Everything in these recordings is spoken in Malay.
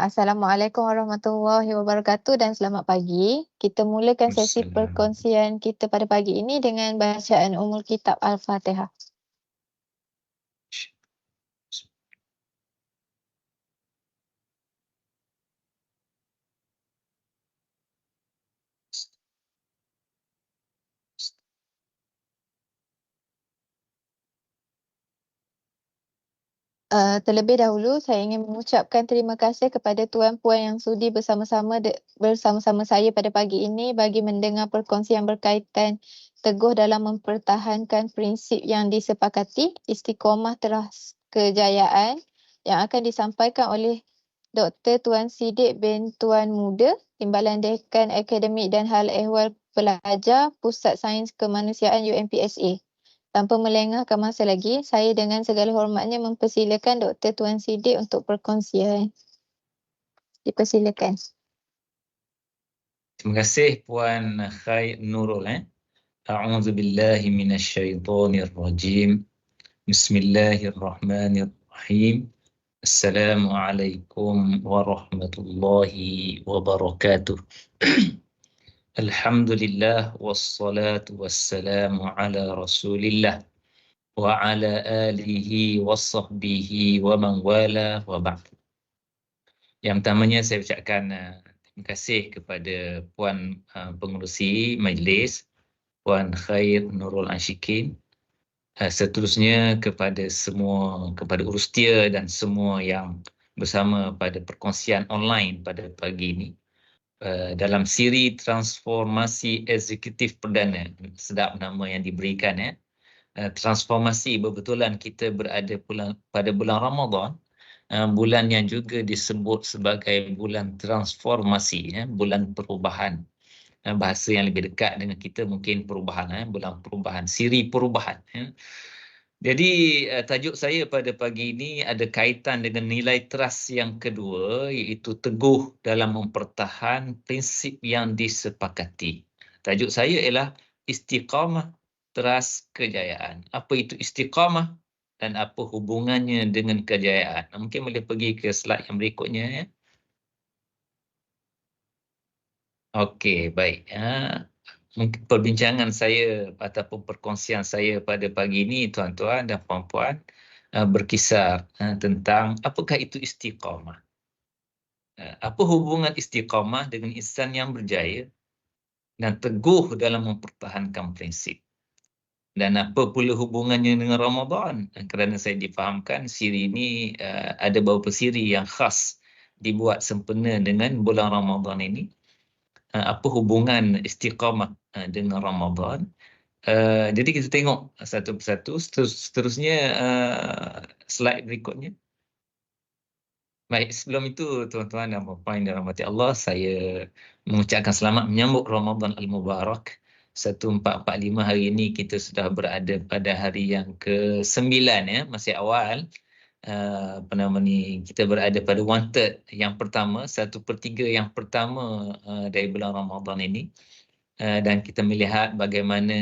Assalamualaikum warahmatullahi wabarakatuh dan selamat pagi. Kita mulakan sesi Assalam. perkongsian kita pada pagi ini dengan bacaan Ummul Kitab Al-Fatihah. Terlebih dahulu, saya ingin mengucapkan terima kasih kepada tuan-puan yang sudi bersama-sama saya pada pagi ini bagi mendengar perkongsian berkaitan teguh dalam mempertahankan prinsip yang disepakati, istiqomah teras kejayaan yang akan disampaikan oleh Dr. Tuan Siddiq bin Tuan Muda, Timbalan Dekan Akademik dan Hal Ehwal Pelajar Pusat Sains Kemanusiaan UMPSA. Tanpa melengahkan masa lagi, saya dengan segala hormatnya mempersilakan Dr. Tuan Siddiq untuk perkongsian. Dipersilakan. Terima kasih Puan Khair Nurul. A'udzu billahi minasyaitonir rajim. Bismillahirrahmanirrahim. Assalamualaikum warahmatullahi wabarakatuh. Alhamdulillah wassalatu wassalamu ala Rasulillah wa ala alihi wasahbihi wa man wala wa ba'd. Yang pertamanya saya ucapkan terima kasih kepada Puan Pengerusi Majlis, Puan Khair Nurul Ashikin. Seterusnya kepada Urustia dan semua yang bersama pada perkongsian online pada pagi ini. Dalam siri transformasi eksekutif perdana, sedap nama yang diberikan transformasi, berbetulan kita berada pada bulan Ramadan, bulan yang juga disebut sebagai bulan transformasi, bulan perubahan. Bahasa yang lebih dekat dengan kita mungkin perubahan, bulan perubahan, siri perubahan. Jadi tajuk saya pada pagi ini ada kaitan dengan nilai teras yang kedua, iaitu teguh dalam mempertahan prinsip yang disepakati. Tajuk saya ialah istiqamah teras kejayaan. Apa itu istiqamah dan apa hubungannya dengan kejayaan? Mungkin boleh pergi ke slide yang berikutnya. Okey, baik. Mungkin perbincangan saya ataupun perkongsian saya pada pagi ini, tuan-tuan dan puan-puan, berkisar tentang apakah itu istiqamah. Apa hubungan istiqamah dengan insan yang berjaya dan teguh dalam mempertahankan prinsip. Dan apa pula hubungannya dengan Ramadan? Kerana saya difahamkan siri ini ada beberapa siri yang khas dibuat sempena dengan bulan Ramadan ini. Apa hubungan istiqamah dengan Ramadan? Jadi kita tengok satu persatu. Seterusnya slide berikutnya. Baik, sebelum itu tuan-tuan dan puan-puan yang dirahmati Allah, saya mengucapkan selamat menyambut Ramadan Al-Mubarak 1445. Hari ini kita sudah berada pada hari yang ke-9 masih awal. Kita berada pada 1/3 yang pertama, 1/3 yang pertama dari bulan Ramadan ini. Dan kita melihat bagaimana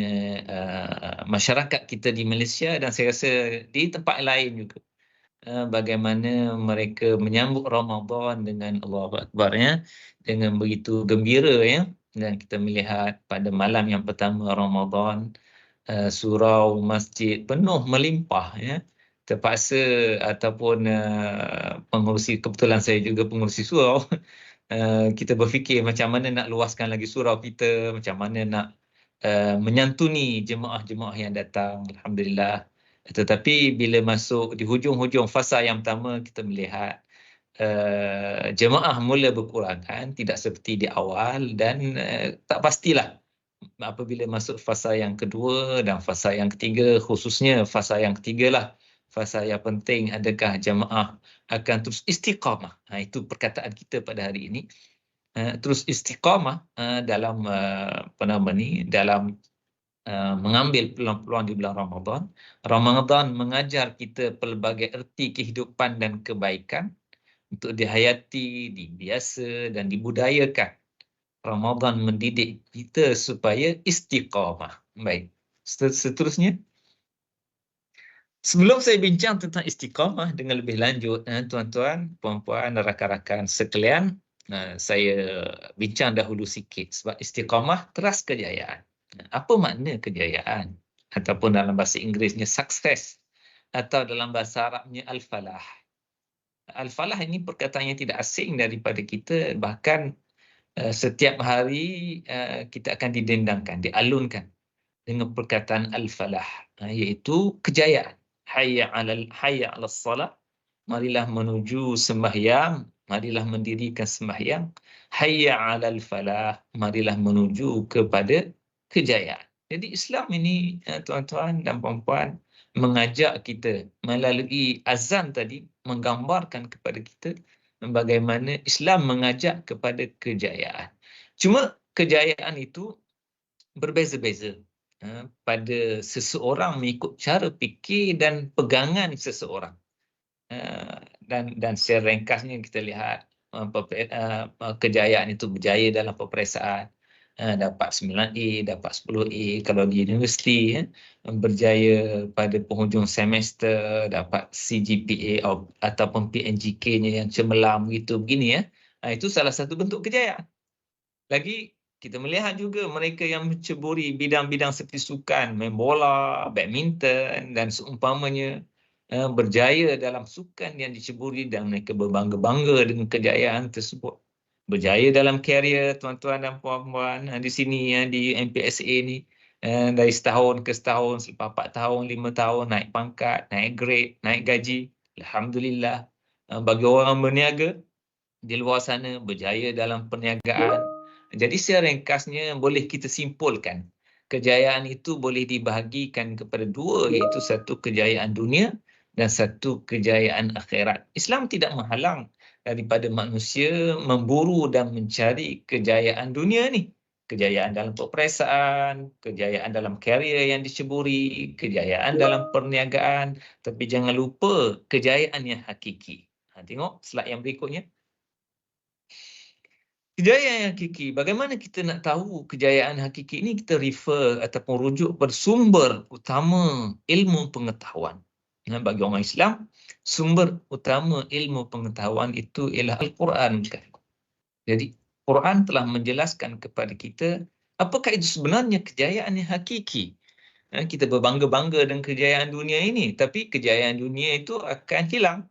masyarakat kita di Malaysia dan saya rasa di tempat lain juga, bagaimana mereka menyambut Ramadan dengan Allahu Akbar, dengan begitu gembira, dan kita melihat pada malam yang pertama Ramadan, surau masjid penuh melimpah, terpaksa ataupun pengurusi, kebetulan saya juga pengurusi surau, kita berfikir macam mana nak luaskan lagi surau kita, macam mana nak menyantuni jemaah-jemaah yang datang. Alhamdulillah. Tetapi bila masuk di hujung-hujung fasa yang pertama, kita melihat jemaah mula berkurangan, tidak seperti di awal, dan tak pastilah apabila masuk fasa yang kedua dan fasa yang ketiga, khususnya fasa yang ketiga lah, fasa yang penting, adakah jemaah akan terus istiqamah. Itu perkataan kita pada hari ini. Terus istiqamah dalam dalam mengambil peluang-peluang di bulan Ramadan. Ramadan mengajar kita pelbagai erti kehidupan dan kebaikan untuk dihayati, dibiasa dan dibudayakan. Ramadan mendidik kita supaya istiqamah. Baik, seterusnya. Sebelum saya bincang tentang istiqamah dengan lebih lanjut, tuan-tuan, puan-puan, rakan-rakan sekalian, saya bincang dahulu sikit sebab istiqamah teras kejayaan. Apa makna kejayaan? Ataupun dalam bahasa Inggerisnya sukses atau dalam bahasa Arabnya al-falah. Al-falah ini perkataan yang tidak asing daripada kita, bahkan setiap hari kita akan didendangkan, dialunkan dengan perkataan al-falah, iaitu kejayaan. Hayya 'alas salah, marilah menuju sembahyang, marilah mendirikan sembahyang. Hayya 'alal falah, marilah menuju kepada kejayaan. Jadi Islam ini, tuan-tuan dan puan-puan, mengajak kita melalui azan tadi, menggambarkan kepada kita bagaimana Islam mengajak kepada kejayaan. Cuma kejayaan itu berbeza-beza pada seseorang mengikut cara fikir dan pegangan seseorang. Dan secara ringkasnya kita lihat kejayaan itu berjaya dalam peperiksaan, dapat 9A, dapat 10A. Kalau di universiti berjaya pada penghujung semester, dapat CGPA ataupun PNGK-nya yang cemerlang begini ya. Itu salah satu bentuk kejayaan. Lagi kita melihat juga mereka yang menceburi bidang-bidang seperti sukan, main bola, badminton dan seumpamanya, berjaya dalam sukan yang diceburi dan mereka berbangga-bangga dengan kejayaan tersebut. Berjaya dalam karier tuan-tuan dan puan-puan di sini di MPSA ni, dari setahun ke setahun, selepas 4 tahun, 5 tahun naik pangkat, naik grade, naik gaji. Alhamdulillah. Bagi orang berniaga di luar sana, berjaya dalam perniagaan. Jadi secara ringkasnya boleh kita simpulkan, kejayaan itu boleh dibahagikan kepada dua, iaitu satu kejayaan dunia dan satu kejayaan akhirat. Islam tidak menghalang daripada manusia memburu dan mencari kejayaan dunia ni. Kejayaan dalam peperiksaan, kejayaan dalam karier yang diceburi, kejayaan dalam perniagaan. Tapi jangan lupa kejayaan yang hakiki. Tengok slide yang berikutnya. Kejayaan yang hakiki. Bagaimana kita nak tahu kejayaan hakiki ini? Kita refer ataupun rujuk bersumber utama ilmu pengetahuan. Bagi orang Islam, sumber utama ilmu pengetahuan itu ialah Al-Quran. Jadi, Quran telah menjelaskan kepada kita apakah itu sebenarnya kejayaan yang hakiki. Kita berbangga-bangga dengan kejayaan dunia ini, tapi kejayaan dunia itu akan hilang.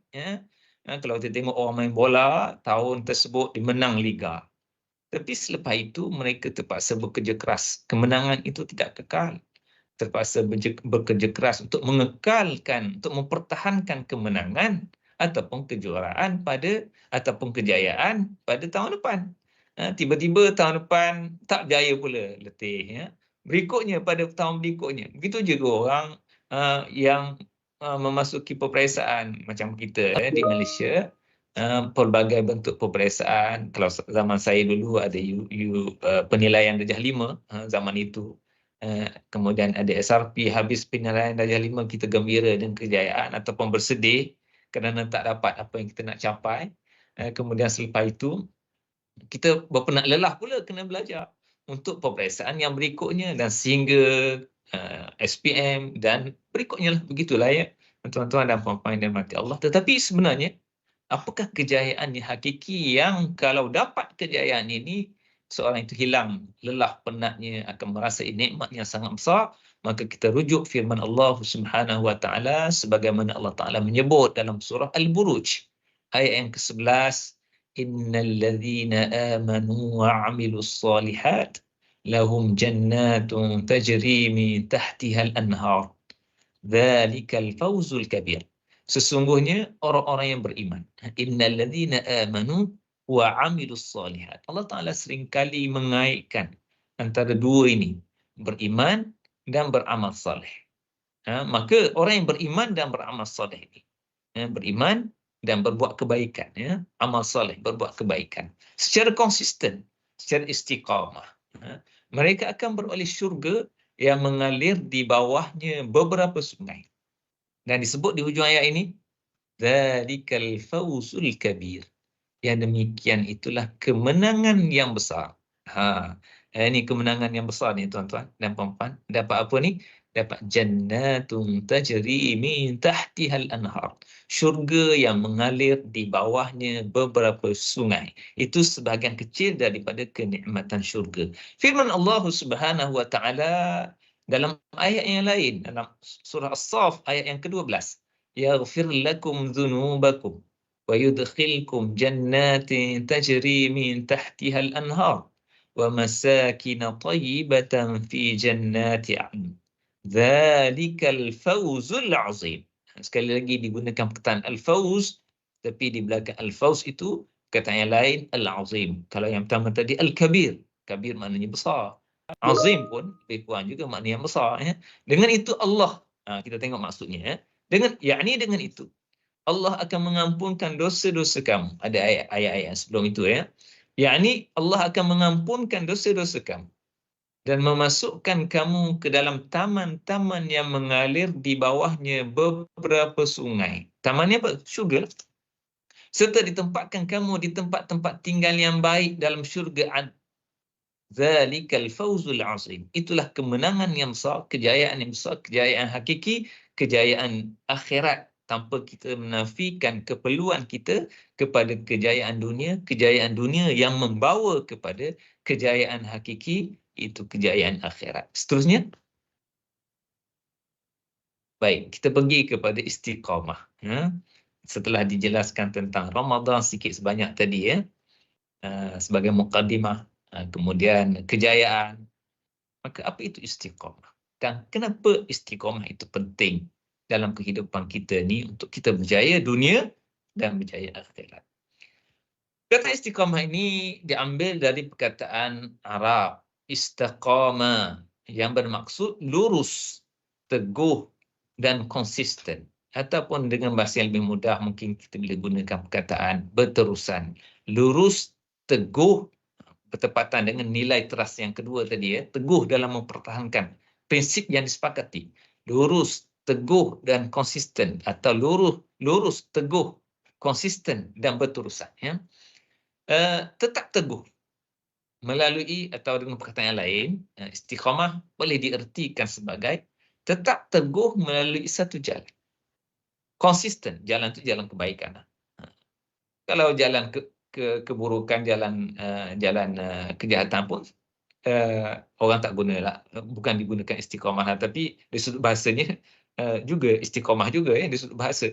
Kalau kita tengok orang main bola, tahun tersebut dimenang liga. Tapi selepas itu mereka terpaksa bekerja keras. Kemenangan itu tidak kekal. Terpaksa bekerja keras untuk mengekalkan, untuk mempertahankan kemenangan ataupun kejuaraan ataupun kejayaan pada tahun depan. Tiba-tiba tahun depan tak berjaya pula, letih. Berikutnya pada tahun berikutnya. Begitu juga orang yang memasuki peperiksaan macam kita di Malaysia. Pelbagai bentuk peperiksaan. Kalau zaman saya dulu ada penilaian darjah 5 zaman itu. Kemudian ada SRP, habis penilaian darjah 5 kita gembira dengan kejayaan ataupun bersedih kerana tak dapat apa yang kita nak capai. Kemudian selepas itu kita berpenat lelah pula kena belajar untuk peperiksaan yang berikutnya dan sehingga SPM dan berikutnya lah. Begitulah ya tuan-tuan dan puan-puan yang dirahmati Allah. Tetapi sebenarnya apakah kejayaan yang hakiki yang kalau dapat kejayaan ini, seorang itu hilang lelah penatnya, akan merasai nikmat yang sangat besar? Maka kita rujuk firman Allah Subhanahu wa taala sebagaimana Allah Taala menyebut dalam surah Al-Buruj ayat yang ke-11, innal ladzina amanu wa 'amilus solihat lahum jannatun tajri min tahtiha al-anhar dzalikal fawzul kabir. Sesungguhnya orang-orang yang beriman. Innal ladzina amanu wa 'amilus solihat. Allah Taala seringkali mengaitkan antara dua ini, beriman dan beramal soleh. Maka orang yang beriman dan beramal soleh ini, beriman dan berbuat kebaikan, amal soleh, berbuat kebaikan secara konsisten, secara istiqamah, mereka akan beroleh syurga yang mengalir di bawahnya beberapa sungai. Dan disebut di hujung ayat ini, dzalikal fawzul kabir. Yang demikian itulah kemenangan yang besar. Ini kemenangan yang besar ni tuan-tuan dan puan-puan. Dapat apa ni? dapat jannatun tajri min tahtihal anhar. Syurga yang mengalir di bawahnya beberapa sungai. Itu sebahagian kecil daripada kenikmatan syurga. Firman Allah Subhanahu wa taala dalam ayat yang lain, dalam surah As-Saff ayat yang ke-12, yaghfir lakum dzunubakum wa yudkhilkum jannatin tajri min tahtihal anhar wa masakin thayyibatan fi jannati 'adn. Dzalikal fawzul azim. Sekali lagi digunakan perkataan al-fawz, tapi di belakang al-fawz itu perkataan yang lain al-azim. Kalau yang pertama tadi al-kabir, kabir maknanya besar. Azim pun lebih kurang juga maknanya besar. Ya. Dengan itu Allah, kita tengok maksudnya. Ya. Dengan itu, Allah akan mengampunkan dosa-dosa kamu. Ada ayat-ayat sebelum itu. Ya. Yakni Allah akan mengampunkan dosa-dosa kamu dan memasukkan kamu ke dalam taman-taman yang mengalir di bawahnya beberapa sungai. Tamannya apa? Syurga. Serta ditempatkan kamu di tempat-tempat tinggal yang baik dalam syurga. Zalikal fawzul azim. Itulah kemenangan yang besar, kejayaan yang besar, kejayaan hakiki, kejayaan akhirat, tanpa kita menafikan keperluan kita kepada kejayaan dunia yang membawa kepada kejayaan hakiki, itu kejayaan akhirat. Seterusnya, baik, kita pergi kepada istiqamah. Ya. Setelah dijelaskan tentang Ramadan sikit sebanyak tadi, ya, sebagai mukadimah, kemudian kejayaan, maka apa itu istiqamah? Dan kenapa istiqamah itu penting dalam kehidupan kita ni untuk kita berjaya dunia dan berjaya akhirat? Kata istiqamah ini diambil dari perkataan Arab istaqama yang bermaksud lurus, teguh dan konsisten. Ataupun dengan bahasa yang lebih mudah mungkin kita boleh gunakan perkataan berterusan. Lurus, teguh, bertepatan dengan nilai teras yang kedua tadi, ya, teguh dalam mempertahankan prinsip yang disepakati. Lurus, teguh dan konsisten, atau lurus, teguh, konsisten dan berterusan, ya. Tetap teguh melalui, atau dengan perkataan yang lain, istiqamah boleh diertikan sebagai tetap teguh melalui satu jalan. Konsisten, jalan itu jalan kebaikan. Kalau jalan keburukan, jalan kejahatan pun orang tak gunalah, bukan digunakan istiqamah, tapi di sudut bahasanya juga istiqamah juga, ya, di sudut bahasa.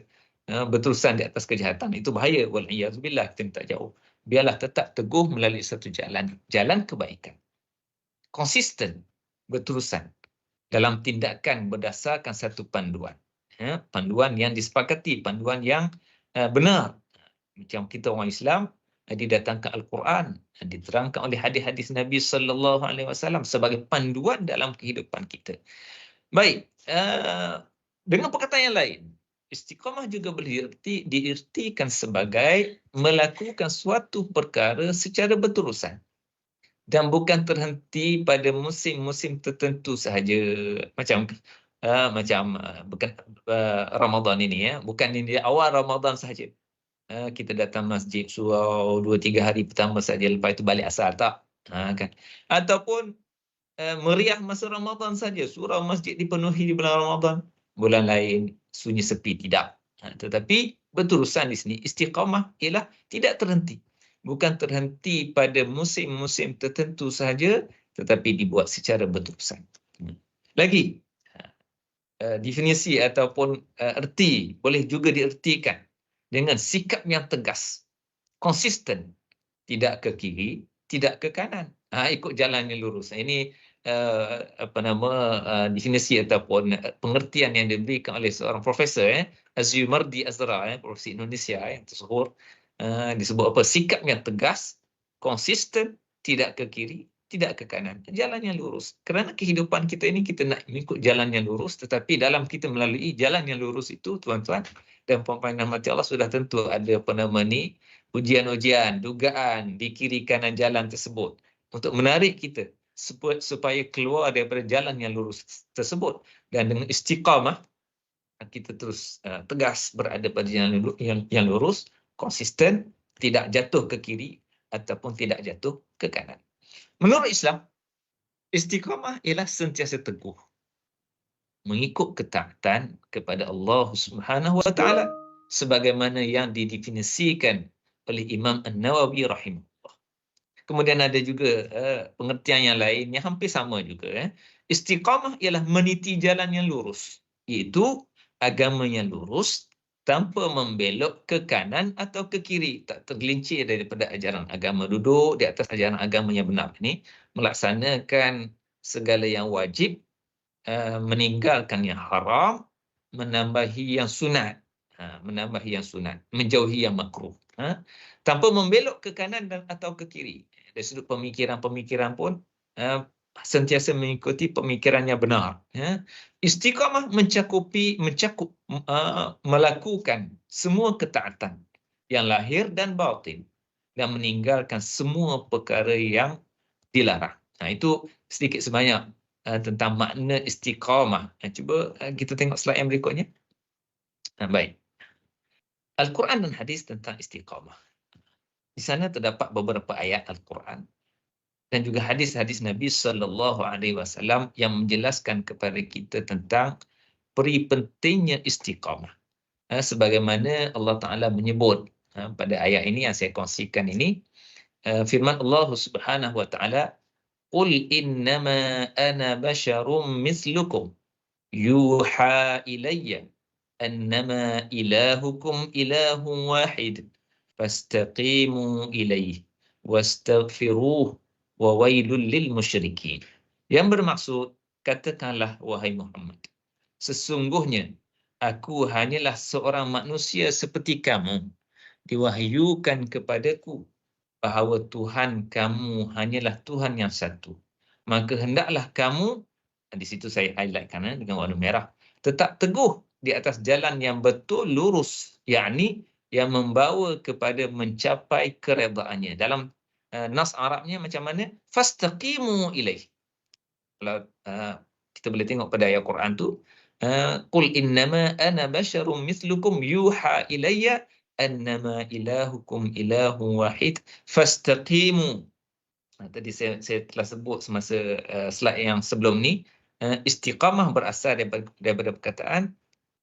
Berterusan di atas kejahatan itu bahaya, wal'iyadzubillah, kita tak jauh. Biarlah tetap teguh melalui satu jalan kebaikan. Konsisten, berterusan dalam tindakan berdasarkan satu panduan. Panduan yang disepakati, panduan yang benar. Macam kita orang Islam, didatangkan Al-Quran, diterangkan oleh hadis-hadis Nabi sallallahu alaihi wasallam sebagai panduan dalam kehidupan kita. Baik, dengan perkataan yang lain, istiqamah juga boleh diartikan sebagai melakukan suatu perkara secara berterusan dan bukan terhenti pada musim-musim tertentu sahaja. Macam bukan Ramadan ini, ya, bukan ini awal Ramadan sahaja. Kita datang masjid surau 2-3 hari pertama saja, lepas itu balik asal, tak, kan? Ataupun meriah masa Ramadan saja, surau masjid dipenuhi di bulan Ramadan, bulan lain sunyi sepi, tidak. Tetapi berterusan di sini, istiqamah ialah tidak terhenti, bukan terhenti pada musim-musim tertentu sahaja, tetapi dibuat secara berterusan. Lagi, definisi ataupun erti boleh juga diertikan dengan sikap yang tegas, konsisten, tidak ke kiri, tidak ke kanan, ikut jalan yang lurus. Ini definisi ataupun pengertian yang diberikan oleh seorang profesor, Azumardi Azra, profesor Indonesia yang tersohor. Disebut apa? Sikap yang tegas, konsisten, tidak ke kiri, tidak ke kanan, jalan yang lurus. Kerana kehidupan kita ini kita nak ikut jalan yang lurus, tetapi dalam kita melalui jalan yang lurus itu, tuan-tuan dan puan-puan yang dirahmati Allah, sudah tentu ada ujian-ujian, dugaan di kiri kanan jalan tersebut untuk menarik kita supaya keluar daripada jalan yang lurus tersebut. Dan dengan istiqamah, kita terus tegas berada pada jalan yang lurus, konsisten, tidak jatuh ke kiri ataupun tidak jatuh ke kanan. Menurut Islam, istiqamah ialah sentiasa teguh. mengikut ketaatan kepada Allah Subhanahu wa taala sebagaimana yang didefinisikan oleh Imam An-Nawawi rahimahullah. Kemudian ada juga pengertian yang lain yang hampir sama juga. Istiqamah ialah meniti jalan yang lurus, iaitu agama yang lurus tanpa membelok ke kanan atau ke kiri, tak tergelincir daripada ajaran agama, duduk di atas ajaran agama yang benar ini, melaksanakan segala yang wajib, meninggalkan yang haram, menambahi yang sunat, menjauhi yang makruh, tanpa membelok ke kanan dan atau ke kiri. Dari sudut pemikiran pun sentiasa mengikuti pemikiran yang benar. Istiqamah mencakup melakukan semua ketaatan yang lahir dan batin dan meninggalkan semua perkara yang dilarang. Itu sedikit sebanyak tentang makna istiqamah. Cuba kita tengok slide yang berikutnya. Baik. Al-Quran dan hadis tentang istiqamah. Di sana terdapat beberapa ayat Al-Quran dan juga hadis-hadis Nabi sallallahu alaihi wasallam yang menjelaskan kepada kita tentang peri pentingnya istiqamah. Sebagaimana Allah Taala menyebut pada ayat ini yang saya kongsikan ini, firman Allah Subhanahu wa taala, "Qul innama ana basyarum mislukum yuha ilayya annama ilahukum ilahun wahid fastaqimu ilaihi wastaghfiruh wa wailul lil musyrikin." Yang bermaksud, katakanlah wahai Muhammad, sesungguhnya aku hanyalah seorang manusia seperti kamu, diwahyukan kepadaku bahawa Tuhan kamu hanyalah Tuhan yang satu. Maka hendaklah kamu, di situ saya highlightkan dengan warna merah, tetap teguh di atas jalan yang betul lurus, yakni yang membawa kepada mencapai keredaannya. Dalam nas Arabnya macam mana? Fastaqimu ilaih. Kalau kita boleh tengok pada ayat Quran tu, qul innama ana basyarum mislukum yuha ilayya annama ilahukum ilahun wahid fastaqimu. Tadi saya telah sebut semasa slide yang sebelum ni, istiqamah berasal daripada perkataan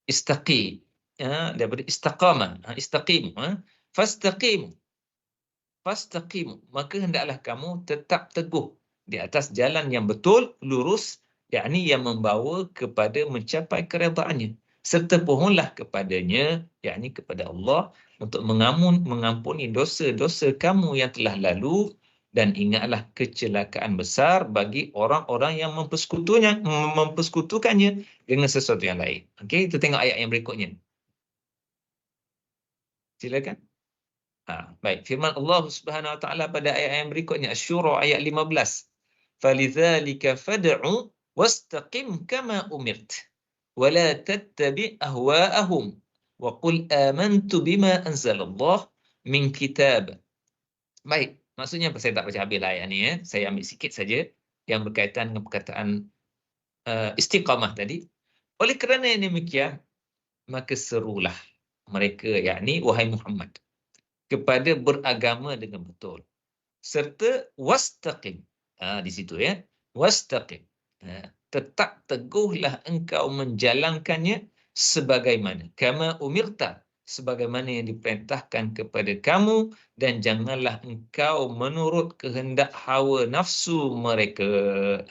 istaqi, daripada istaqamah, istaqim, fastaqimu. Maka hendaklah kamu tetap teguh di atas jalan yang betul, lurus, yakni yang membawa kepada mencapai keredaannya. Serta pohonlah kepadanya, yakni kepada Allah, untuk mengampuni dosa-dosa kamu yang telah lalu, dan ingatlah kecelakaan besar bagi orang-orang yang mempersekutukannya dengan sesuatu yang lain. Okey, kita tengok ayat yang berikutnya. Silakan. Baik, firman Allah Subhanahu wa taala pada ayat yang berikutnya, Asy-Syura ayat 15. Falidzalika fad'u wastaqim kama umirt wa la tattabi' ahwa'ahum wa qul amantu bima anzalallah min kitab. Baik, maksudnya apa? Saya tak baca habis ayat ni, saya ambil sikit saja yang berkaitan dengan perkataan istiqamah tadi. Oleh kerana yang demikian, maka serulah mereka, yakni wahai Muhammad, kepada beragama dengan betul, serta wastaqim, di situ wastaqim, tetap teguhlah engkau menjalankannya sebagaimana kama umirta, sebagaimana yang diperintahkan kepada kamu, dan janganlah engkau menurut kehendak hawa nafsu mereka.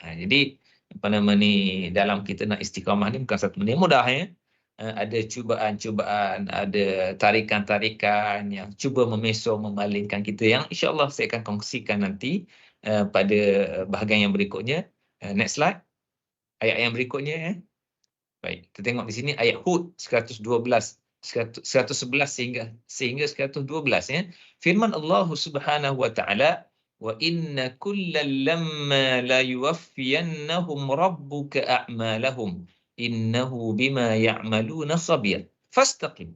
Jadi apa nama ni, dalam kita nak istiqamah ni bukan satu benda mudah, ada cubaan-cubaan, ada tarikan-tarikan yang cuba memesong, memalingkan kita, yang insya-Allah saya akan kongsikan nanti pada bahagian yang berikutnya. Next slide. Ayat yang berikutnya. Baik, kita tengok di sini ayat Hud 111 sehingga 112. Firman Allah Subhanahu wa taala, wa inna kullal lamma la yuwaffiyannahum rabbuka a'malahum innahu bima ya'maluna khabir fastaqim.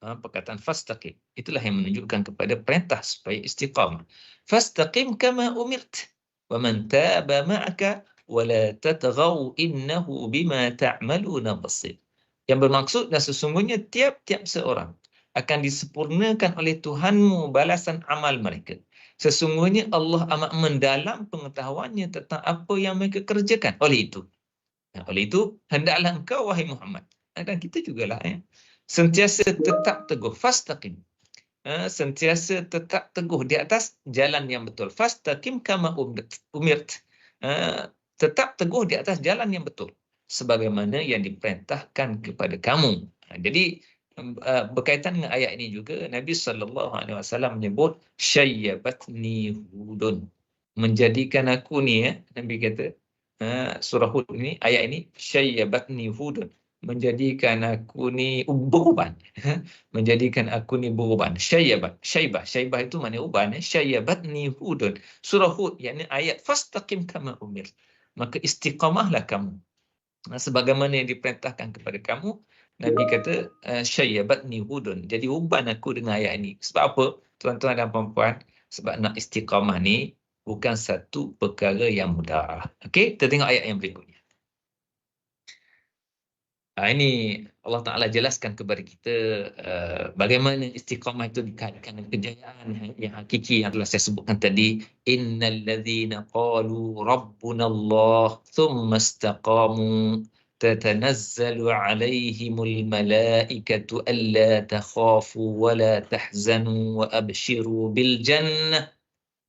Perkataan fastaqim itulah yang menunjukkan kepada perintah supaya istiqamah. Fastaqim kama umirt wa man taba ma'aka wa la tatghaw innahu bima ta'maluna basir. Yang bermaksud, dan sesungguhnya tiap-tiap seorang akan disempurnakan oleh Tuhanmu balasan amal mereka. Sesungguhnya Allah amat mendalam pengetahuannya tentang apa yang mereka kerjakan. Oleh itu, Oleh itu, hendaklah engkau, wahai Muhammad, dan kita jugalah, sentiasa tetap teguh, fastaqim. Sentiasa tetap teguh di atas jalan yang betul. Fastaqim kama umirt. Tetap teguh di atas jalan yang betul, sebagaimana yang diperintahkan kepada kamu. Jadi, berkaitan dengan ayat ini juga, Nabi SAW menyebut, syayyabatni hudun. Menjadikan aku ni, Nabi kata, surah Hud ini, ayat ini, syayyabatni hudun. Menjadikan aku ni beruban. Menjadikan aku ni beruban. Syaibah itu maknanya uban. Syayyabatni hudun. Surah Hud, yakni ayat fastaqim kama umir. Maka istiqamahlah kamu, sebagaimana yang diperintahkan kepada kamu. Nabi kata, syayyabatni hudun. Jadi uban aku dengan ayat ini. Sebab apa, tuan-tuan dan puan-puan? Sebab nak istiqamah ni bukan satu perkara yang mudah. Okey, kita tengok ayat yang berikutnya. Ini Allah Ta'ala jelaskan kepada kita bagaimana istiqamah itu dikaitkan dengan kejayaan yang hakiki yang telah saya sebutkan tadi. Innal ladzina qalu rabbunallah thumma istaqamu tatanazzalu alaihimul malaikatu alla takhafu wa la tahzanu wa abshiru bil jannah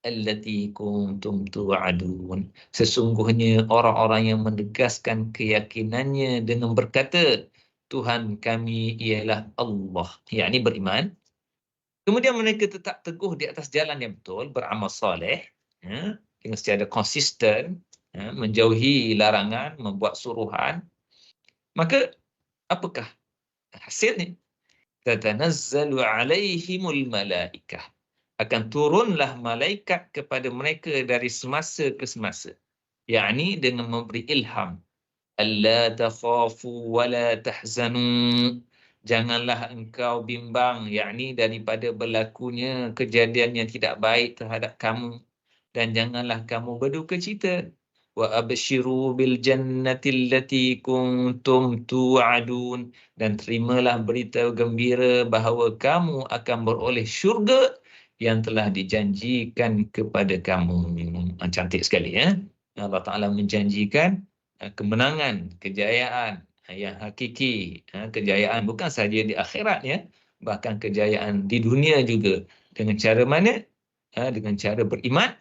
allati kuntum tu'adun. Sesungguhnya orang-orang yang menegaskan keyakinannya dengan berkata, Tuhan kami ialah Allah, yakni beriman. Kemudian mereka tetap teguh di atas jalan yang betul, beramal soleh, dengan secara konsisten, menjauhi larangan, membuat suruhan. Maka apakah hasilnya? Tatanazzalu alaihimul malaikah. Akan turunlah malaikat kepada mereka dari semasa ke semasa, yakni dengan memberi ilham. Alla takhafu wa la tahzanu. Janganlah engkau bimbang, yakni daripada berlakunya kejadian yang tidak baik terhadap kamu, dan janganlah kamu berduka cita. Wa abshiru bil jannati allati kuntum tu'adun. Dan terimalah berita gembira bahawa kamu akan beroleh syurga yang telah dijanjikan kepada kamu. Cantik sekali, ya. Allah Ta'ala menjanjikan kemenangan, kejayaan yang hakiki. Kejayaan bukan sahaja di akhirat, ya, bahkan kejayaan di dunia juga. Dengan cara mana? Dengan cara beriman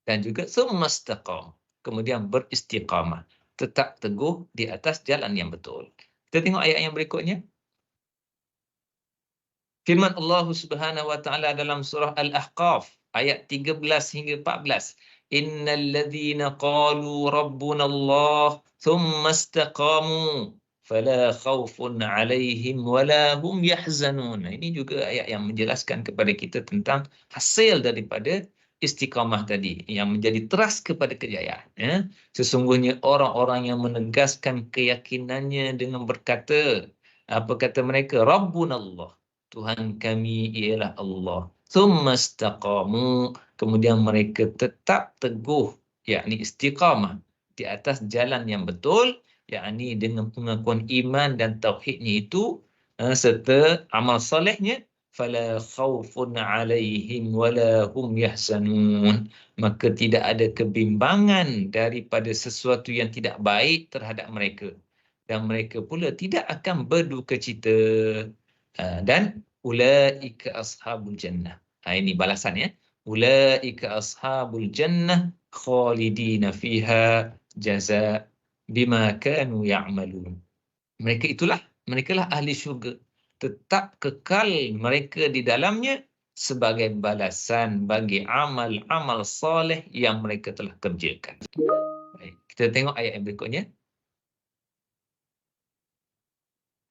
dan juga sumastaqam, kemudian beristiqamah, tetap teguh di atas jalan yang betul. Kita tengok ayat yang berikutnya. Firman Allah Subhanahu wa taala dalam surah Al-Ahqaf ayat 13 hingga 14. Innal ladzina qalu rabbuna Allah thumma istaqamu fala khaufun 'alaihim wala hum yahzanun. Ini juga ayat yang menjelaskan kepada kita tentang hasil daripada istiqamah tadi, yang menjadi teras kepada kejayaan. Sesungguhnya orang-orang yang menegaskan keyakinannya dengan berkata, apa kata mereka? Rabbuna Allah. Tuhan kami ialah Allah. Thumma istaqamu. Kemudian mereka tetap teguh, yakni istiqamah di atas jalan yang betul, yakni dengan pengakuan iman dan tauhidnya itu, serta amal solehnya. Fala khawfun alaihim wala hum yahzanun. Maka tidak ada kebimbangan daripada sesuatu yang tidak baik terhadap mereka, dan mereka pula tidak akan berduka cita. Dan ulaika ashabul jannah. Ini balasannya. Ulaika ashabul jannah khalidina fiha jaza bima kanu ya'malun. Mereka lah ahli syurga. Tetap kekal mereka di dalamnya sebagai balasan bagi amal-amal soleh yang mereka telah kerjakan. Baik, kita tengok ayat yang berikutnya.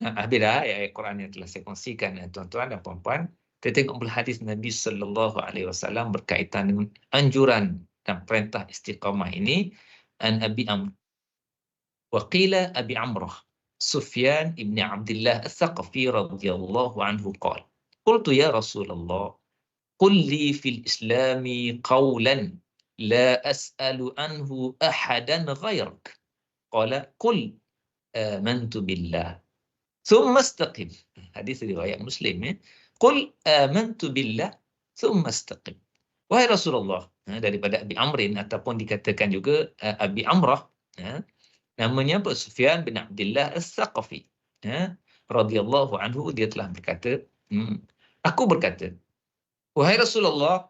Habis dah ayat Quran yang telah saya kongsikan, tuan-tuan dan puan-puan. Kita tengok hadis Nabi sallallahu alaihi wasallam berkaitan dengan anjuran dan perintah istiqamah ini. An Abi Amr wa qila Abi Amrah Sufyan ibn Abdullah Al-Thaqafi radhiyallahu anhu qala qultu ya Rasulullah qul li fil islami qawlan la as'alu anhu ahadan ghairak. Qala qul amantu billah thumma istaqim. Hadis riwayat Muslim, Qul amantu billah thumma istaqim. Wahai Rasulullah, daripada Abi Amrin, ataupun dikatakan juga Abi Amrah, Namanya apa? Sufyan bin Abdullah As-Saqafi. Radhiyallahu anhu, dia telah berkata, aku berkata, wahai Rasulullah,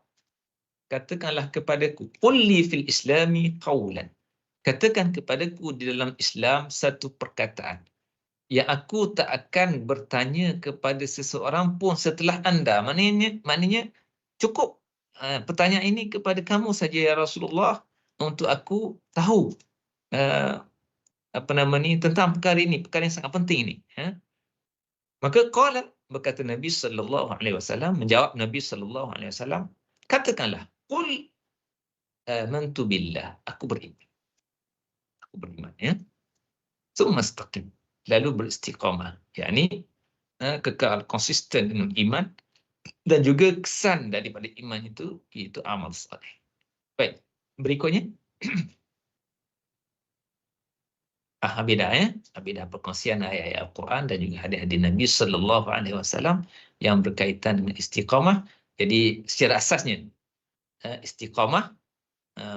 katakanlah kepadaku, qul li fil islami qawlan. Katakan kepadaku di dalam Islam satu perkataan yang aku tak akan bertanya kepada seseorang pun setelah anda. Maknanya cukup pertanyaan ini kepada kamu saja ya Rasulullah untuk aku tahu tentang perkara ini, perkara yang sangat penting ini. Maka qala, berkata Nabi sallallahu alaihi wasallam, menjawab Nabi sallallahu alaihi wasallam, katakanlah, qul amantu billah, aku beriman. Aku beriman, ya. Tsumma istaqim, lalu beristiqamah, yakni kekal konsisten dengan iman, dan juga kesan daripada iman itu iaitu amal saleh. Baik, berikutnya beda perkongsian ayat-ayat Al-Quran dan juga hadis-hadis Nabi sallallahu alaihi wasallam yang berkaitan dengan istiqamah. Jadi secara asasnya istiqamah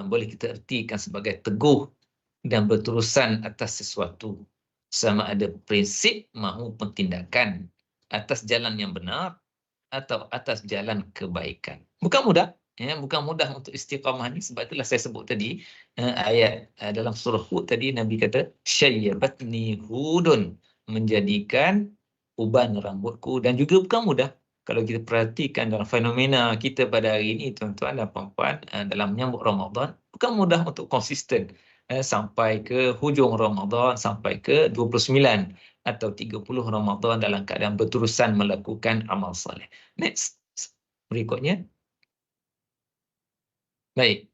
boleh kita ertikan sebagai teguh dan berterusan atas sesuatu, sama ada prinsip maupun tindakan atas jalan yang benar atau atas jalan kebaikan. Bukan mudah, bukan mudah untuk istiqamah ni. Sebab itulah saya sebut tadi ayat dalam surah Hud tadi, Nabi kata syayyabatni hudun, menjadikan uban rambutku. Dan juga bukan mudah kalau kita perhatikan dalam fenomena kita pada hari ini, tuan-tuan dan puan-puan, dalam menyambut Ramadan, bukan mudah untuk konsisten sampai ke hujung Ramadan, sampai ke 29 atau 30 Ramadan dalam keadaan berterusan melakukan amal saleh. Next, berikutnya. Baik,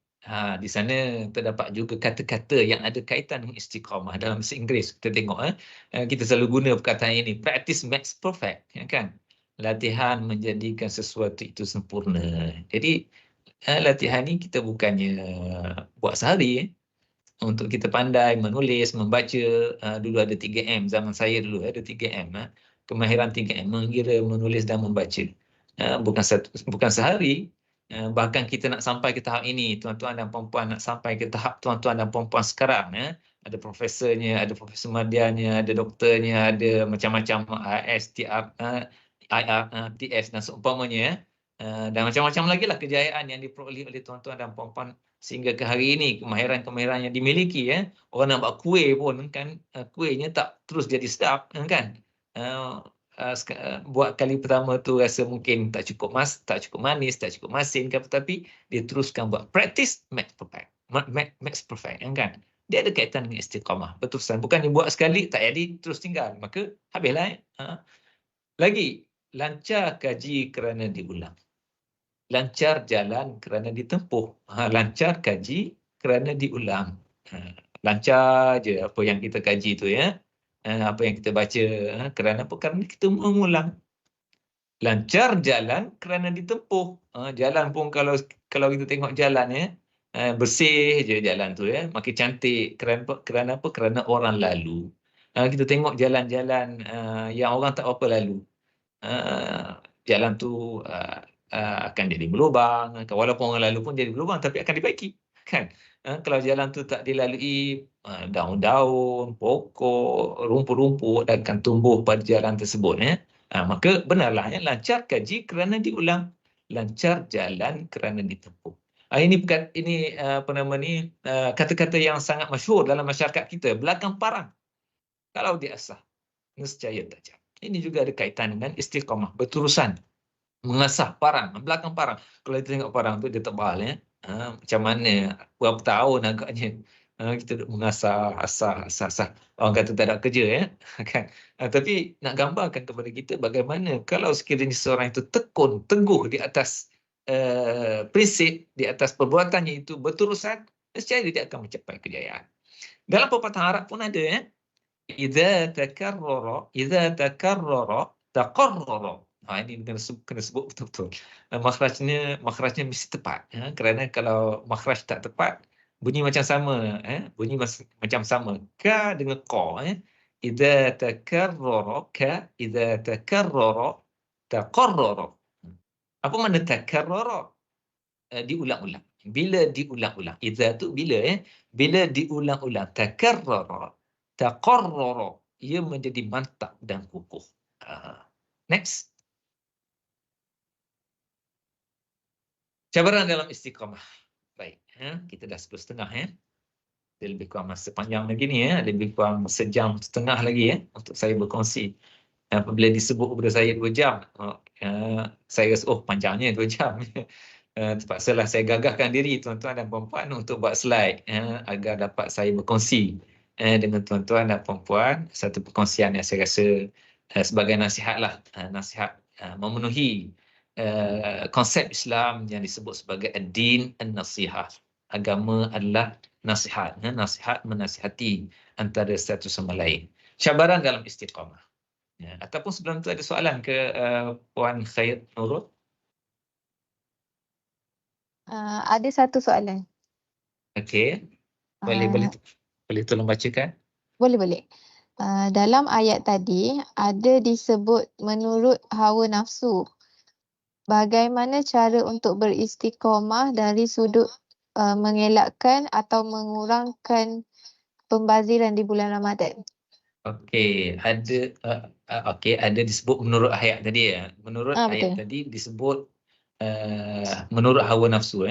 di sana terdapat juga kata-kata yang ada kaitan dengan istiqamah dalam bahasa Inggeris. Kita tengok, kita selalu guna perkataan ini, practice makes perfect, kan? Latihan menjadikan sesuatu itu sempurna. Jadi, latihan ni kita bukannya buat sehari, untuk kita pandai menulis, membaca. Dulu ada 3M, zaman saya dulu ada 3M. Kemahiran 3M, mengira, menulis dan membaca. Bukan sehari. Bahkan kita nak sampai ke tahap ini, tuan-tuan dan puan-puan, nak sampai ke tahap tuan-tuan dan puan-puan sekarang. Ada profesornya, ada profesor maddianya, ada doktornya, ada macam-macam IR, TS dan seumpamanya. Dan macam-macam lagi lah kejayaan yang diperoleh oleh tuan-tuan dan puan-puan sehingga ke hari ini, kemahiran-kemahiran yang dimiliki. Orang nak buat kuih pun kan, kuihnya tak terus jadi sedap, kan. Buat kali pertama tu rasa mungkin tak cukup manis, tak cukup masin, tapi dia teruskan buat. Practice makes perfect, kan. Dia ada kaitan dengan istiqamah, berterusan. Bukan dia buat sekali tak jadi terus tinggal, maka habislah. Lagi, lancar kaji kerana diulang. Lancar jalan kerana ditempuh. Lancar kaji kerana diulang. Lancar je apa yang kita kaji tu, apa yang kita baca. Kerana apa? Kerana kita mengulang. Lancar jalan kerana ditempuh. Jalan pun kalau kita tengok jalan, bersih je jalan tu, makin cantik. Kerana apa? Kerana orang lalu. Kita tengok jalan-jalan yang orang tak apa lalu. Jalan tu akan jadi berlubang, walaupun orang lalu pun jadi berlubang, tapi akan dibaiki, kan. Kalau jalan tu tak dilalui, daun-daun, pokok, rumput-rumput akan tumbuh pada jalan tersebut, maka benarlah, lancar kaji kerana diulang, lancar jalan kerana ditempuh. Ini kata-kata yang sangat masyhur dalam masyarakat kita. Belakang parang, kalau diasah, nescaya tajam. Ini juga ada kaitan dengan istiqamah, berterusan. Mengasah parang, belakang parang. Kalau kita tengok parang tu dia tebal, macam mana, berapa tahun agaknya kita duk mengasah, asah. Orang kata tak ada kerja, kan. Tapi nak gambarkan kepada kita bagaimana kalau sekiranya seorang itu tekun, teguh di atas prinsip, di atas perbuatannya itu berterusan, nescaya dia akan mencapai kejayaan. Dalam pepatah Arab pun ada, idza takarrara taqarrara. Ini kena sebut betul-betul. Makhrajnya mesti tepat. Kerana kalau makhraj tak tepat, bunyi macam sama. Bunyi macam sama. Ka dengan qa. Idza takarrara taqarrara. Apa makna takarrara? Diulang-ulang. Bila diulang-ulang. Idza tu bila, bila diulang-ulang. Takarrara. taqarrara, ia menjadi mantap dan kukuh. Next. Cabaran dalam istiqamah. Baik, kita dah 10.30 ya. Dia lebih kurang masa panjang lagi ni ya, lebih kurang sejam setengah lagi ya untuk saya berkongsi. Apabila disebut kepada saya 2 jam, saya rasa panjangnya 2 jam. Terpaksalah saya gagahkan diri tuan-tuan dan puan-puan untuk buat slide agar dapat saya berkongsi dengan tuan-tuan dan puan-puan satu perkongsian yang saya rasa sebagai nasihatlah, nasihat memenuhi konsep Islam yang disebut sebagai ad-din an-nasihah. Agama adalah nasihat, nasihat menasihati antara satu sama lain. Cabaran dalam istiqamah. Ya, ataupun sebelum tu ada soalan ke Puan Khair Nurul? Ada satu soalan. Okey. Boleh tolong bacakan? Boleh. Dalam ayat tadi ada disebut menurut hawa nafsu. Bagaimana cara untuk beristiqamah dari sudut mengelakkan atau mengurangkan pembaziran di bulan Ramadan? Okey, ada disebut menurut ayat tadi ya. Menurut ayat Betul. tadi disebut menurut hawa nafsu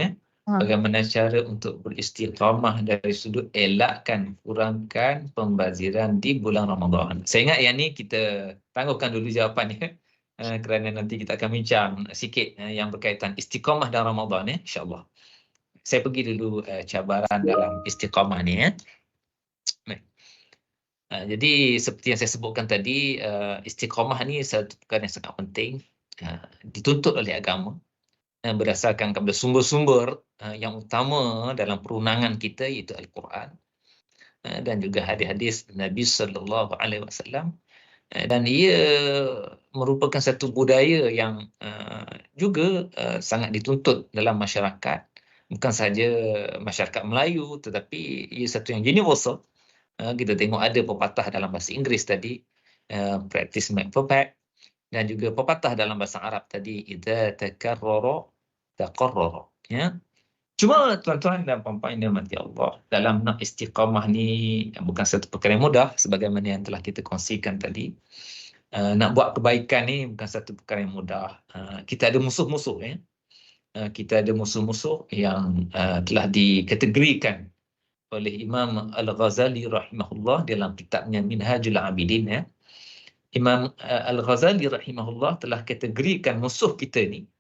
Bagaimana cara untuk beristiqamah dari sudut elakkan, kurangkan pembaziran di bulan Ramadan. Saya ingat yang ni kita tangguhkan dulu jawapannya kerana nanti kita akan bincang sikit yang berkaitan istiqamah dalam Ramadan insya-Allah. Saya pergi dulu cabaran dalam istiqamah ni Jadi seperti yang saya sebutkan tadi, istiqamah ni satu perkara yang sangat penting, dituntut oleh agama berdasarkan kepada sumber-sumber yang utama dalam perundangan kita iaitu Al-Quran dan juga hadis-hadis Nabi sallallahu alaihi wasallam, dan ia merupakan satu budaya yang juga sangat dituntut dalam masyarakat, bukan sahaja masyarakat Melayu tetapi ia satu yang universal. Kita tengok ada pepatah dalam bahasa Inggeris tadi, practice make perfect, dan juga pepatah dalam bahasa Arab tadi, idza takarrara taqarrara. Cuma tuan-tuan dan puan-puan yang dirahmati Allah, dalam nak istiqamah ni bukan satu perkara yang mudah sebagaimana yang telah kita kongsikan tadi. Nak buat kebaikan ni bukan satu perkara yang mudah. Kita ada musuh-musuh kita ada musuh-musuh yang telah dikategorikan oleh Imam Al-Ghazali rahimahullah dalam kitabnya Minhajul Abidin. Imam Al-Ghazali rahimahullah telah kategorikan musuh kita ni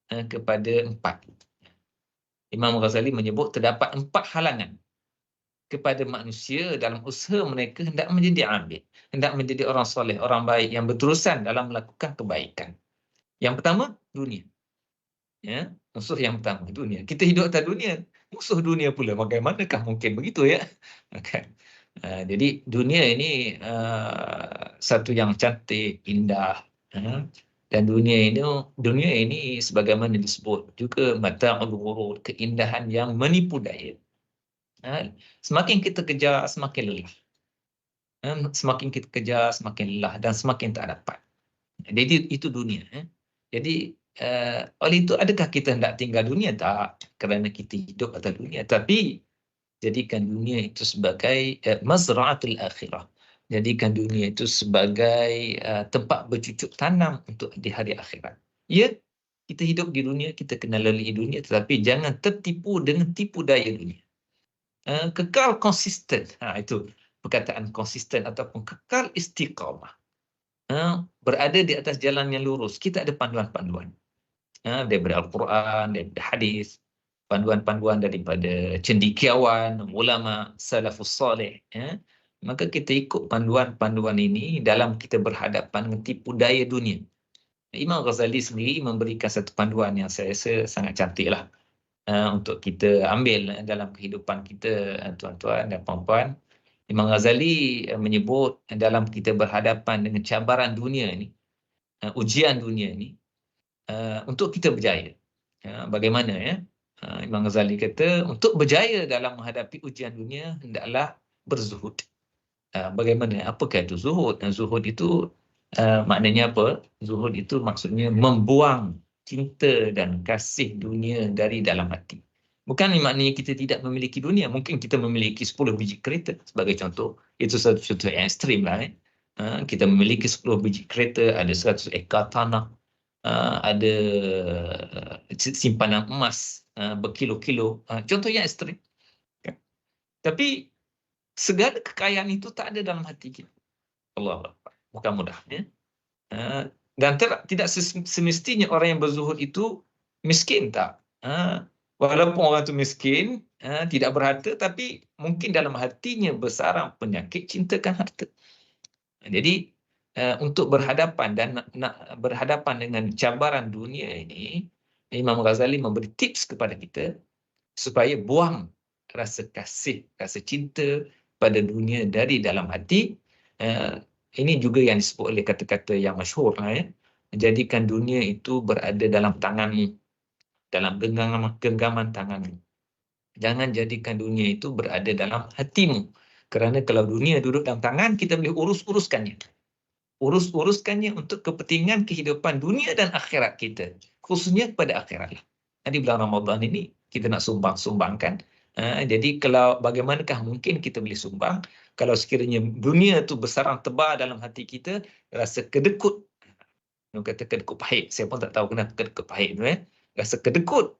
kepada 4. Imam Ghazali menyebut terdapat 4 halangan kepada manusia dalam usaha mereka hendak menjadi abid, hendak menjadi orang soleh, orang baik yang berterusan dalam melakukan kebaikan. Yang pertama, dunia. Musuh yang pertama, dunia. Kita hidup atas dunia, musuh dunia pula. Bagaimanakah mungkin begitu kan? Jadi dunia ini satu yang cantik, indah, dan dunia ini sebagaimana disebut juga mata'ul ghurur, keindahan yang menipu daya. Semakin kita kejar, semakin lelah. Semakin kita kejar, semakin lelah dan semakin tak dapat. Jadi itu dunia. Jadi oleh itu adakah kita hendak tinggal dunia? Tak, kerana kita hidup atas dunia, tapi jadikan dunia itu sebagai mazra'atul akhirah. Jadikan dunia itu sebagai tempat bercucuk tanam untuk di hari akhirat. Ya, kita hidup di dunia, kita kena lalui dunia, tetapi jangan tertipu dengan tipu daya dunia. Kekal konsisten, itu perkataan konsisten ataupun kekal istiqamah. Berada di atas jalan yang lurus. Kita ada panduan-panduan daripada Al-Quran, daripada hadis, panduan-panduan daripada cendekiawan, ulama, salafus salih. Maka kita ikut panduan-panduan ini dalam kita berhadapan dengan tipu daya dunia. Imam Ghazali sendiri memberikan satu panduan yang saya rasa sangat cantiklah untuk kita ambil dalam kehidupan kita, tuan-tuan dan puan-puan. Imam Ghazali menyebut dalam kita berhadapan dengan cabaran dunia ini, ujian dunia ini, untuk kita berjaya. Bagaimana Imam Ghazali kata, untuk berjaya dalam menghadapi ujian dunia, hendaklah berzuhud. Bagaimana? Apakah itu zuhud? Zuhud itu maknanya apa? Zuhud itu maksudnya membuang cinta dan kasih dunia dari dalam hati. Bukan maknanya kita tidak memiliki dunia. Mungkin kita memiliki 10 biji kereta sebagai contoh. Itu satu contoh yang ekstrim lah. Kita memiliki 10 biji kereta, ada 100 ekar tanah, ada simpanan emas berkilo-kilo. Contoh yang ekstrim. Tapi segala kekayaan itu tak ada dalam hati kita. Allah bukan mudah. Dan tidak semestinya orang yang berzuhud itu miskin, tak. Walaupun orang itu miskin, tidak berharta, tapi mungkin dalam hatinya bersarang penyakit cintakan harta. Jadi untuk berhadapan dan nak berhadapan dengan cabaran dunia ini, Imam Ghazali memberi tips kepada kita supaya buang rasa kasih, rasa cinta pada dunia dari dalam hati. Ini juga yang disebut oleh kata-kata yang masyhur lah, ya. Jadikan dunia itu berada dalam tanganmu, dalam genggaman tanganmu. Jangan jadikan dunia itu berada dalam hatimu. Kerana kalau dunia duduk dalam tangan, kita boleh urus-uruskannya. Urus-uruskannya untuk kepentingan kehidupan dunia dan akhirat kita. Khususnya pada akhirat. Di bulan Ramadan ini, kita nak sumbang-sumbangkan. Jadi kalau bagaimanakah mungkin kita boleh sumbang? Kalau sekiranya dunia itu bersarang tebal dalam hati kita, rasa kedekut. Orang kata kedekut pahit. Saya pun tak tahu kenapa kedekut pahit. Rasa kedekut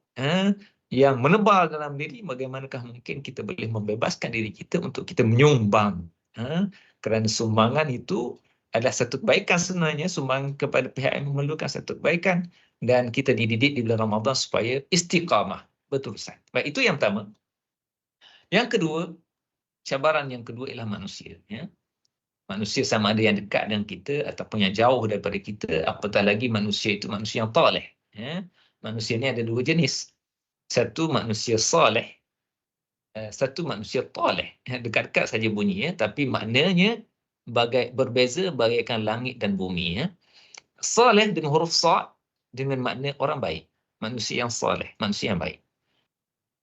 yang menebal dalam diri, bagaimanakah mungkin kita boleh membebaskan diri kita untuk kita menyumbang. Kerana sumbangan itu adalah satu kebaikan sebenarnya. Sumbangan kepada pihak yang memerlukan satu kebaikan. Dan kita dididik di bulan Ramadan supaya istiqamah, betulan. Baik, itu yang pertama. Yang kedua, cabaran yang kedua ialah manusia. Manusia sama ada yang dekat dengan kita ataupun yang jauh daripada kita, apatah lagi manusia itu manusia yang taleh. Manusia ini ada dua jenis. Satu manusia saleh, satu manusia taleh. Dekat-dekat saja bunyi, tapi maknanya berbeza bagaikan langit dan bumi. Saleh dengan huruf sa' dengan makna orang baik. Manusia yang saleh, manusia yang baik.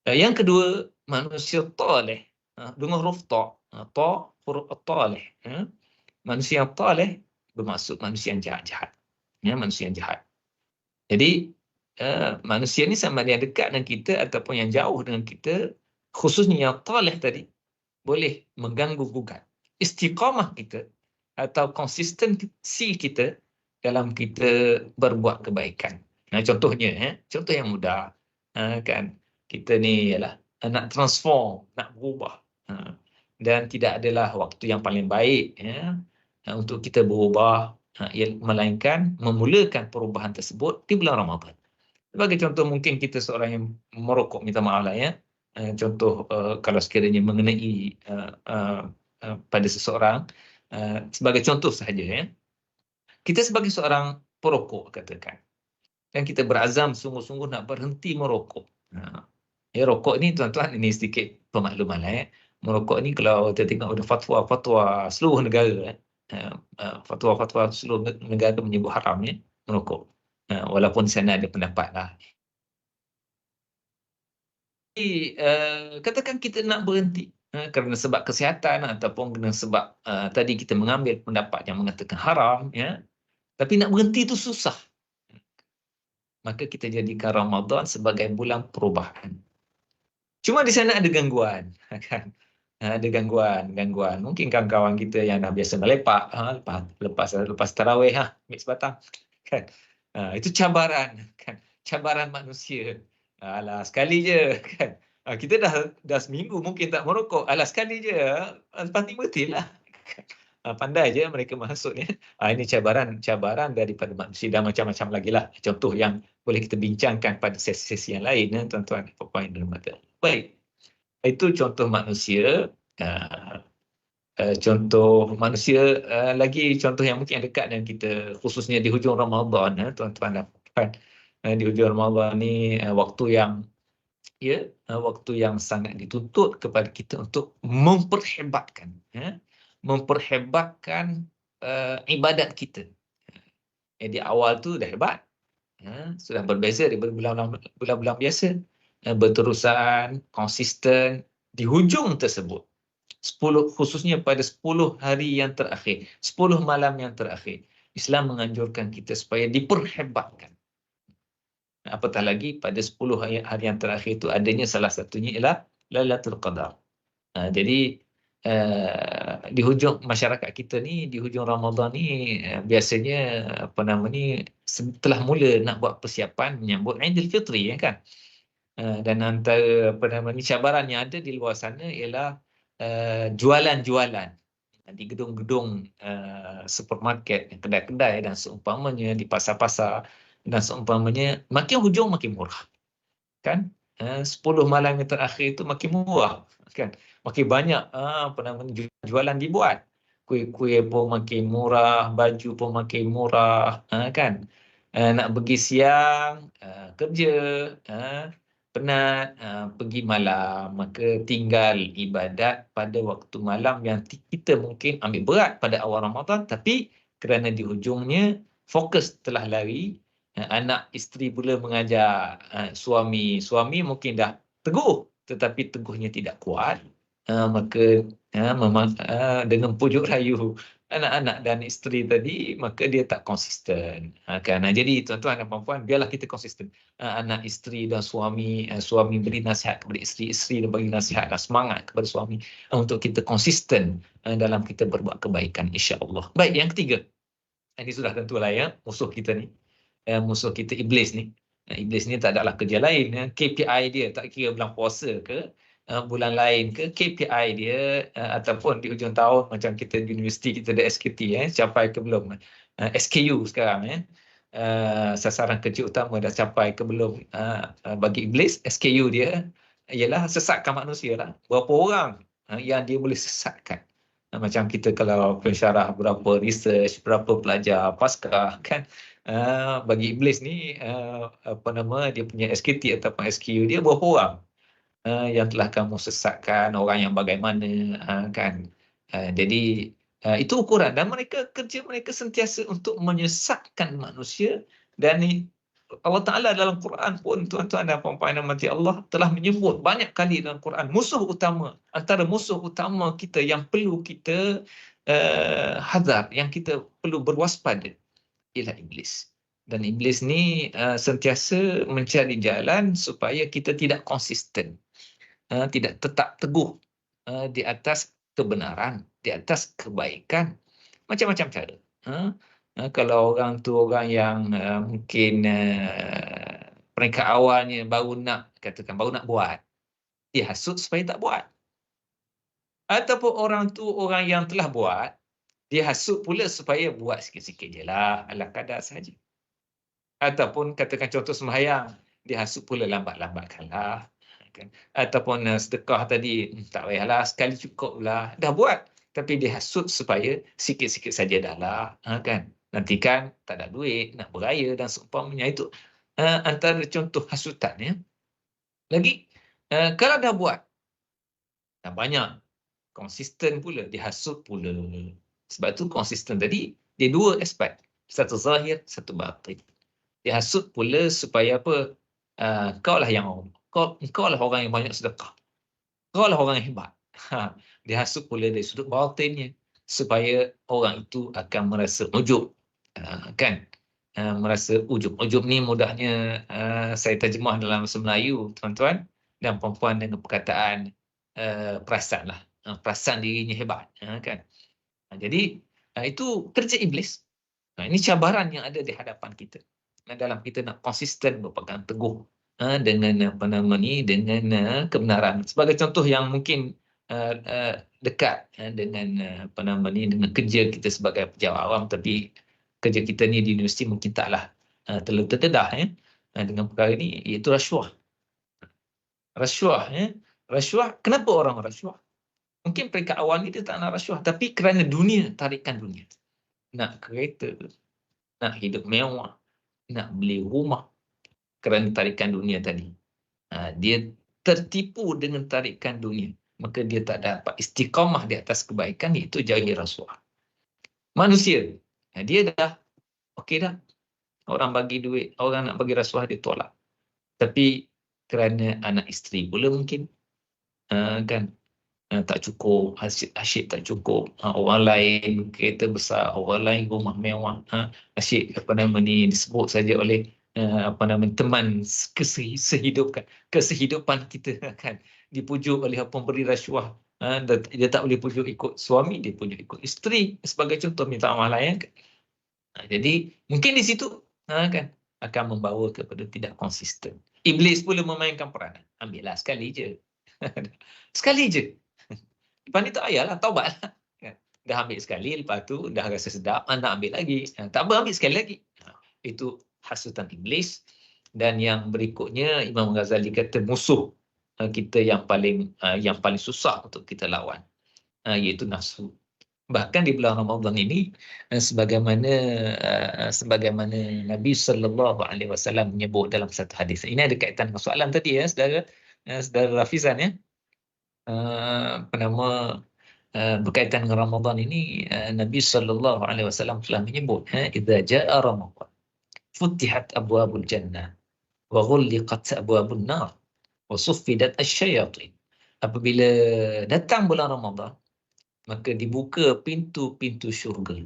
Yang kedua, manusia taleh dengan huruf ta'. Ta' huruf taleh. Manusia yang taleh bermaksud manusia yang jahat-jahat. Manusia yang jahat. Jadi, manusia ni sama ada yang dekat dengan kita ataupun yang jauh dengan kita, khususnya yang taleh tadi, boleh mengganggu-gugat istiqamah kita atau konsistensi kita dalam kita berbuat kebaikan. Contohnya, contoh yang mudah, kan, kita ni ialah nak transform, nak berubah. Dan tidak adalah waktu yang paling baik untuk kita berubah, melainkan memulakan perubahan tersebut di bulan Ramadan. Sebagai contoh, mungkin kita seorang yang merokok, minta maaf lah, contoh kalau sekiranya mengenai pada seseorang, sebagai contoh sahaja, kita sebagai seorang perokok katakan, dan kita berazam sungguh-sungguh nak berhenti merokok. Rokok ni tuan-tuan, ini sedikit pemakluman lah. Merokok ni kalau kita tengok ada fatwa-fatwa seluruh negara, fatwa-fatwa seluruh negara menyebut haram merokok. Walaupun di sana ada pendapat lah. Jadi, katakan kita nak berhenti kerana sebab kesihatan ataupun kerana sebab tadi kita mengambil pendapat yang mengatakan haram, tapi nak berhenti itu susah. Maka kita jadikan Ramadan sebagai bulan perubahan. Cuma di sana ada gangguan, kan? Ada gangguan. Mungkin kawan-kawan kita yang dah biasa melepak, lepas tarawih, ambil sebatang, kan? Itu cabaran, kan? Cabaran manusia. Alah, sekali je, kan? Kita dah seminggu mungkin tak merokok. Alah, sekali je. Lepas ni berhentilah. Pandai je mereka maksudnya. Ini cabaran daripada manusia dan macam-macam lagi lah. Contoh yang boleh kita bincangkan pada sesi-sesi yang lain, tuan-tuan. Baik. Itu contoh manusia. Contoh manusia lagi, contoh yang mungkin dekat dengan kita, khususnya di hujung Ramadan, tuan-tuan dapatkan. Di hujung Ramadan ni waktu yang sangat dituntut kepada kita untuk memperhebatkan ibadat kita. Di awal tu dah hebat, sudah berbeza daripada bulan-bulan biasa, berterusan, konsisten. Di hujung tersebut, khususnya pada 10 hari yang terakhir, 10 malam yang terakhir, Islam menganjurkan kita supaya diperhebatkan. Apatah lagi pada 10 hari yang terakhir itu adanya salah satunya ialah Lailatul Qadar. Jadi di hujung masyarakat kita ni, di hujung Ramadan ni biasanya telah mula nak buat persiapan menyambut Aidilfitri kan. Dan antara cabaran yang ada di luar sana ialah jualan-jualan di gedung-gedung supermarket, kedai-kedai dan seumpamanya di pasar-pasar dan seumpamanya, makin hujung makin murah kan. 10 malam yang terakhir itu makin murah kan, makin banyak jualan dibuat, kuih-kuih pun makin murah, baju pun makin murah kan. Nak pergi siang kerja, penat, pergi malam, maka tinggal ibadat pada waktu malam yang kita mungkin ambil berat pada awal Ramadan, tapi kerana di hujungnya fokus telah lari, anak isteri pula mengajar suami mungkin dah teguh tetapi teguhnya tidak kuat, maka dengan pujuk rayu anak-anak dan isteri tadi, maka dia tak konsisten kan. Jadi tuan-tuan dan puan-puan, biarlah kita konsisten. Anak isteri dan suami beri nasihat kepada isteri, isteri dan bagi nasihat dan semangat kepada suami untuk kita konsisten dalam kita berbuat kebaikan, insya-Allah. Baik, yang ketiga, ini sudah tentulah ya, musuh kita ni, musuh kita iblis ni. Iblis ni tak adalah kerja lain, KPI dia, tak kira bulan puasa ke bulan lain ke, KPI dia ataupun di hujung tahun macam kita di universiti kita ada SKT, capai ke belum, SKU sekarang, sasaran kerja utama dah capai ke belum. Bagi iblis SKU dia ialah sesatkan manusia lah. Berapa orang yang dia boleh sesatkan. Macam kita kalau pensyarah berapa research, berapa pelajar Paskah kan. Bagi iblis ni dia punya SKT ataupun SKU dia berapa orang yang telah kamu sesatkan, orang yang bagaimana kan. Jadi itu ukuran, dan kerja mereka sentiasa untuk menyesatkan manusia. Dan Allah Ta'ala dalam Quran pun, tuan-tuan dan puan-puan yang dirahmati Allah, telah menyebut banyak kali dalam Quran musuh utama, antara musuh utama kita yang perlu kita hadar, yang kita perlu berwaspada, ialah iblis. Dan iblis ni sentiasa mencari jalan supaya kita tidak konsisten, tidak tetap teguh di atas kebenaran, di atas kebaikan, macam-macam cara. Kalau orang tu orang yang mungkin peringkat awalnya baru nak buat, dia hasut supaya tak buat. Ataupun orang tu orang yang telah buat, dia hasut pula supaya buat sikit-sikit je lah, ala kadar saja. Ataupun katakan contoh sembahyang, dia hasut pula lambat-lambatkanlah. Kan? Ataupun sedekah tadi, tak payahlah, sekali cukup lah, dah buat. Tapi dia hasut supaya sikit-sikit saja dah lah. Kan? Nanti kan tak ada duit, nak beraya dan seumpamanya. Itu antara contoh hasutan. Ya. Lagi, kalau dah buat, dah banyak, konsisten pula, dia hasut pula. Sebab tu konsisten tadi, dia dua aspek. Satu zahir, satu batin. Dia hasut pula supaya apa? Kau lah lah orang yang banyak sedekah. Kau lah orang yang hebat. Dia hasut pula dari sudut batinnya supaya orang itu akan merasa ujub. Kan? Merasa ujub. Ujub ni mudahnya saya terjemah dalam bahasa Melayu, tuan-tuan dan puan-puan, dengan perkataan perasan lah. Perasan dirinya hebat. Kan? Jadi itu kerja iblis. Ini cabaran yang ada di hadapan kita. Dalam kita nak konsisten berpegang teguh dengan dengan kebenaran. Sebagai contoh yang mungkin dekat dengan dengan kerja kita sebagai pejabat awam, tapi kerja kita ni di universiti mungkin taklah terlalu terdedah dengan perkara ini, iaitu rasuah. Rasuah, kenapa orang rasuah? Mungkin peringkat awal ni dia tak nak rasuah, tapi kerana dunia, tarikan dunia. Nak kereta, nak hidup mewah, nak beli rumah, kerana tarikan dunia tadi. Dia tertipu dengan tarikan dunia. Maka dia tak dapat istiqamah di atas kebaikan, iaitu jauhi rasuah. Manusia, dia dah, okey dah. Orang bagi duit, orang nak bagi rasuah, dia tolak. Tapi kerana anak isteri pula mungkin, kan, tak cukup, asyik tak cukup. Orang lain kereta besar, orang lain rumah mewah. Asyik disebut saja oleh teman kesehidupan kita kan dipujuk oleh pemberi rasuah. Dia tak boleh pujuk ikut suami, dia pujuk ikut isteri sebagai contoh, minta amal lain. Jadi mungkin di situ kan akan membawa kepada tidak konsisten. Iblis pula memainkan peranan. Ambillah sekali je. Sekali je. Lepas ni tak payahlah, taubatlah. Dah ambil sekali, lepas tu dah rasa sedap, nak ambil lagi. Tak apa, ambil sekali lagi. Itu hasutan iblis. Dan yang berikutnya, Imam Ghazali kata musuh kita yang paling susah untuk kita lawan, iaitu nafsu. Bahkan di bulan Ramadan ini, sebagaimana Nabi SAW menyebut dalam satu hadis. Ini ada kaitan dengan soalan tadi ya, saudara Rafizan ya. Berkaitan dengan Ramadan ini, Nabi SAW telah menyebut, idza jaa Ramadan futihat abwabul jannah wa ghulliqat abwabun nar wa suffidat asyayatin. Apabila datang bulan Ramadan, maka dibuka pintu-pintu syurga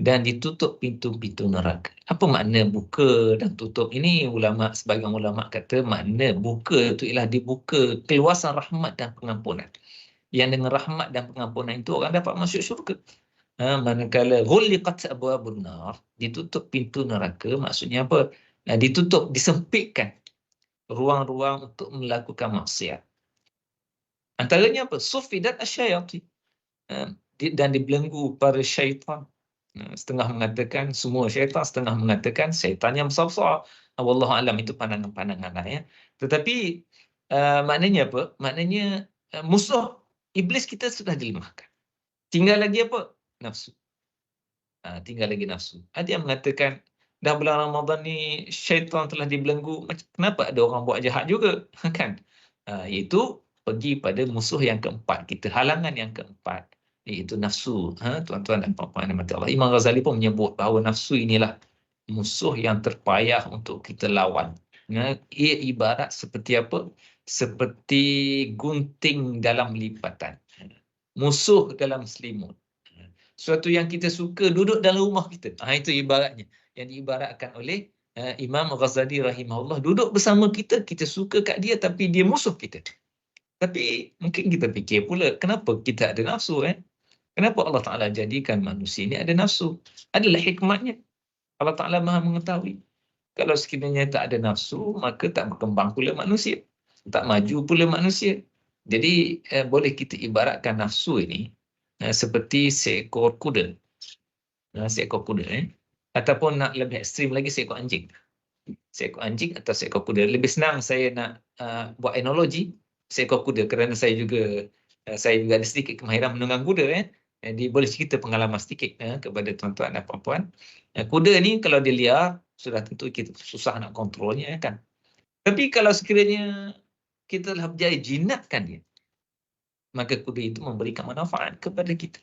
dan ditutup pintu-pintu neraka. Apa makna buka dan tutup ini? Sebagian ulama kata makna buka itu ialah dibuka keluasan rahmat dan pengampunan. Yang dengan rahmat dan pengampunan itu orang dapat masuk syurga. Manakala ghulliqat abwabun nar, ditutup pintu neraka, maksudnya apa? Ditutup, disempitkan ruang-ruang untuk melakukan maksiat. Antaranya apa? Suffidat asyayatin, dan dibelenggu para syaitan. Setengah mengatakan semua syaitan, setengah mengatakan syaitan yang besar-besar. Wallahu alam, itu pandangan-pandangan lah ya. Tetapi maknanya apa? Maknanya musuh iblis kita sudah dilemahkan. Tinggal lagi apa? Nafsu. Tinggal lagi nafsu. Ada yang mengatakan dah bulan Ramadan ni syaitan telah dibelenggu. Kenapa ada orang buat jahat juga? Kan? Iaitu pergi pada musuh yang keempat kita, halangan yang keempat, iaitu nafsu. Tuan-tuan dan puan-puan yang mati Allah, Imam Ghazali pun menyebut bahawa nafsu inilah musuh yang terpayah untuk kita lawan. Ia ibarat seperti apa? Seperti gunting dalam lipatan, musuh dalam selimut. Suatu yang kita suka duduk dalam rumah kita. Itu ibaratnya yang diibaratkan oleh Imam Ghazali rahimahullah. Duduk bersama kita, kita suka kat dia tapi dia musuh kita. Tapi mungkin kita fikir pula, kenapa kita ada nafsu? Kenapa Allah Ta'ala jadikan manusia ini ada nafsu? Adalah hikmatnya. Allah Ta'ala maha mengetahui. Kalau sekiranya tak ada nafsu, maka tak berkembang pula manusia. Tak maju pula manusia. Jadi boleh kita ibaratkan nafsu ini seperti seekor kuda. Seekor kuda. Ataupun nak lebih ekstrim lagi, seekor anjing. Seekor anjing atau seekor kuda. Lebih senang saya nak buat analogi seekor kuda, kerana saya juga ada sedikit kemahiran menunggang kuda. Jadi boleh cerita pengalaman sedikit kepada tuan-tuan dan puan-puan. Kuda ni kalau dia liar, sudah tentu kita susah nak kontrolnya kan. Tapi kalau sekiranya kita telah berjaya jinakkan dia, maka kuda itu memberikan manfaat kepada kita.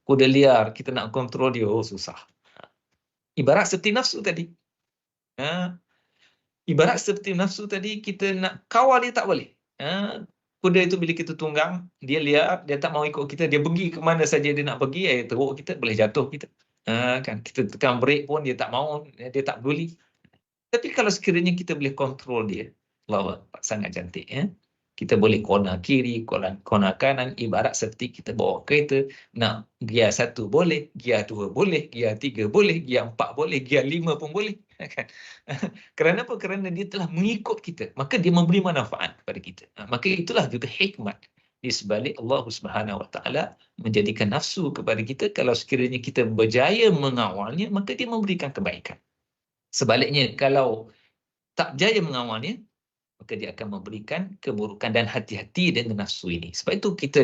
Kuda liar, kita nak kontrol dia, susah. Ibarat seperti nafsu tadi. Ibarat seperti nafsu tadi, kita nak kawal dia tak boleh. Kuda itu bila kita tunggang, dia liar, dia tak mau ikut kita, dia pergi ke mana saja dia nak pergi, teruk kita, boleh jatuh kita. Kan kita tekan brake pun dia tak mau, dia tak peduli. Tapi kalau sekiranya kita boleh kontrol dia, Allah, sangat cantik kita boleh corner kiri, corner kanan, ibarat seperti kita bawa kereta, nak gear 1 boleh, gear 2 boleh, gear 3 boleh, gear 4 boleh, gear 5 pun boleh. Kerana apa? Kerana dia telah mengikut kita, maka dia memberi manfaat kepada kita. Maka itulah juga hikmat di sebalik Allah Subhanahu Wa Taala menjadikan nafsu kepada kita. Kalau sekiranya kita berjaya mengawalnya, maka dia memberikan kebaikan. Sebaliknya, kalau tak berjaya mengawalnya, maka dia akan memberikan keburukan. Dan hati-hati dengan nafsu ini. Sebab itu kita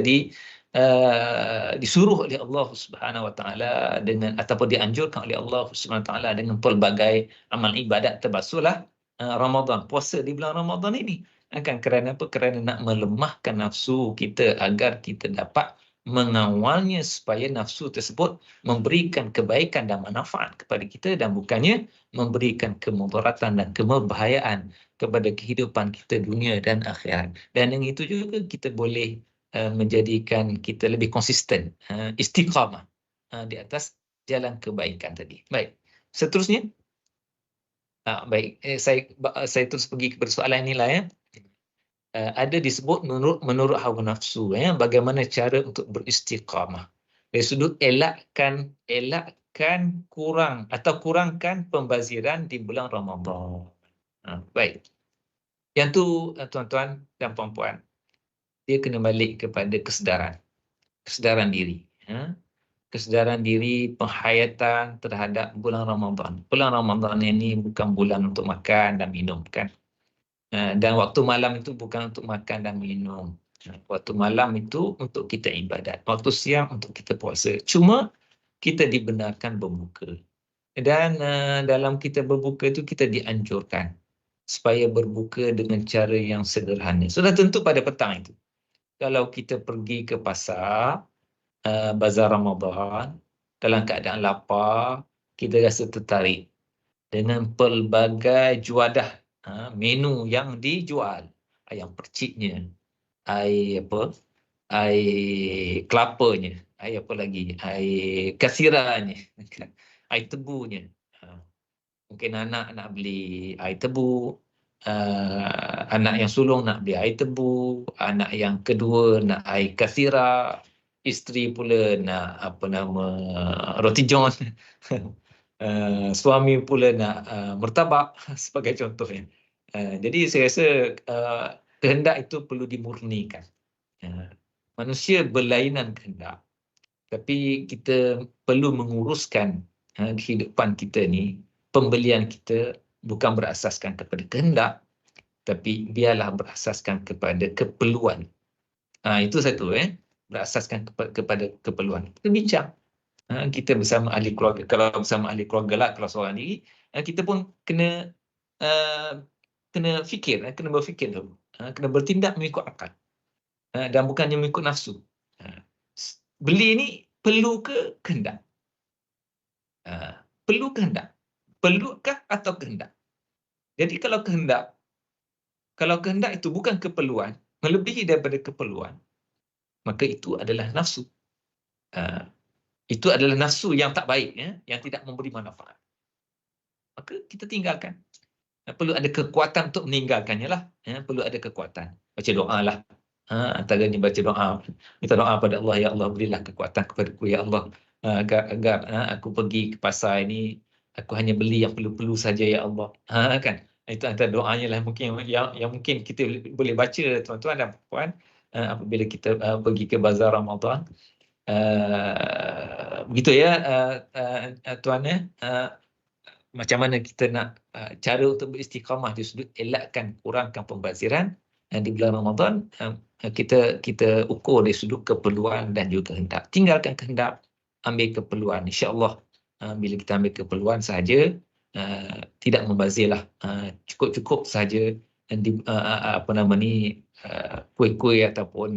disuruh oleh Allah Subhanahu Wa Taala ataupun dianjurkan oleh Allah Subhanahu Wa Taala dengan pelbagai amal ibadat, termasuklah Ramadan, puasa di bulan Ramadan ini. Kerana apa? Kerana nak melemahkan nafsu kita agar kita dapat mengawalnya supaya nafsu tersebut memberikan kebaikan dan manfaat kepada kita dan bukannya memberikan kemudaratan dan kebahayaan kepada kehidupan kita dunia dan akhirat. Dan yang itu juga kita boleh menjadikan kita lebih konsisten, istiqamah di atas jalan kebaikan tadi. Baik, seterusnya Baik, saya terus pergi kepada soalan inilah ya. Ada disebut menurut hawa nafsu ya, bagaimana cara untuk beristiqamah. Dari sudut elakkan kurangkan pembaziran di bulan Ramadan. Baik. Yang tu tuan-tuan dan puan-puan, dia kena balik kepada kesedaran diri. Kesedaran diri, penghayatan terhadap bulan Ramadan. Bulan Ramadan ini bukan bulan untuk makan dan minum kan. Dan waktu malam itu bukan untuk makan dan minum. Waktu malam itu untuk kita ibadat. Waktu siang untuk kita puasa. Cuma kita dibenarkan berbuka. Dan dalam kita berbuka itu kita dianjurkan supaya berbuka dengan cara yang sederhana. Sudah tentu pada petang itu. Kalau kita pergi ke pasar, bazar Ramadan, dalam keadaan lapar, kita rasa tertarik dengan pelbagai juadah menu yang dijual. Ayam perciknya, air kelapanya, air apa lagi, air kasiranya, air tebunya. Mungkin anak nak beli air tebu, anak yang sulung nak beli air tebu, anak yang kedua nak air kasira, isteri pula nak roti john, suami pula nak martabak sebagai contohnya. Jadi saya rasa kehendak itu perlu dimurnikan. Manusia berlainan kehendak, tapi kita perlu menguruskan kehidupan kita ni, pembelian kita bukan berasaskan kepada kehendak, tapi biarlah berasaskan kepada keperluan. Itu satu, berasaskan kepada keperluan. Kita bincang. Kita bersama ahli keluarga, kalau bersama ahli keluarga lah, kalau seorang diri, kita pun kena fikir, kena berfikir dulu. Kena bertindak mengikut akal. Dan bukannya mengikut nafsu. Beli ni perlu ke kehendak? Perlu kehendak? Perlukah atau kehendak? Jadi kalau kehendak itu bukan keperluan, melebihi daripada keperluan, maka itu adalah nafsu. Itu adalah nafsu yang tak baik, yang tidak memberi manfaat. Maka kita tinggalkan. Perlu ada kekuatan untuk meninggalkannya lah. Perlu ada kekuatan. Baca doa lah. Antaranya baca doa. Minta doa pada Allah, ya Allah berilah kekuatan kepadaku, ya Allah. Agar aku pergi ke pasar ini, aku hanya beli yang perlu-perlu saja, ya Allah. Kan? Itu antara doanya lah mungkin yang mungkin kita boleh baca, tuan-tuan dan puan, apabila kita pergi ke bazar Ramadan. Begitu ya, tuan ya. Macam mana kita nak cara untuk beristiqamah di sudut elakkan kurangkan pembaziran di bulan Ramadan, kita ukur dari sudut keperluan dan juga kehendak. Tinggalkan kehendak, ambil keperluan. InsyaAllah bila kita ambil keperluan sahaja, tidak membazirlah, cukup-cukup sahaja kuih-kuih ataupun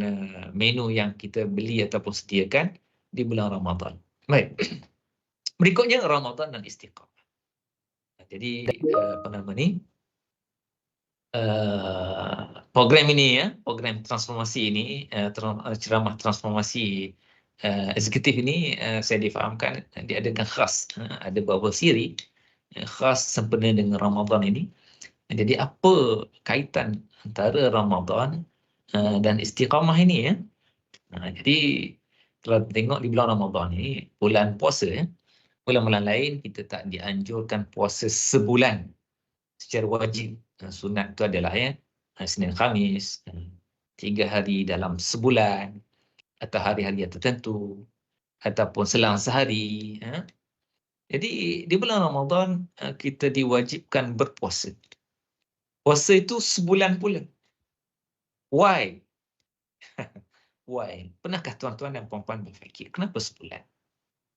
menu yang kita beli ataupun sediakan di bulan Ramadan. Baik. Berikutnya Ramadan dan istiqamah. Jadi program ini program transformasi ini, ceramah transformasi eksekutif ini, saya difahamkan diadakan khas, ada beberapa siri khas sempena dengan Ramadan ini. Jadi apa kaitan antara Ramadan dan istiqamah ini jadi kalau tengok di bulan Ramadan ini, bulan puasa bulan-bulan lain kita tak dianjurkan puasa sebulan secara wajib. Sunat itu adalah Senin Khamis, 3 hari dalam sebulan, atau hari-hari tertentu, ataupun selang sehari. Jadi di bulan Ramadan kita diwajibkan berpuasa. Puasa itu sebulan pula. Why? Why? Pernahkah tuan-tuan dan puan-puan berfikir, kenapa sebulan?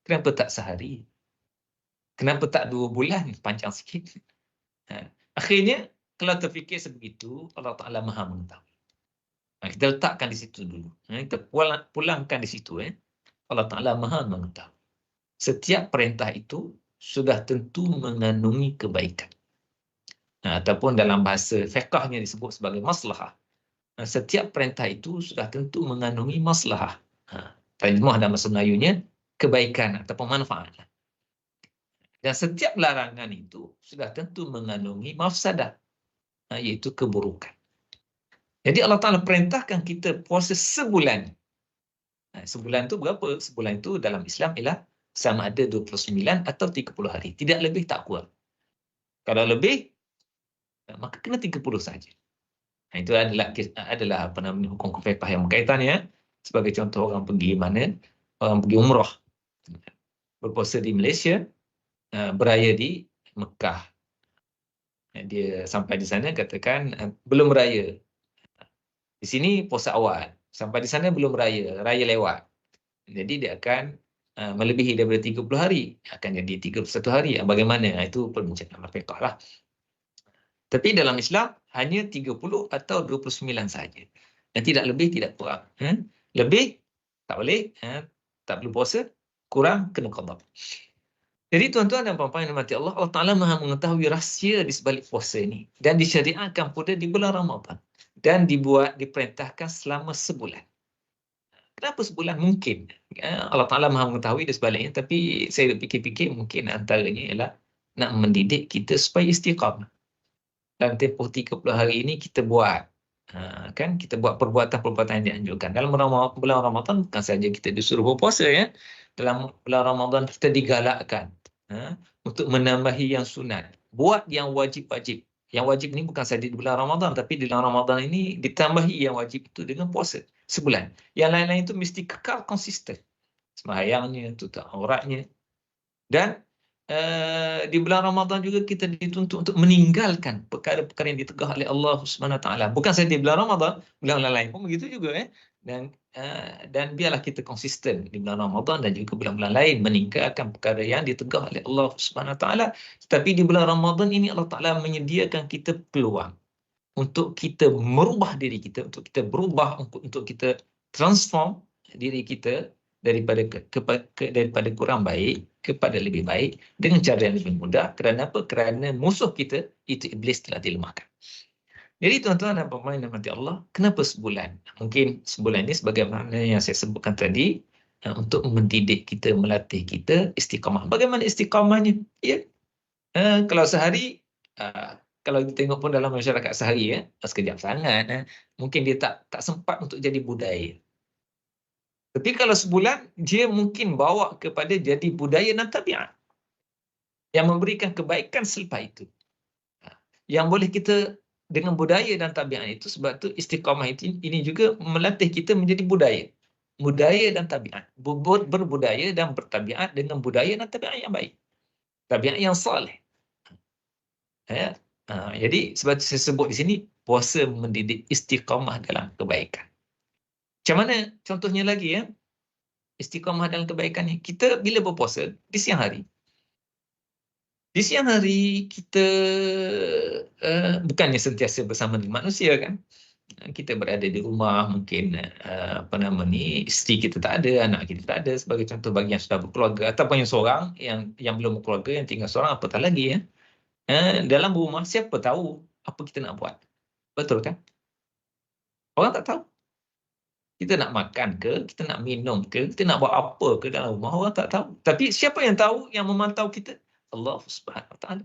Kenapa tak sehari? Kenapa tak 2 bulan? Panjang sikit. Akhirnya, kalau terfikir sebegitu, Allah Ta'ala Maha mengetahui. Kita letakkan di situ dulu. Kita pulangkan di situ. Allah Ta'ala Maha mengetahui. Setiap perintah itu sudah tentu mengandungi kebaikan. Ataupun dalam bahasa fiqhnya disebut sebagai maslahah. Setiap perintah itu sudah tentu mengandungi maslahah. Terjemah dalam bahasa Melayunya, kebaikan ataupun manfaat. Dan setiap larangan itu sudah tentu mengandungi mafsadah, iaitu keburukan. Jadi Allah Ta'ala perintahkan kita puasa sebulan. Sebulan itu berapa? Sebulan itu dalam Islam ialah sama ada 29 atau 30 hari. Tidak lebih, tak kurang. Kalau lebih, maka kena 30 saja. Itu adalah apa namanya, hukum fiqh yang berkaitannya. Sebagai contoh, orang pergi mana? Orang pergi umrah. Berpuasa di Malaysia, beraya di Mekah. Dia sampai di sana, katakan belum beraya. Di sini puasa awal. Sampai di sana belum raya lewat. Jadi dia akan melebihi daripada 30 hari. Akan jadi 31 hari. Bagaimana? Itu perbincangan fiqh lah. Tapi dalam Islam, hanya 30 atau 29 saja. Dan tidak lebih, tidak kurang. Lebih, tak boleh. Tak perlu puasa. Kurang, kena qada. Jadi tuan-tuan dan puan-puan yang dirahmati Allah, Allah Ta'ala Maha mengetahui rahsia di sebalik puasa ini. Dan disyariatkan pula di bulan Ramadan. Dan diperintahkan selama sebulan. Kenapa sebulan? Mungkin Allah Ta'ala Maha mengetahui di sebaliknya, tapi saya fikir-fikir mungkin antaranya ialah nak mendidik kita supaya istiqamah. Dalam tempoh 30 hari ini kita buat, kan, kita buat perbuatan-perbuatan yang dianjurkan. Dalam bulan Ramadan bukan saja kita disuruh berpuasa, ya. Dalam bulan Ramadan kita digalakkan untuk menambahi yang sunat. Buat yang wajib-wajib. Yang wajib ini bukan saja di bulan Ramadan, tapi di bulan Ramadan ini ditambahi yang wajib itu dengan puasa sebulan. Yang lain-lain itu mesti kekal konsisten. Sembahyangnya, tutup auratnya. Dan di bulan Ramadan juga kita dituntut untuk meninggalkan perkara-perkara yang ditegah oleh Allah Subhanahu Wa Taala. Bukan saja di bulan Ramadan, bulan lain pun begitu juga, ya. Dan biarlah kita konsisten di bulan Ramadan dan juga bulan-bulan lain meninggalkan perkara yang ditegah oleh Allah Subhanahu Wa Taala. Tapi di bulan Ramadan ini Allah Taala menyediakan kita peluang untuk kita merubah diri kita, untuk kita berubah, untuk kita transform diri kita daripada daripada kurang baik kepada lebih baik dengan cara yang lebih mudah. Kerana apa? Kerana musuh kita itu iblis telah dilemahkan. Jadi tuan-tuan dan puan-puan yang dirahmati Allah, kenapa sebulan? Mungkin sebulan ini sebagaimana yang saya sebutkan tadi, untuk mendidik kita, melatih kita istiqamah. Bagaimana istiqamahnya? Ya, kalau sehari, kalau kita tengok pun dalam masyarakat sehari, ya, sekejap sangat, mungkin dia tak sempat untuk jadi budaya. Tapi kalau sebulan, dia mungkin bawa kepada jadi budaya dan tabiat yang memberikan kebaikan selepas itu. Yang boleh kita dengan budaya dan tabiat itu, sebab tu istiqamah itu ini juga melatih kita menjadi budaya. Budaya dan tabiat. Berbudaya dan bertabiat dengan budaya dan tabiat yang baik. Tabiat yang soleh. Ya. Jadi sebab saya sebut di sini, puasa mendidik istiqamah dalam kebaikan. Macam mana contohnya lagi, ya? Istiqamah dalam kebaikan ni. Kita bila berpuasa di siang hari. Di siang hari kita bukannya sentiasa bersama dengan manusia, kan? Kita berada di rumah, mungkin isteri kita tak ada, anak kita tak ada, sebagai contoh bagi yang sudah berkeluarga, ataupun yang seorang yang belum berkeluarga, yang tinggal seorang, apatah lagi, ya. Dalam rumah siapa tahu apa kita nak buat. Betul, kan? Orang tak tahu. Kita nak makan ke, kita nak minum ke, kita nak buat apa ke dalam rumah, orang tak tahu. Tapi siapa yang tahu, yang memantau kita? Allah Subhanahu Wa Taala.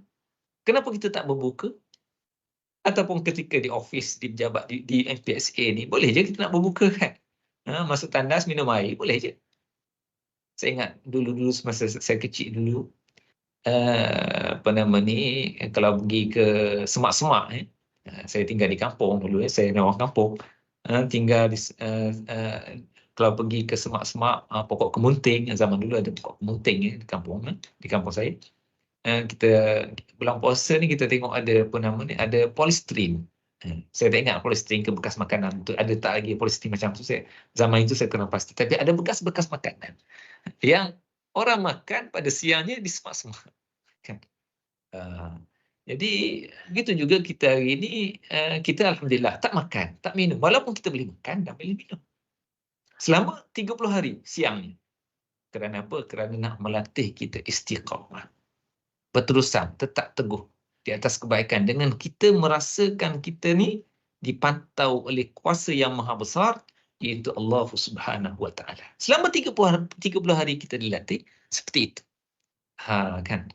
Kenapa kita tak berbuka? Ataupun ketika di office, di pejabat, di MPSA ni, boleh je kita nak berbuka, kan? Masuk tandas, minum air, boleh je. Saya ingat dulu-dulu semasa saya kecil dulu, kalau pergi ke semak-semak, saya tinggal di kampung dulu, saya orang kampung. Tinggal di, kalau pergi ke semak-semak, pokok kemunting, zaman dulu ada pokok kemunting, di kampung saya. Kita bulan puasa ni kita tengok ada ada polystyrene. Saya tak ingat polystyrene ke bekas makanan tu ada tak lagi polystyrene macam tu, zaman itu saya kurang pasti, tapi ada bekas-bekas makanan yang orang makan pada siangnya di semak-semak, kan? Jadi begitu juga kita hari ini, kita alhamdulillah tak makan, tak minum, walaupun kita boleh makan dan boleh minum selama 30 hari siangnya. Kerana apa? Kerana nak melatih kita istiqamah, berterusan, tetap teguh di atas kebaikan, dengan kita merasakan kita ni dipantau oleh kuasa yang maha besar, iaitu Allah Subhanahu Wa Taala. Selama 30 hari kita dilatih seperti itu. Kan?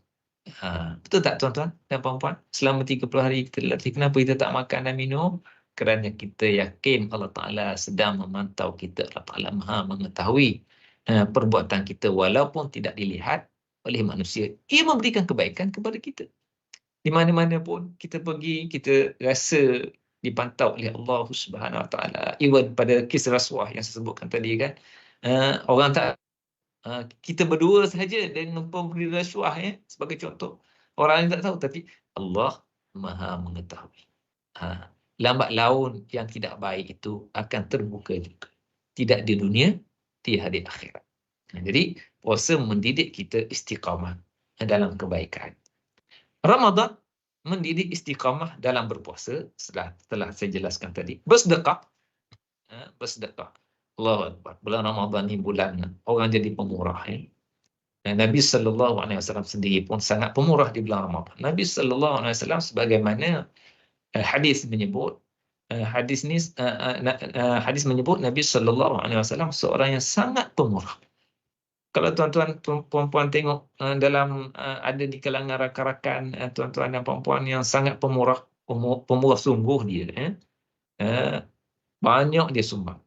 Betul tak tuan-tuan dan puan-puan? Selama 30 hari kita latih, kenapa kita tak makan dan minum? Kerana kita yakin Allah Ta'ala sedang memantau kita. Allah Ta'ala Maha mengetahui perbuatan kita walaupun tidak dilihat oleh manusia. Ia memberikan kebaikan kepada kita. Di mana-mana pun kita pergi, kita rasa dipantau oleh Allah Subhanahu Wa Ta'ala. Even pada kisah rasuah yang saya sebutkan tadi kan, orang tak kita berdua sahaja dengan pemberi rasuah sebagai contoh. Orang lain tak tahu, tapi Allah Maha mengetahui. Lambat laun yang tidak baik itu akan terbuka juga. Tidak di dunia, tidak di akhirat. Jadi, puasa mendidik kita istiqamah dalam kebaikan. Ramadan mendidik istiqamah dalam berpuasa, setelah saya jelaskan tadi. Bersedekah. Bersedekah. Allahu Akbar. Bulan Ramadan ni bulan orang jadi pemurah. Nabi SAW sendiri pun sangat pemurah di bulan Ramadan. Nabi SAW sebagaimana hadis menyebut, hadis menyebut Nabi SAW seorang yang sangat pemurah. Kalau tuan-tuan puan-puan tengok dalam ada di kalangan rakan-rakan tuan-tuan dan puan-puan yang sangat pemurah sungguh dia, banyak dia sumbang.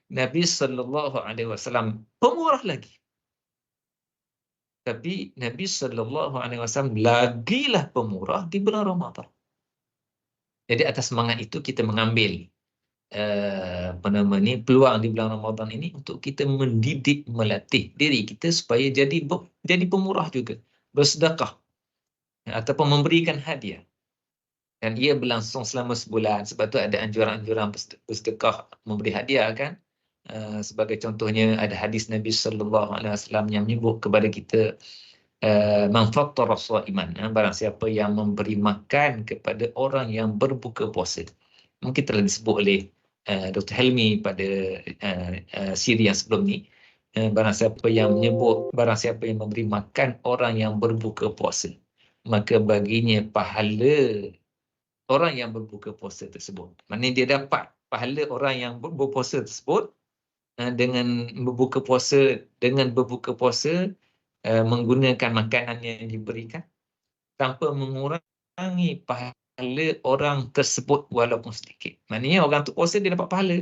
Nabi SAW pemurah lagi. Tapi Nabi SAW lagilah pemurah di bulan Ramadan. Jadi atas semangat itu kita mengambil peluang di bulan Ramadan ini untuk kita mendidik, melatih diri kita supaya jadi pemurah juga, bersedekah ataupun memberikan hadiah. Dan ia berlangsung selama sebulan. Sebab tu ada anjuran-anjuran bersedekah, memberi hadiah kan. Sebagai contohnya ada hadis Nabi SAW yang menyebut kepada kita, man fattara sha'iman, barang siapa yang memberi makan kepada orang yang berbuka puasa. Mungkin telah disebut oleh Dr. Helmi pada siri yang sebelum ni. Barang siapa yang memberi makan orang yang berbuka puasa, maka baginya pahala orang yang berbuka puasa tersebut. Maknanya dia dapat pahala orang yang berpuasa tersebut dengan berbuka puasa menggunakan makanan yang diberikan tanpa mengurangi pahala orang tersebut walaupun sedikit. Maknanya orang tu puasa dia dapat pahala.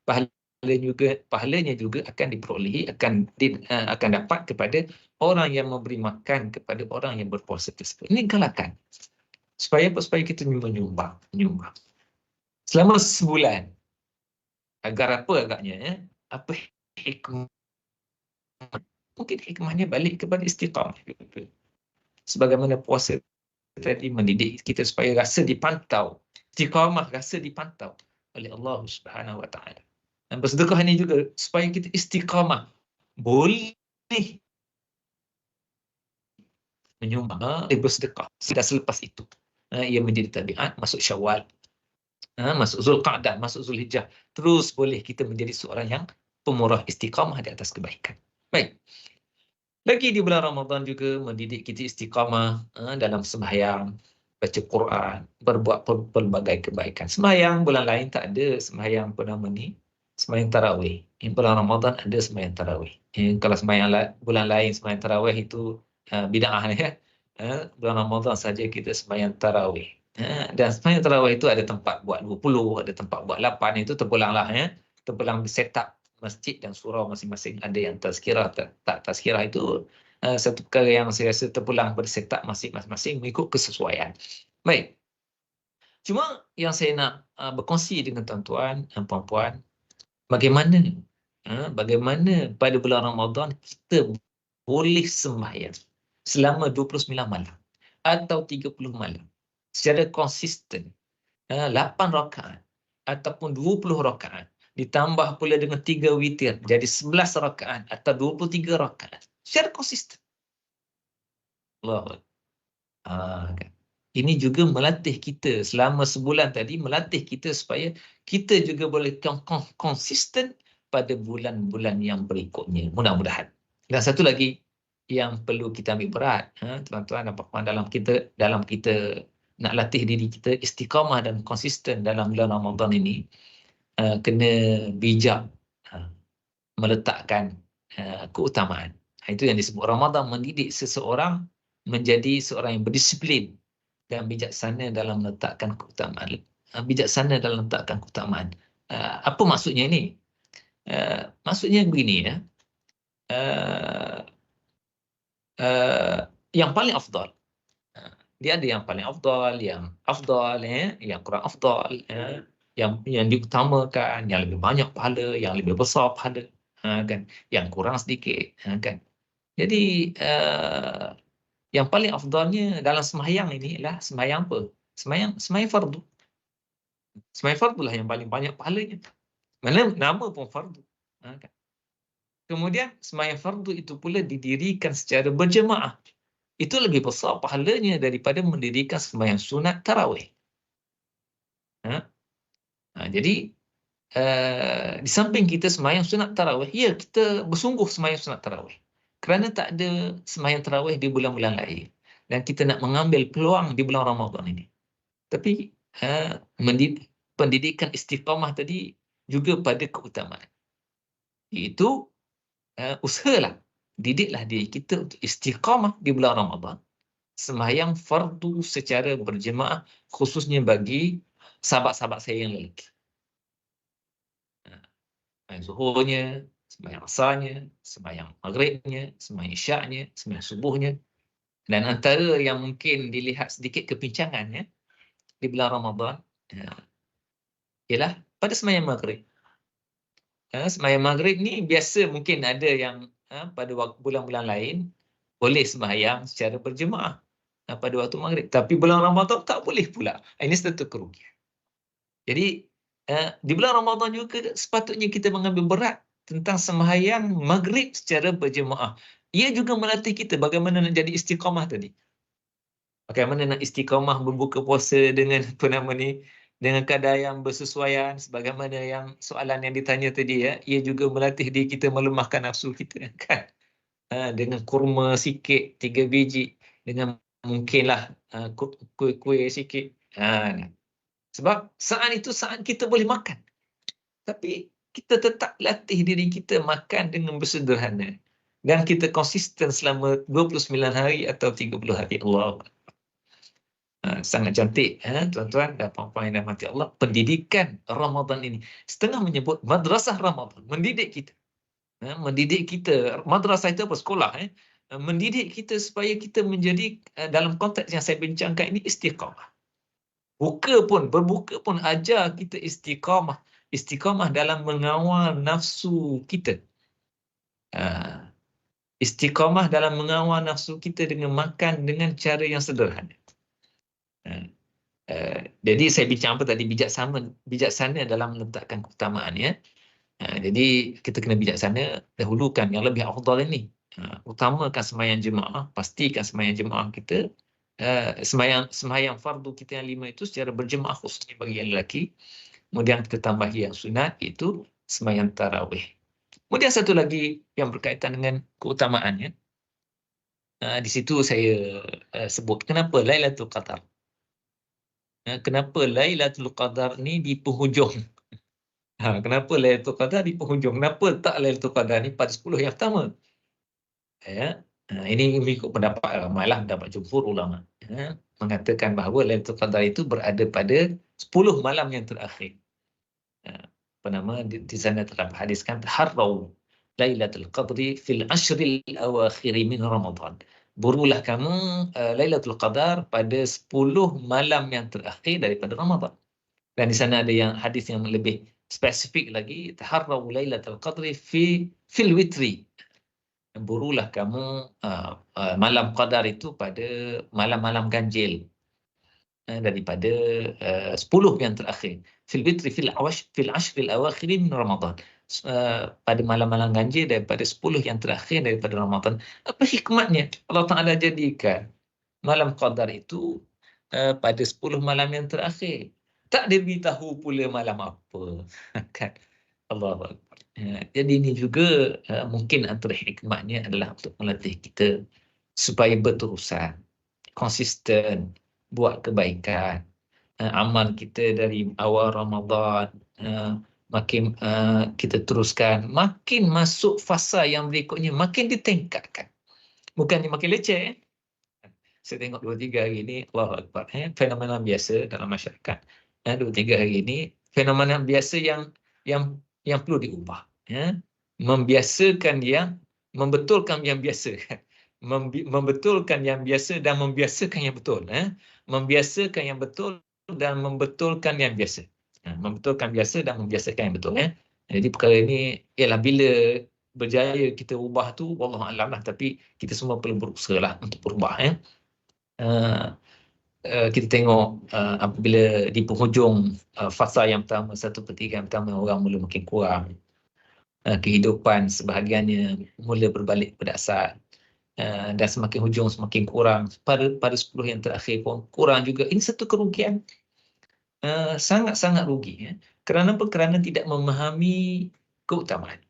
Pahalanya juga akan diperolehi, akan dapat kepada orang yang memberi makan kepada orang yang berpuasa tersebut. Ini galakan. Supaya kita menyumbang. Selama sebulan. Agar apa agaknya? Apa hikmah? Mungkin hikmahnya balik kepada istiqamah. Sebagaimana puasa tadi mendidik kita supaya rasa dipantau. Istiqamah rasa dipantau oleh Allah Subhanahu Wa Ta'ala. Dan bersedekah ini juga supaya kita istiqamah. Boleh menyumbang, bersedekah. Sudah selepas itu. Ia menjadi tabiat, masuk Syawal. Masuk Zulqa'dah, masuk Zulhijjah. Terus boleh kita menjadi seorang yang pemurah istiqamah di atas kebaikan. Baik. Lagi di bulan Ramadan juga mendidik kita istiqamah dalam sembahyang, baca Quran, berbuat pelbagai kebaikan. Sembahyang bulan lain tak ada sembahyang sembahyang tarawih. Bulan Ramadan ada sembahyang tarawih. Kalau sembahyang bulan lain sembahyang tarawih itu bid'ah ya. Bulan Ramadan saja kita sembahyang tarawih. Dan sembahyang tarawih itu ada tempat buat 20, ada tempat buat 8, itu terpulanglah ya. Terpulang set up masjid dan surau masing-masing. Ada yang tazkirah, tak tazkirah, itu satu perkara yang saya rasa terpulang pada setup masing-masing mengikut kesesuaian. Baik. Cuma yang saya nak berkongsi dengan tuan-tuan dan puan-puan, bagaimana pada bulan Ramadan kita boleh sembahyang selama 29 malam atau 30 malam secara konsisten, 8 rakaat ataupun 20 rakaat. Ditambah pula dengan 3 witir, jadi 11 rakaat atau 23 rakaat. Secara konsisten. Allah. Ini juga melatih kita selama sebulan tadi, melatih kita supaya kita juga boleh konsisten pada bulan-bulan yang berikutnya. Mudah-mudahan. Dan satu lagi yang perlu kita ambil berat, tuan-tuan dan puan-puan, dalam kita nak latih diri kita istiqamah dan konsisten dalam bulan Ramadan ini, kena bijak meletakkan keutamaan. Itu yang disebut Ramadan mendidik seseorang menjadi seorang yang berdisiplin dan bijaksana dalam meletakkan keutamaan. Bijaksana dalam meletakkan keutamaan. Apa maksudnya ini? Maksudnya begini ya. Yang paling afdal. Dia ada yang paling afdal, yang afdal, yang kurang afdal, yang diutamakan, yang lebih banyak pahala, yang lebih besar pahala, kan? Yang kurang sedikit, kan? Jadi yang paling afdalnya dalam sembahyang ini ialah sembahyang apa? Sembahyang fardu. Sembahyang fardu lah yang paling banyak pahalanya. Mana nama pun fardu. Kan? Kemudian sembahyang fardu itu pula didirikan secara berjemaah. Itu lebih besar pahalanya daripada mendirikan sembahyang sunat tarawih. Jadi di samping kita sembahyang sunat tarawih, ya kita bersungguh sembahyang sunat tarawih. Kerana tak ada sembahyang tarawih di bulan-bulan lain. Dan kita nak mengambil peluang di bulan Ramadan ini. Tapi pendidikan istiqamah tadi juga pada keutamaan. Iaitu usahalah, didiklah diri kita untuk istiqamah di bulan Ramadan. Sembahyang fardu secara berjemaah, khususnya bagi sahabat-sahabat saya yang lelaki. Sembahyang zuhurnya, sembahyang asarnya, sembahyang maghribnya, sembahyang isyaknya, sembahyang subuhnya. Dan antara yang mungkin dilihat sedikit kepincangannya di bulan Ramadan ialah pada sembahyang maghrib. Sembahyang maghrib ni biasa mungkin ada yang pada bulan-bulan lain boleh sembahyang secara berjemaah pada waktu maghrib. Tapi bulan Ramadan tak boleh pula. Ini satu kerugian. Jadi di bulan Ramadan juga sepatutnya kita mengambil berat tentang sembahyang maghrib secara berjemaah. Ia juga melatih kita bagaimana nak jadi istiqamah tadi. Bagaimana nak istiqamah berbuka puasa dengan dengan kadar yang bersesuaian, sebagaimana yang soalan yang ditanya tadi ya. Ia juga melatih diri kita melemahkan nafsu kita, kan? Dengan kurma sikit, 3 biji, dengan mungkinlah kuih-kuih sikit. Sebab saat itu saat kita boleh makan. Tapi kita tetap latih diri kita makan dengan bersederhana. Dan kita konsisten selama 29 hari atau 30 hari. Allah. Sangat cantik, tuan-tuan dan puan-puan yang dirahmati Allah. Pendidikan Ramadan ini. Setengah menyebut madrasah Ramadan. Mendidik kita. Mendidik kita, madrasah itu apa? Sekolah. Mendidik kita supaya kita menjadi, dalam konteks yang saya bincangkan ini, istiqamah. Berbuka pun ajar kita istiqamah. Istiqamah dalam mengawal nafsu kita. Istiqamah dalam mengawal nafsu kita dengan makan dengan cara yang sederhana. Jadi saya bincang apa tadi? Bijaksana dalam meletakkan keutamaan, ya. Jadi kita kena bijaksana, dahulukan yang lebih afdal ini. Utamakan sembahyang jemaah, pastikan sembahyang jemaah kita, sembahyang fardu kita yang 5 itu secara berjemaah khususnya bagi yang lelaki. Kemudian kita tambah yang sunat, iaitu sembahyang tarawih. Kemudian satu lagi yang berkaitan dengan keutamaannya, di situ saya sebut kenapa Lailatul Qadar. Kenapa Lailatul Qadar ni di penghujung? Kenapa Lailatul Qadar di penghujung? Kenapa tak Lailatul Qadar ni pada 10 yang pertama? Ini mengikut pendapat ramai lah, pendapat jumhur ulama. Mengatakan bahawa Lailatul Qadar itu berada pada 10 malam yang terakhir. Di sana telah hadiskan, taharrau Lailatul Qadri fil ashril awakhiri min Ramadan. Burulah kamu Lailatul Qadar pada 10 malam yang terakhir daripada Ramadan. Dan di sana ada yang hadis yang lebih spesifik lagi, taharrau Lailatul Qadri fil witri. Burulah kamu malam qadar itu pada malam-malam ganjil daripada 10 yang terakhir. Fil witri fil ashril awakhir min Ramadan. Pada malam-malam ganjil daripada 10 yang terakhir daripada Ramadan. Apa hikmatnya? Allah Ta'ala jadikan malam qadar itu pada 10 malam yang terakhir. Tak diberitahu pula malam apa. Kan? Allah. Jadi ini juga mungkin antara hikmahnya adalah untuk melatih kita supaya berterusan, konsisten, buat kebaikan. Amal kita dari awal Ramadan, makin kita teruskan, makin masuk fasa yang berikutnya, makin ditingkatkan. Bukannya makin leceh. saya tengok 2-3 hari ini, Allahu Akbar, fenomena biasa dalam masyarakat. 2-3 hari ini fenomena biasa yang perlu diubah, membiasakan yang membetulkan yang biasa, membetulkan yang biasa dan membiasakan yang betul, membiasakan yang betul dan membetulkan yang biasa, membetulkan biasa dan membiasakan yang betul. Jadi perkara ini ialah bila berjaya kita ubah tu, wallahu alam lah, tapi kita semua perlu berusaha lah untuk berubah. Kita tengok apabila di penghujung fasa yang pertama, 1/3 yang pertama, orang mula makin kurang, kehidupan sebahagiannya mula berbalik pada asal, dan semakin hujung semakin kurang, pada 10 yang terakhir pun kurang juga. Ini satu kerugian, sangat-sangat rugi, kerana tidak memahami keutamaan.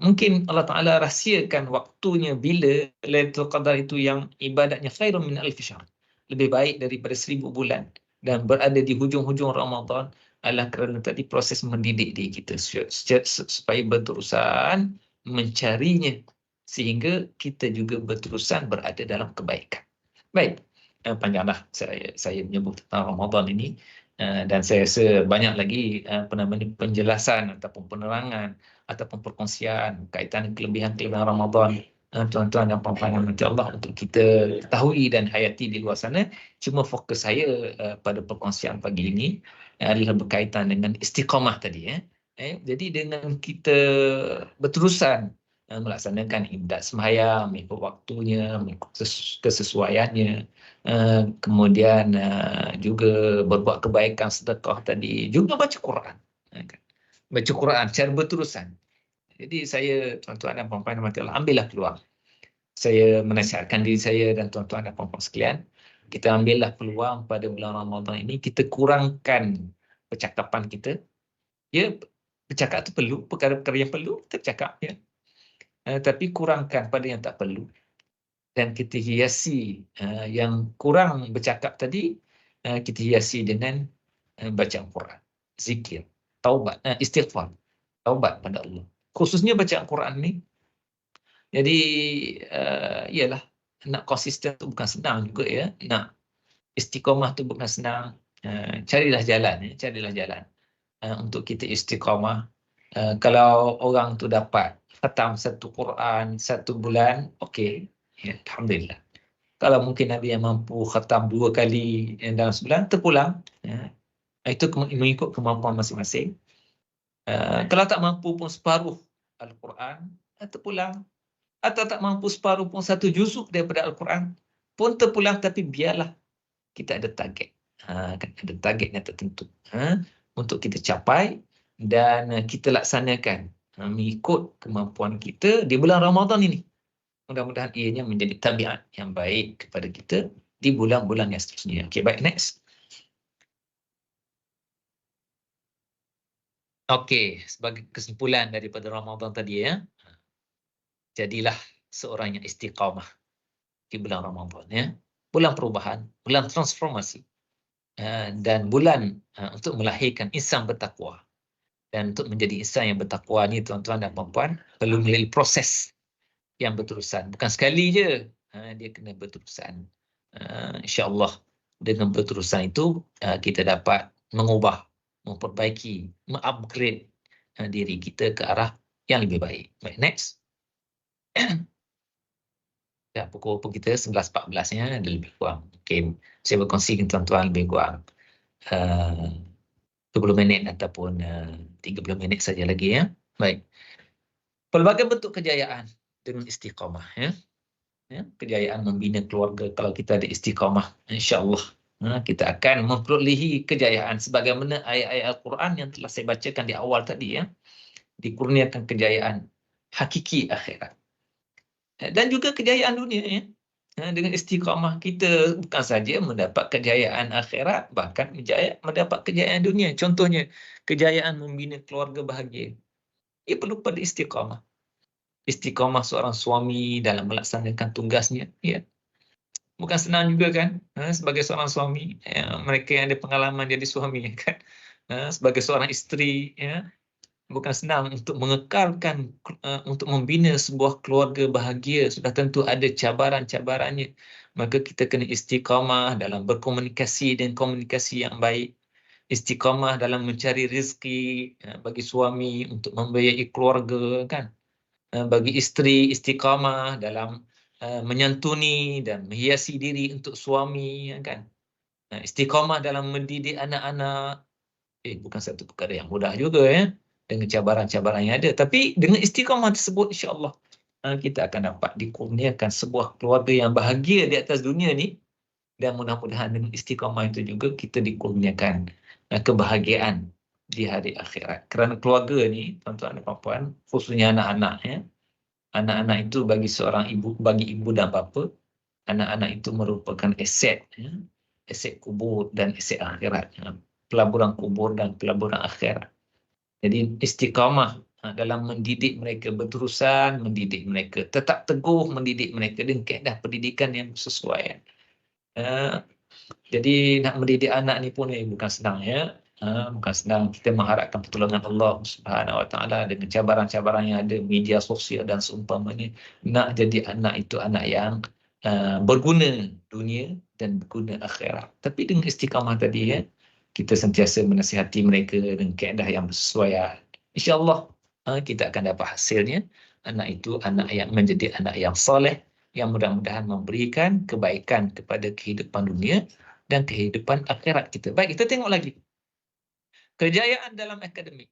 Mungkin Allah Ta'ala rahsiakan waktunya bila Lailatul Qadar itu yang ibadatnya khairun min alfi syahr, lebih baik daripada 1000 bulan, dan berada di hujung-hujung Ramadan adalah kerana tadi proses mendidik diri kita supaya berterusan mencarinya, sehingga kita juga berterusan berada dalam kebaikan. Baik, panjanglah saya menyebut tentang Ramadan ini, dan saya rasa banyak lagi penjelasan ataupun penerangan ataupun perkongsian kaitan kelebihan-kelebihan Ramadan, tuan-tuan dan puan-puan yang dirahmati Allah, untuk kita ketahui dan hayati di luar sana. Cuma fokus saya pada perkongsian pagi ini adalah berkaitan dengan istiqamah tadi. Jadi dengan kita berterusan melaksanakan ibadat sembahyang mengikut waktunya, mengikut kesesuaiannya, kemudian juga berbuat kebaikan, sedekah tadi, juga baca Quran. Baca Quran secara berterusan. Jadi saya, tuan-tuan dan puan-puan yang dirahmati Allah, ambillah peluang. Saya menasihatkan diri saya dan tuan-tuan dan puan-puan sekalian, kita ambillah peluang pada bulan Ramadan ini, kita kurangkan percakapan kita. Ya, bercakap tu perlu, perkara-perkara yang perlu kita bercakap, ya. Tapi kurangkan pada yang tak perlu. Dan kita hiasi yang kurang bercakap tadi, kita hiasi dengan bacaan Quran, zikir, taubat, istighfar, taubat pada Allah. Khususnya bacaan Quran ni. Jadi ialah nak konsisten tu bukan senang juga, ya. Nak istiqamah tu bukan senang. Carilah jalan untuk kita istiqamah. Kalau orang tu dapat khatam satu Quran 1 bulan, okey, ya, alhamdulillah. Kalau mungkin ada yang mampu khatam 2 kali dalam sebulan, terpulang. Itu mengikut kemampuan masing-masing. Kalau tak mampu pun separuh Al-Quran, terpulang. Atau tak mampu separuh pun 1 juzuk daripada Al-Quran pun terpulang, tapi biarlah kita ada target. Ada target yang tertentu untuk kita capai, dan kita laksanakan mengikut kemampuan kita di bulan Ramadan ini. Mudah-mudahan ianya menjadi tabiat yang baik kepada kita di bulan-bulan yang seterusnya. Okey, baik, next. Okey, sebagai kesimpulan daripada Ramadan tadi, ya. Jadilah seorang yang istiqamah di bulan Ramadan, ya. Bulan perubahan, bulan transformasi, dan bulan untuk melahirkan insan bertakwa. Dan untuk menjadi insan yang bertakwa ni, tuan-tuan dan puan-puan, perlu melalui proses yang berterusan. Bukan sekali je, dia kena berterusan. InsyaAllah dengan berterusan itu kita dapat mengubah, memperbaiki, mengupgrade diri kita ke arah yang lebih baik. Baik, next. Ya, pukul kita 11.14, ya, ada lebih kurang. Okay. Saya berkongsi dengan tuan-tuan lebih kurang 20 minit ataupun 30 minit saja lagi, ya. Baik. Pelbagai bentuk kejayaan dengan istiqamah, ya. Kejayaan membina keluarga, kalau kita ada istiqamah, insya-Allah kita akan memperolehi kejayaan sebagaimana ayat-ayat Al-Quran yang telah saya bacakan di awal tadi, ya. Dikurniakan kejayaan hakiki akhirat. Dan juga kejayaan dunia, ya. Dengan istiqamah kita bukan saja mendapat kejayaan akhirat, bahkan mendapat kejayaan dunia. Contohnya, kejayaan membina keluarga bahagia. Ia perlu pada istiqamah. Istiqamah seorang suami dalam melaksanakan tugasnya, ya. Bukan senang juga, kan, sebagai seorang suami, mereka yang ada pengalaman jadi suami, kan, sebagai seorang isteri, ya, bukan senang untuk mengekalkan, untuk membina sebuah keluarga bahagia. Sudah tentu ada cabaran-cabarannya. maka kita kena istiqamah dalam berkomunikasi dan komunikasi yang baik, istiqamah dalam mencari rezeki bagi suami untuk membiayai keluarga, kan. Bagi isteri, istiqamah dalam menyantuni dan menghiasi diri untuk suami, kan. Istiqamah dalam mendidik anak-anak. Bukan satu perkara yang mudah juga, ya, dengan cabaran-cabaran yang ada. Tapi dengan istiqamah tersebut, insya-Allah kita akan dapat dikurniakan sebuah keluarga yang bahagia di atas dunia ni, dan mudah-mudahan dengan istiqamah itu juga kita dikurniakan kebahagiaan di hari akhirat. Kerana keluarga ni, tuan-tuan dan puan-puan, khususnya anak-anak, ya. Anak-anak itu bagi seorang ibu, bagi ibu dan bapa, anak-anak itu merupakan aset, ya. Aset kubur dan aset akhirat, ya. Pelaburan kubur dan pelaburan akhirat. Jadi istiqamah dalam mendidik mereka, berterusan mendidik mereka, tetap teguh mendidik mereka dengan kaedah pendidikan yang sesuai. Jadi nak mendidik anak ni pun bukan senang, ya. Bukan senang. Kita mengharapkan pertolongan Allah Subhanahu Wa Taala dengan cabaran-cabaran yang ada, media sosial dan seumpamanya. Nak jadi anak itu anak yang berguna dunia dan berguna akhirat. Tapi dengan istiqamah tadi, ya, kita sentiasa menasihati mereka dengan kaedah yang bersesuaian. InsyaAllah kita akan dapat hasilnya. Anak itu anak yang menjadi anak yang soleh, yang mudah-mudahan memberikan kebaikan kepada kehidupan dunia dan kehidupan akhirat kita. Baik, kita tengok lagi. Kejayaan dalam akademik.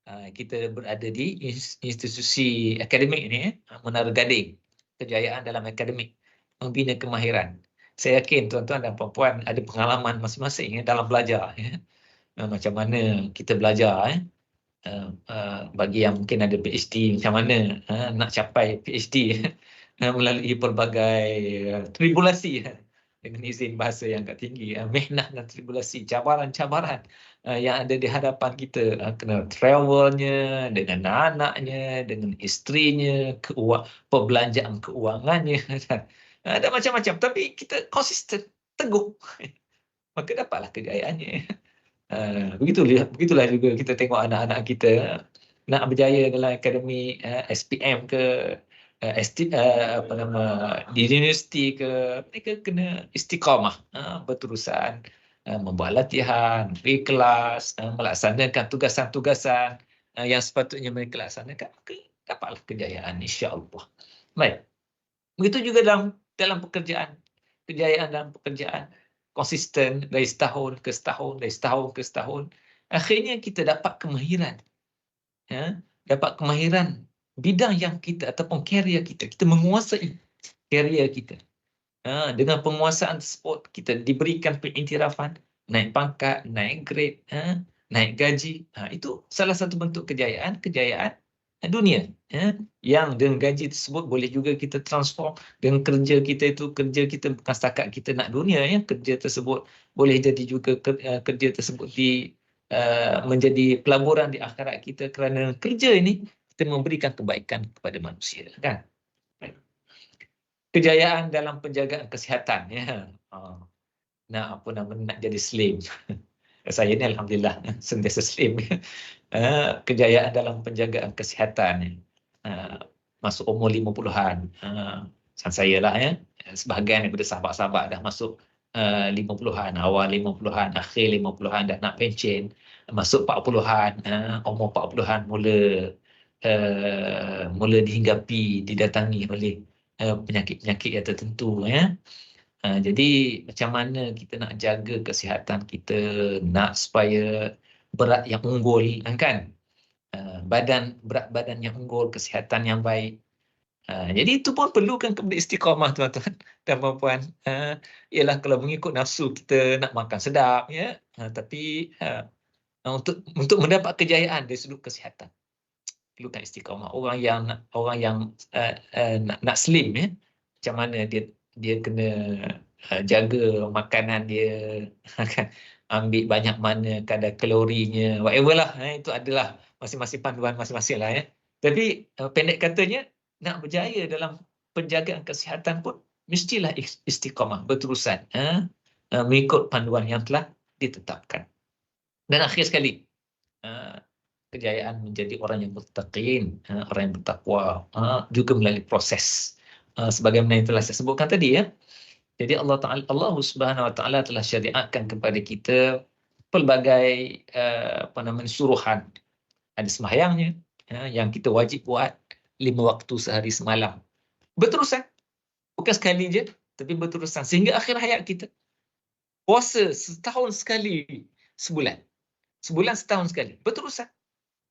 Kita berada di institusi akademik ini, Menara Gading. Kejayaan dalam akademik, membina kemahiran. Saya yakin tuan-tuan dan puan-puan ada pengalaman masing-masing dalam belajar, ya. Macam mana kita belajar, bagi yang mungkin ada PhD, macam mana nak capai PhD melalui pelbagai tribulasi, dengan izin bahasa yang agak tinggi, mihnah dan tribulasi, cabaran-cabaran yang ada di hadapan kita, kena travelnya dengan anaknya, dengan isterinya, perbelanjaan keuangannya, ada macam-macam, tapi kita konsisten, teguh, maka dapatlah kejayaannya. Begitulah juga kita tengok anak-anak kita nak berjaya dalam akademik, SPM ke, di universiti ke, mereka kena istiqamah, berterusan, membuat latihan, pergi kelas, melaksanakan tugasan-tugasan yang sepatutnya mereka laksanakan, maka dapatlah kejayaan, insya-Allah. Baik. Begitu juga dalam pekerjaan, kejayaan dalam pekerjaan, konsisten dari setahun ke setahun, dari setahun ke setahun, akhirnya kita dapat kemahiran, ya, dapat kemahiran bidang yang kita ataupun karier kita menguasai karier kita. Dengan penguasaan tersebut kita diberikan pengiktirafan, naik pangkat, naik grade, naik gaji. Itu salah satu bentuk kejayaan dunia, ya, yang dengan gaji tersebut boleh juga kita transform dengan kerja kita itu. Kerja kita bukan setakat kita nak dunia, ya, kerja tersebut boleh jadi juga kerja tersebut menjadi pelaburan di akhirat kita, kerana kerja ini kita memberikan kebaikan kepada manusia, kan. Kejayaan dalam penjagaan kesihatan, ya. Nak jadi slim. Saya ni alhamdulillah sentiasa slim. Kejayaan dalam penjagaan kesihatan, masuk umur 50-an, macam saya lah, ya. Sebahagian daripada sahabat-sahabat dah masuk 50-an, awal 50-an, akhir 50-an, dah nak pencen, masuk 40-an, umur 40-an mula didatangi oleh penyakit-penyakit yang tertentu, ya. Jadi macam mana kita nak jaga kesihatan kita, nak supaya berat yang unggul, kan, berat badan yang unggul, kesihatan yang baik. Jadi itu pun perlukan kepada istiqamah, tuan-tuan dan puan-puan. Ialah kalau mengikut nafsu kita nak makan sedap, ya, tapi untuk mendapat kejayaan dari sudut kesihatan perlukan istiqamah. Orang yang nak slim, ya, macam mana dia kena jaga makanan dia, kan, ambil banyak mana kadar kalorinya, whatever lah, itu adalah masing-masing panduan masing-masing lah, ya. Tapi pendek katanya, nak berjaya dalam penjagaan kesihatan pun mestilah istiqamah, berterusan, mengikut panduan yang telah ditetapkan. Dan akhir sekali, kejayaan menjadi orang yang bertaqin, orang yang bertakwa, juga melalui proses sebagaimana yang telah saya sebutkan tadi ya. Jadi Allah Subhanahu Wa Taala telah syariatkan kepada kita pelbagai suruhan. Ada sembahyangnya yang kita wajib buat 5 waktu sehari semalam. Berterusan. Bukan sekali je, tapi berterusan sehingga akhir hayat kita. Puasa setahun sekali sebulan. Sebulan setahun sekali. Berterusan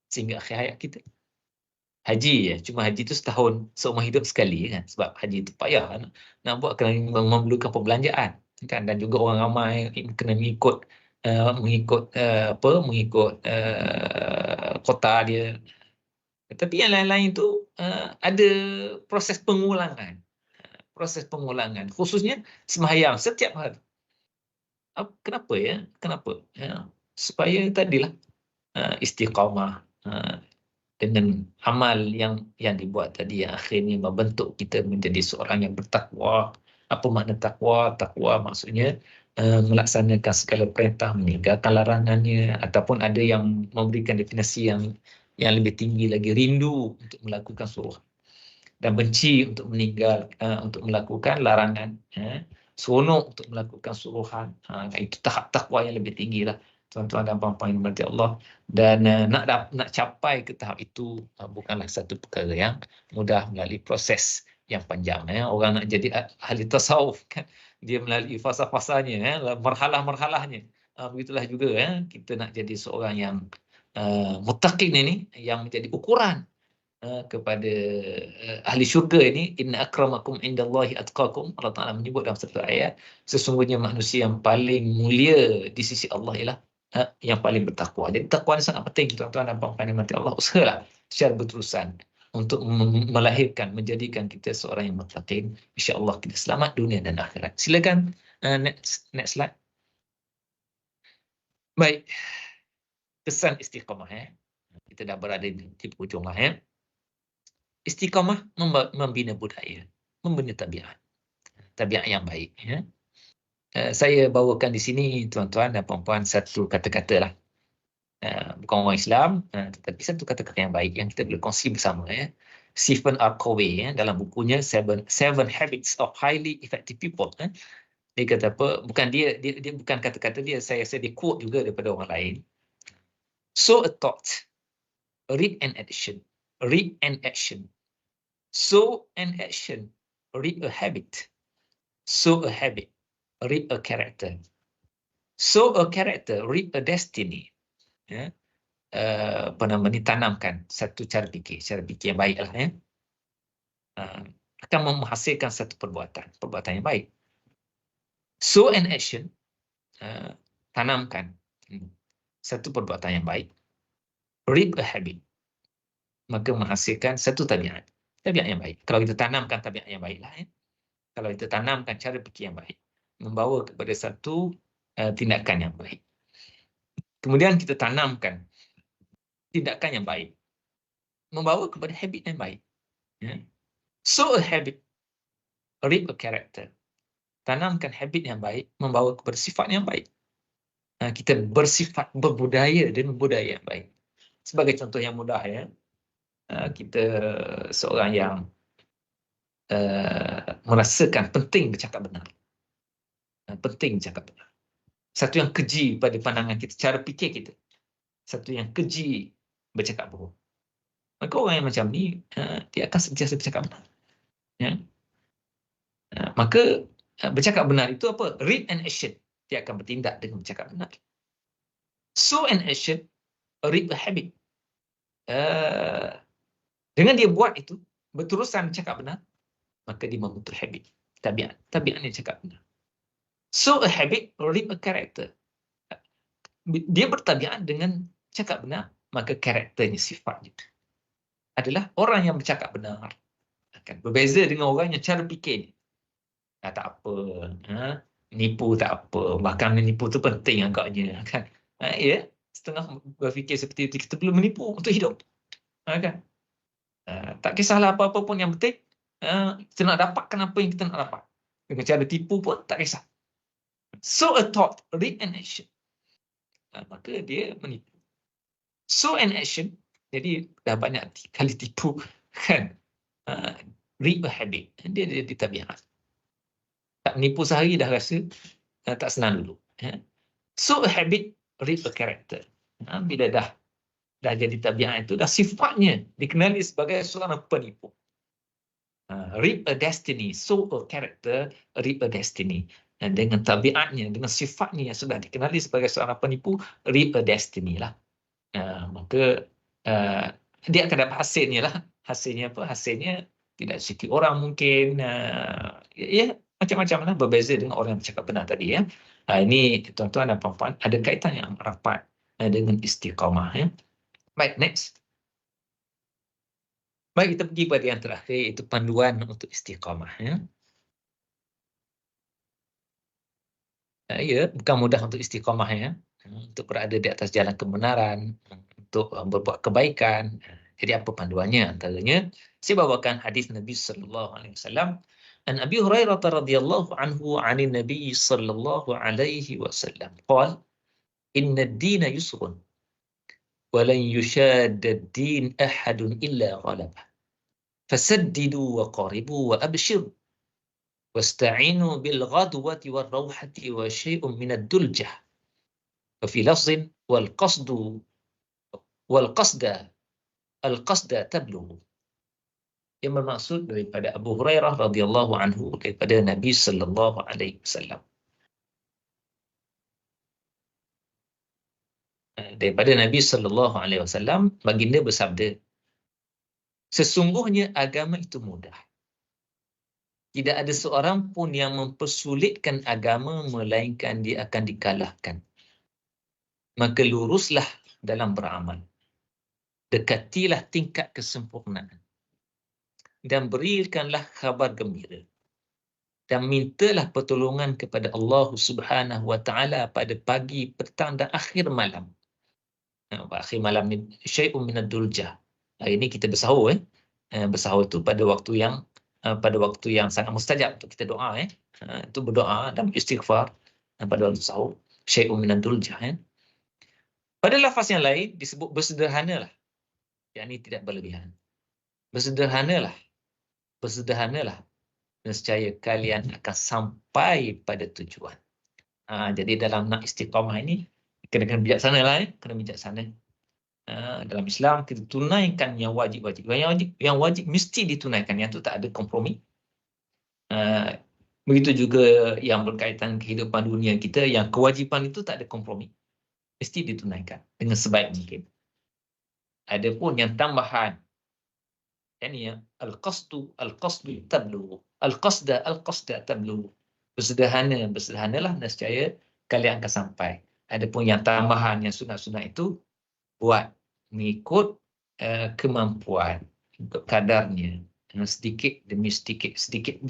sehingga akhir hayat kita. Haji ya, cuma haji itu setahun seumur hidup sekali kan, sebab haji itu payah nak buat, kena memerlukan perbelanjaan kan, dan juga orang ramai kena mengikut kota dia. Tapi yang lain-lain itu ada proses pengulangan, khususnya sembahyang setiap hari. Kenapa ya? Kenapa? Supaya tadilah istiqamah dengan amal yang dibuat tadi, yang akhirnya membentuk kita menjadi seorang yang bertakwa. Apa makna takwa? Takwa maksudnya melaksanakan segala perintah, meninggalkan larangannya, ataupun ada yang memberikan definisi yang lebih tinggi lagi, rindu untuk melakukan suruhan dan benci untuk untuk melakukan larangan, seronok untuk melakukan suruhan. Itu tahap takwa yang lebih tinggi lah, tuan-tuan dan puan-puan yang dirahmati Allah. Dan nak capai ke tahap itu bukanlah satu perkara yang mudah, melalui proses yang panjang. Orang nak jadi ahli tasawuf kan, dia melalui fasa-fasanya, marhalah-marhalahnya. Begitulah juga kita nak jadi seorang yang muttaqin ini, yang menjadi ukuran kepada ahli syurga ini. Inna akramakum indallahi atqakum. Allah Ta'ala menyebut dalam satu ayat, sesungguhnya manusia yang paling mulia di sisi Allah ialah yang paling bertakwa. Jadi takwa ini sangat penting, tuan-tuan dan puan-puan yang dirahmati Allah. Usahalah secara berterusan untuk melahirkan, menjadikan kita seorang yang muttaqin. InsyaAllah kita selamat dunia dan akhirat. Silakan next slide. Baik, pesan istiqamah kita dah berada di hujung lah Istiqamah membina budaya, membina tabiat yang baik. Saya bawakan di sini, tuan-tuan dan puan-puan, satu kata-kata lah. Bukan orang Islam, tetapi satu kata-kata yang baik yang kita boleh kongsi bersama. Stephen R. Covey dalam bukunya Seven Habits of Highly Effective People. Dia kata apa? Bukan dia bukan kata-kata dia. Saya dia quote juga daripada orang lain. Sow a thought, reap an action. Sow an action, reap a habit. Sow a habit, reap a character. Sow a character, reap a destiny. Tanamkan satu cara fikir yang baiklah akan menghasilkan satu perbuatan yang baik. Sow an action, tanamkan satu perbuatan yang baik. Reap a habit, maka menghasilkan satu tabiat yang baik. Kalau kita tanamkan tabiat yang baiklah, kalau kita tanamkan cara fikir yang baik, membawa kepada satu tindakan yang baik. Kemudian kita tanamkan tindakan yang baik, membawa kepada habit yang baik. So a habit, reap a character. Tanamkan habit yang baik, membawa kepada sifat yang baik. Kita bersifat, berbudaya dan budaya yang baik. Sebagai contoh yang mudah kita seorang yang merasakan penting bercakap benar. Satu yang keji pada pandangan kita, cara fikir kita. Satu yang keji bercakap bohong. Maka orang yang macam ni, dia akan sentiasa bercakap benar. Maka bercakap benar itu apa? Read and action. Dia akan bertindak dengan bercakap benar. Sow an action, reap a habit. Dengan dia buat itu, berterusan cakap benar, maka dia membentuk habit. Tabiatnya cakap benar. Sow a habit, reap a character. Dia bertabiat dengan cakap benar, maka karakternya, sifatnya adalah orang yang bercakap benar. Berbeza dengan orang yang cara fikir tak apa, nipu tak apa, bahkan menipu tu penting agaknya kan. Setengah berfikir seperti itu, kita perlu menipu untuk hidup kan. Tak kisahlah apa-apa pun, yang penting kita nak dapatkan apa yang kita nak dapat. Dengan cara tipu pun tak kisah. So a thought, read an action. Maka dia menipu. So an action, jadi dah banyak kali tipu kan. Rip a habit. Dia jadi tabiat. Tak menipu sehari dah rasa tak senang dulu. So a habit, rip a character. Bila dah jadi tabiat itu, dah sifatnya dikenali sebagai seorang penipu. Rip a destiny, so a character, rip a destiny. Dan dengan tabiatnya, dengan sifatnya yang sudah dikenali sebagai seorang penipu, rip a destiny lah. Maka dia akan dapat hasilnya lah. Hasilnya apa? Hasilnya tidak sedikit orang mungkin ya macam-macam lah, berbeza dengan orang yang bercakap benar tadi ya. Ini tuan-tuan dan puan-puan ada kaitan yang rapat dengan istiqamah ya. Baik, next. Baik, kita pergi pada yang terakhir, iaitu panduan untuk istiqamah ya. Ya, bukan mudah untuk istiqamah ya. Untuk berada di atas jalan kebenaran, untuk berbuat kebaikan. Jadi apa panduannya? Antaranya saya bawakan hadis Nabi sallallahu alaihi wasallam, an Abi Hurairah radhiyallahu anhu 'anil Nabi sallallahu alaihi wasallam qala inna ad-din yusrun wa lan yushadda ad-din ahadun illa ghalabah fasaddidu wa qaribu wa abshiru wasta'inu bil ghadwati war rawhati wa syai'un min ad-duljah wa fi lafzin wal qasda tablughu. Yang bermaksud daripada Abu Hurairah radhiyallahu anhu daripada Nabi sallallahu alaihi wasallam. Daripada Nabi sallallahu alaihi wasallam, baginda bersabda, sesungguhnya agama itu mudah. Tidak ada seorang pun yang mempersulitkan agama melainkan dia akan dikalahkan. Maka luruslah dalam beramal. Dekatilah tingkat kesempurnaan. Dan berikanlah kabar gembira. Dan mintalah pertolongan kepada Allah Subhanahu wa taala pada pagi, petang dan akhir malam. Akhir malam ni syai'un minad duljah. Hari ini kita bersahur bersahur itu pada waktu yang sangat mustajab untuk kita doa itu berdoa dan istighfar pada waktu sahur, syai'un minad duljah Pada lafaz yang lain disebut bersederhanalah. Yakni tidak berlebihan. Bersederhanalah. Nescaya kalian akan sampai pada tujuan. Jadi dalam nak istiqamah ini kena bijaksana lah kena bijaksana. Dalam Islam kita tunaikan yang wajib-wajib. Yang wajib mesti ditunaikan, yang tu tak ada kompromi. Begitu juga yang berkaitan kehidupan dunia kita, yang kewajipan itu tak ada kompromi. Mesti ditunaikan dengan sebaik mungkin. Adapun yang tambahan, yakni al-qasdu tablugh. Al-qasda tablugh. Bersederhanalah nescaya kalian akan sampai. Adapun yang tambahan, yang sunat-sunat itu buat mengikut kemampuan, mengikut kadarnya, sedikit demi sedikit, sedikit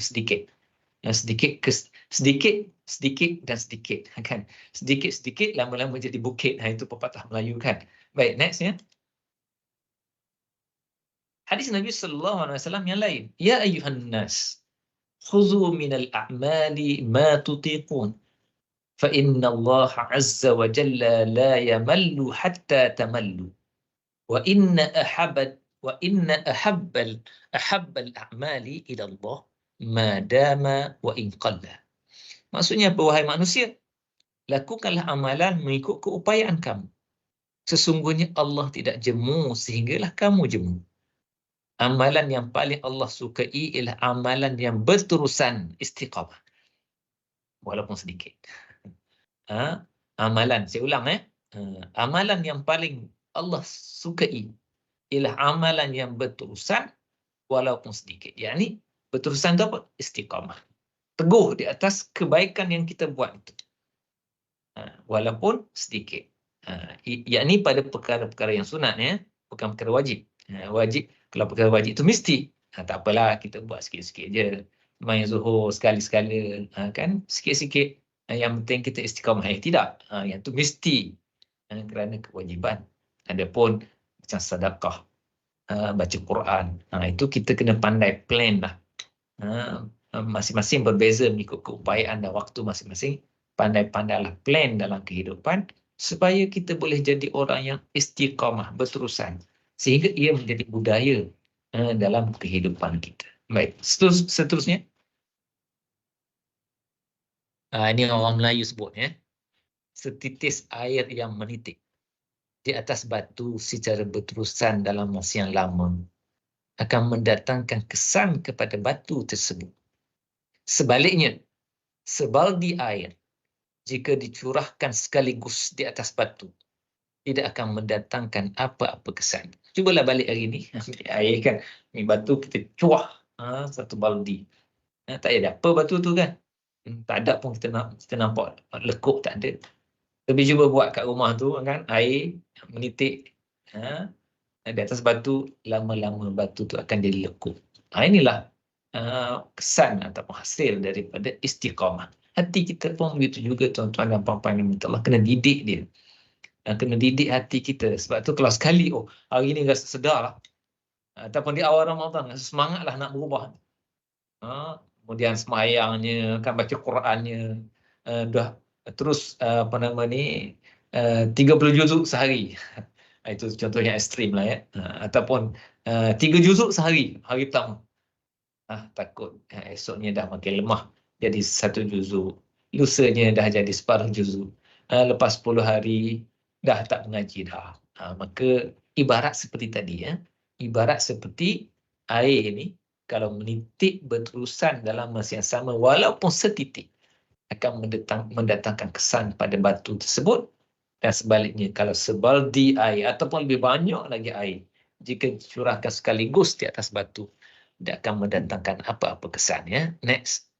kan. Sedikit lama-lama jadi bukit. Itu pepatah Melayu kan. Baik, next ya. Hadis Nabi sallallahu alaihi wasallam yang lain. Ya ayyuhan nas, khudhu minal a'mali ma tutiqun. Fa inna Allah azza wa jalla la yamallu hatta tamallu. Wa inna ahabbal a'mali ila Allah ma dama wa in qalla. Maksudnya apa, wahai manusia? Lakukanlah amalan mengikut keupayaan kamu. Sesungguhnya Allah tidak jemu sehinggalah kamu jemu. Amalan yang paling Allah sukai ialah amalan yang berterusan istiqamah. Walaupun sedikit. Amalan, saya ulang amalan yang paling Allah sukai ialah amalan yang berterusan walaupun sedikit. Yakni berterusan itu apa? Istiqamah. Teguh di atas kebaikan yang kita buat itu. Walaupun sedikit. Yakni pada perkara-perkara yang sunat bukan perkara wajib. Wajib, kalau perkara wajib itu mesti. Tak apalah, kita buat sikit-sikit je. Main zuhur sekali-sekala kan, sikit-sikit. Yang penting kita istiqamah. Tidak. Yang itu mesti kerana kewajiban. Adapun macam sedekah, baca Quran, itu kita kena pandai plan lah. Masing-masing berbeza mengikut keupayaan dan waktu masing-masing. Pandai-pandailah plan dalam kehidupan supaya kita boleh jadi orang yang istiqamah, berterusan, sehingga ia menjadi budaya dalam kehidupan kita. Baik, seterusnya. Ini orang Melayu sebut ya. Setitis air yang menitik di atas batu secara berterusan dalam masa yang lama akan mendatangkan kesan kepada batu tersebut. Sebaliknya, sebaldi air jika dicurahkan sekaligus di atas batu tidak akan mendatangkan apa-apa kesan. Cubalah balik hari ni, ambil air kan, ni batu kita cuah satu baldi. Tak ada apa batu tu kan. Tak ada pun kita nampak lekuk, tak ada. Tapi cuba buat kat rumah tu kan, air menitik di atas batu, lama-lama batu tu akan jadi lekuk. Inilah kesan ataupun hasil daripada istiqamah. Hati kita pun begitu juga tuan-tuan dan puan-puan yang minta Allah, kena didik dia. Kena didik hati kita. Sebab tu kalau sekali, hari ni rasa sedar lah, ataupun di awal Ramadan, rasa semangat lah nak berubah. Kemudian semayangnya, kan baca Qurannya, dah terus 30 juzuk sehari. Itu contoh yang ekstrim lah ya. Ataupun 3 juzuk sehari, hari pertama. Takut esoknya dah makin lemah, jadi 1 juzuk. Lusanya dah jadi separuh juzuk. Lepas 10 hari, dah tak mengaji dah. Maka ibarat seperti tadi ya. Ibarat seperti air ni, kalau menitik berterusan dalam masa yang sama, walaupun setitik, akan mendatangkan kesan pada batu tersebut. Dan sebaliknya, kalau sebaldi air ataupun lebih banyak lagi air, jika dicurahkan sekaligus di atas batu, tidak akan mendatangkan apa-apa kesan ya. Next.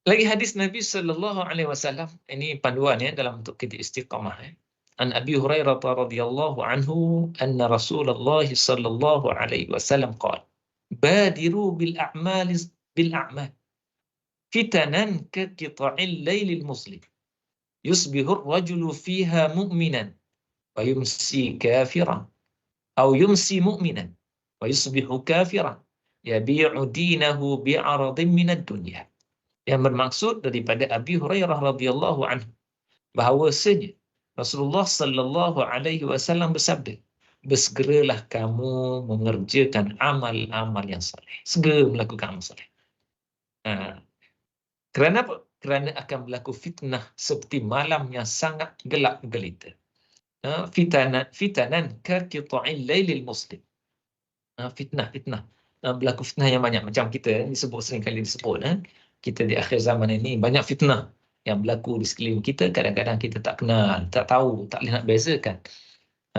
Lagi hadis Nabi sallallahu alaihi wasallam, ini panduan ya dalam untuk kita istiqamah ya. An Abi Hurairah radhiyallahu anhu anna Rasulullah sallallahu alaihi wasallam qala badiru bil a'mal fitanan ka qita'il lailil muslim yusbihu ar-rajulu fiha mu'minan wa yumsi kafiran aw yumsi mu'minan wa yusbihu kafiran yabi'u dinahu bi'aradin minad dunya. Yang bermaksud daripada Abi Hurairah radhiyallahu anhu bahawasanya Rasulullah sallallahu alaihi wasallam bersabda, bersegeralah kamu mengerjakan amal-amal yang soleh. Segera melakukan amal soleh. Kerana apa? Kerana akan berlaku fitnah seperti malam yang sangat gelap gelita. Fitanan ka qita'il lailil muslim. Fitnah. Berlaku fitnah yang banyak. Macam kita sering kali disebut. Kita di akhir zaman ini banyak fitnah yang berlaku di sekeliling kita. Kadang-kadang kita tak kenal, tak tahu, tak boleh nak bezakan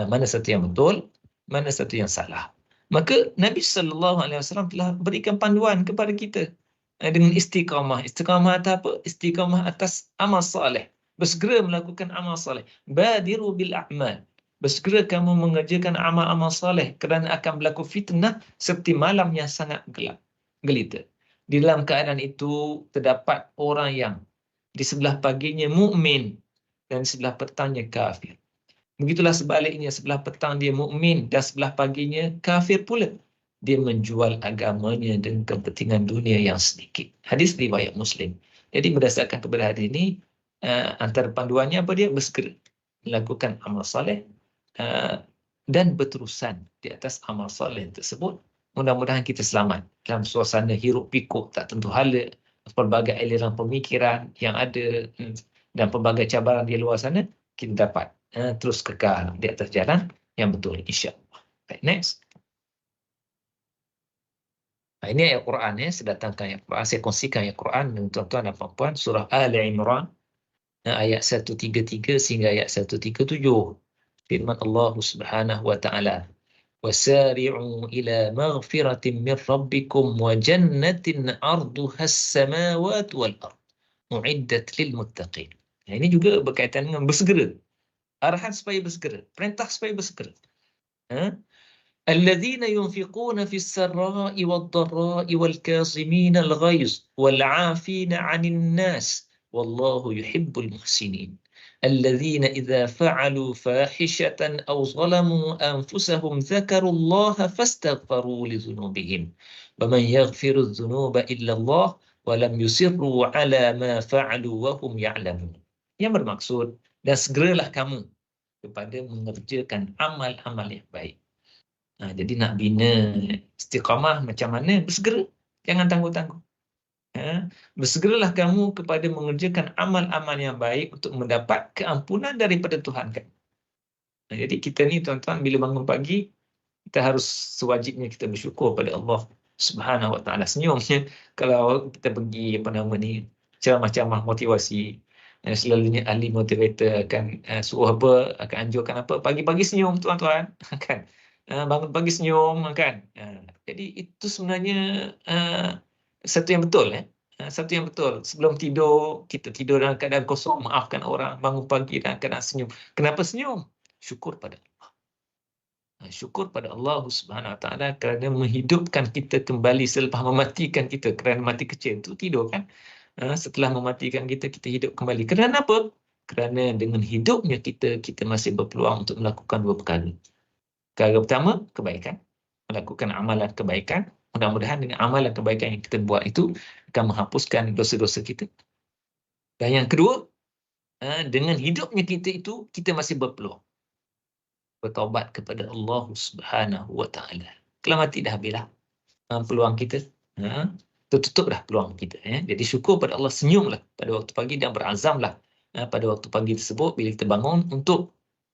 mana satu yang betul, mana satu yang salah. Maka Nabi SAW telah berikan panduan kepada kita dengan istiqamah. Istiqamah atas apa? Istiqamah atas amal soleh. Bersegera melakukan amal soleh. Badiru bil a'mal. Bersegera kamu mengerjakan amal-amal soleh kerana akan berlaku fitnah seperti malam yang sangat gelap gelita. Di dalam keadaan itu terdapat orang yang di sebelah paginya mukmin dan sebelah petangnya kafir. Begitulah sebaliknya, sebelah petang dia mukmin dan sebelah paginya kafir pula. Dia menjual agamanya dengan kepentingan dunia yang sedikit. Hadis riwayat Muslim. Jadi berdasarkan kepada hadis ini, antara panduannya apa dia? Bersegera melakukan amal soleh dan berterusan di atas amal soleh tersebut. Mudah-mudahan kita selamat dalam suasana hiruk pikuk tak tentu hala, pelbagai aliran pemikiran yang ada dan pelbagai cabaran di luar sana, kita dapat terus kekal di atas jalan yang betul, insya-Allah. Baik, next. Ini ayat Quran ya, saya datangkan ayat Quran, saya kongsikan ayat Quran dengan tuan-tuan dan puan-puan, surah Ali Imran ayat 133 sehingga ayat 137. Firman Allah Subhanahu wa taala, "Wasari'u ila maghfiratin min rabbikum wa jannatin 'arduha as-samawati wal ard, u'iddat lil muttaqin." Ini juga berkaitan dengan bersegera. Arahan supaya bersegera, perintah supaya bersegera. الذين ينفقون في السراء والضراء والكاظمين الغيظ والعافين عن الناس والله يحب المحسنين الذين إذا فعلوا فاحشة أو ظلموا أنفسهم ذكروا الله فاستغفروا لذنوبهم ومن يغفر الذنوب إلا الله ولم يصروا على ما فعلوا وهم يعلمون. Yang bermaksud, dan segeralah kamu kepada mengerjakan amal-amal yang baik. Jadi nak bina istiqamah macam mana? Bersegera, jangan tangguh-tangguh. Bersegeralah kamu kepada mengerjakan amal-amal yang baik untuk mendapat keampunan daripada Tuhan kan. Jadi kita ni tuan-tuan, bila bangun pagi, kita harus sewajibnya kita bersyukur pada Allah Subhanahu Wa Taala. Senyumnya kalau kita pergi ceramah-ceramah motivasi, selalunya ahli motivator akan suruh apa, akan anjurkan apa, pagi-pagi senyum tuan-tuan kan. Bangun pagi senyum kan. Jadi itu sebenarnya satu yang betul satu yang betul. Sebelum tidur, kita tidur dalam keadaan kosong, maafkan orang, bangun pagi dalam keadaan senyum. Kenapa senyum? Syukur pada Allah. Syukur pada Allah Subhanahu Wa Taala kerana menghidupkan kita kembali selepas mematikan kita. Kerana mati kecil itu tidur kan. Setelah mematikan kita, kita hidup kembali. Kerana apa? Kerana dengan hidupnya kita masih berpeluang untuk melakukan dua perkara. Perkara pertama, kebaikan. Melakukan amalan kebaikan. Mudah-mudahan dengan amalan kebaikan yang kita buat itu akan menghapuskan dosa-dosa kita. Dan yang kedua, dengan hidupnya kita itu, kita masih berpeluang bertaubat kepada Allah Subhanahu Wa Taala. Kalau mati dah habislah peluang kita. Tertutup dah peluang kita. Jadi syukur pada Allah, senyumlah pada waktu pagi dan berazamlah pada waktu pagi tersebut bila kita bangun untuk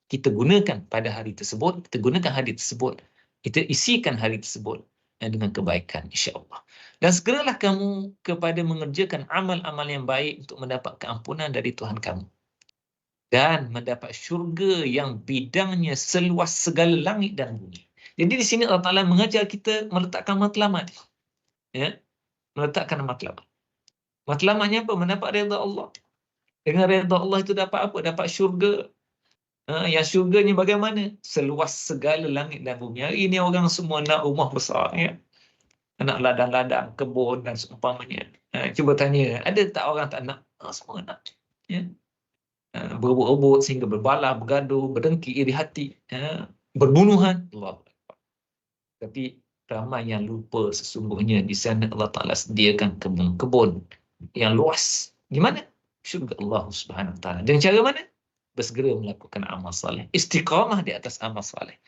kita gunakan pada hari tersebut, kita gunakan hari tersebut, kita isikan hari tersebut dengan kebaikan insya-Allah. Dan segeralah kamu kepada mengerjakan amal-amal yang baik untuk mendapat keampunan dari Tuhan kamu dan mendapat syurga yang bidangnya seluas segala langit dan bumi. Jadi di sini Allah Taala mengajar kita meletakkan matlamat. Meletakkan matlamat. Matlamatnya apa? Mendapat redha Allah. Dengan redha Allah itu dapat apa? Dapat syurga. Yang syurganya bagaimana? Seluas segala langit dan bumi. Hari ini orang semua nak rumah besar. Nak ladang-ladang, kebun dan seumpamanya. Cuba tanya, ada tak orang tak nak? Semua nak. Berebut-rebut sehingga berbalah, bergaduh, berdengki, iri hati, berbunuhan. Allah. Tapi ramai yang lupa sesungguhnya di sana Allah Ta'ala sediakan kebun-kebun yang luas. Gimana? Syurga Allah Subhanahu Wa Taala. Dengan cara mana? Bersegera melakukan amal saleh. Istiqamah di atas amal saleh.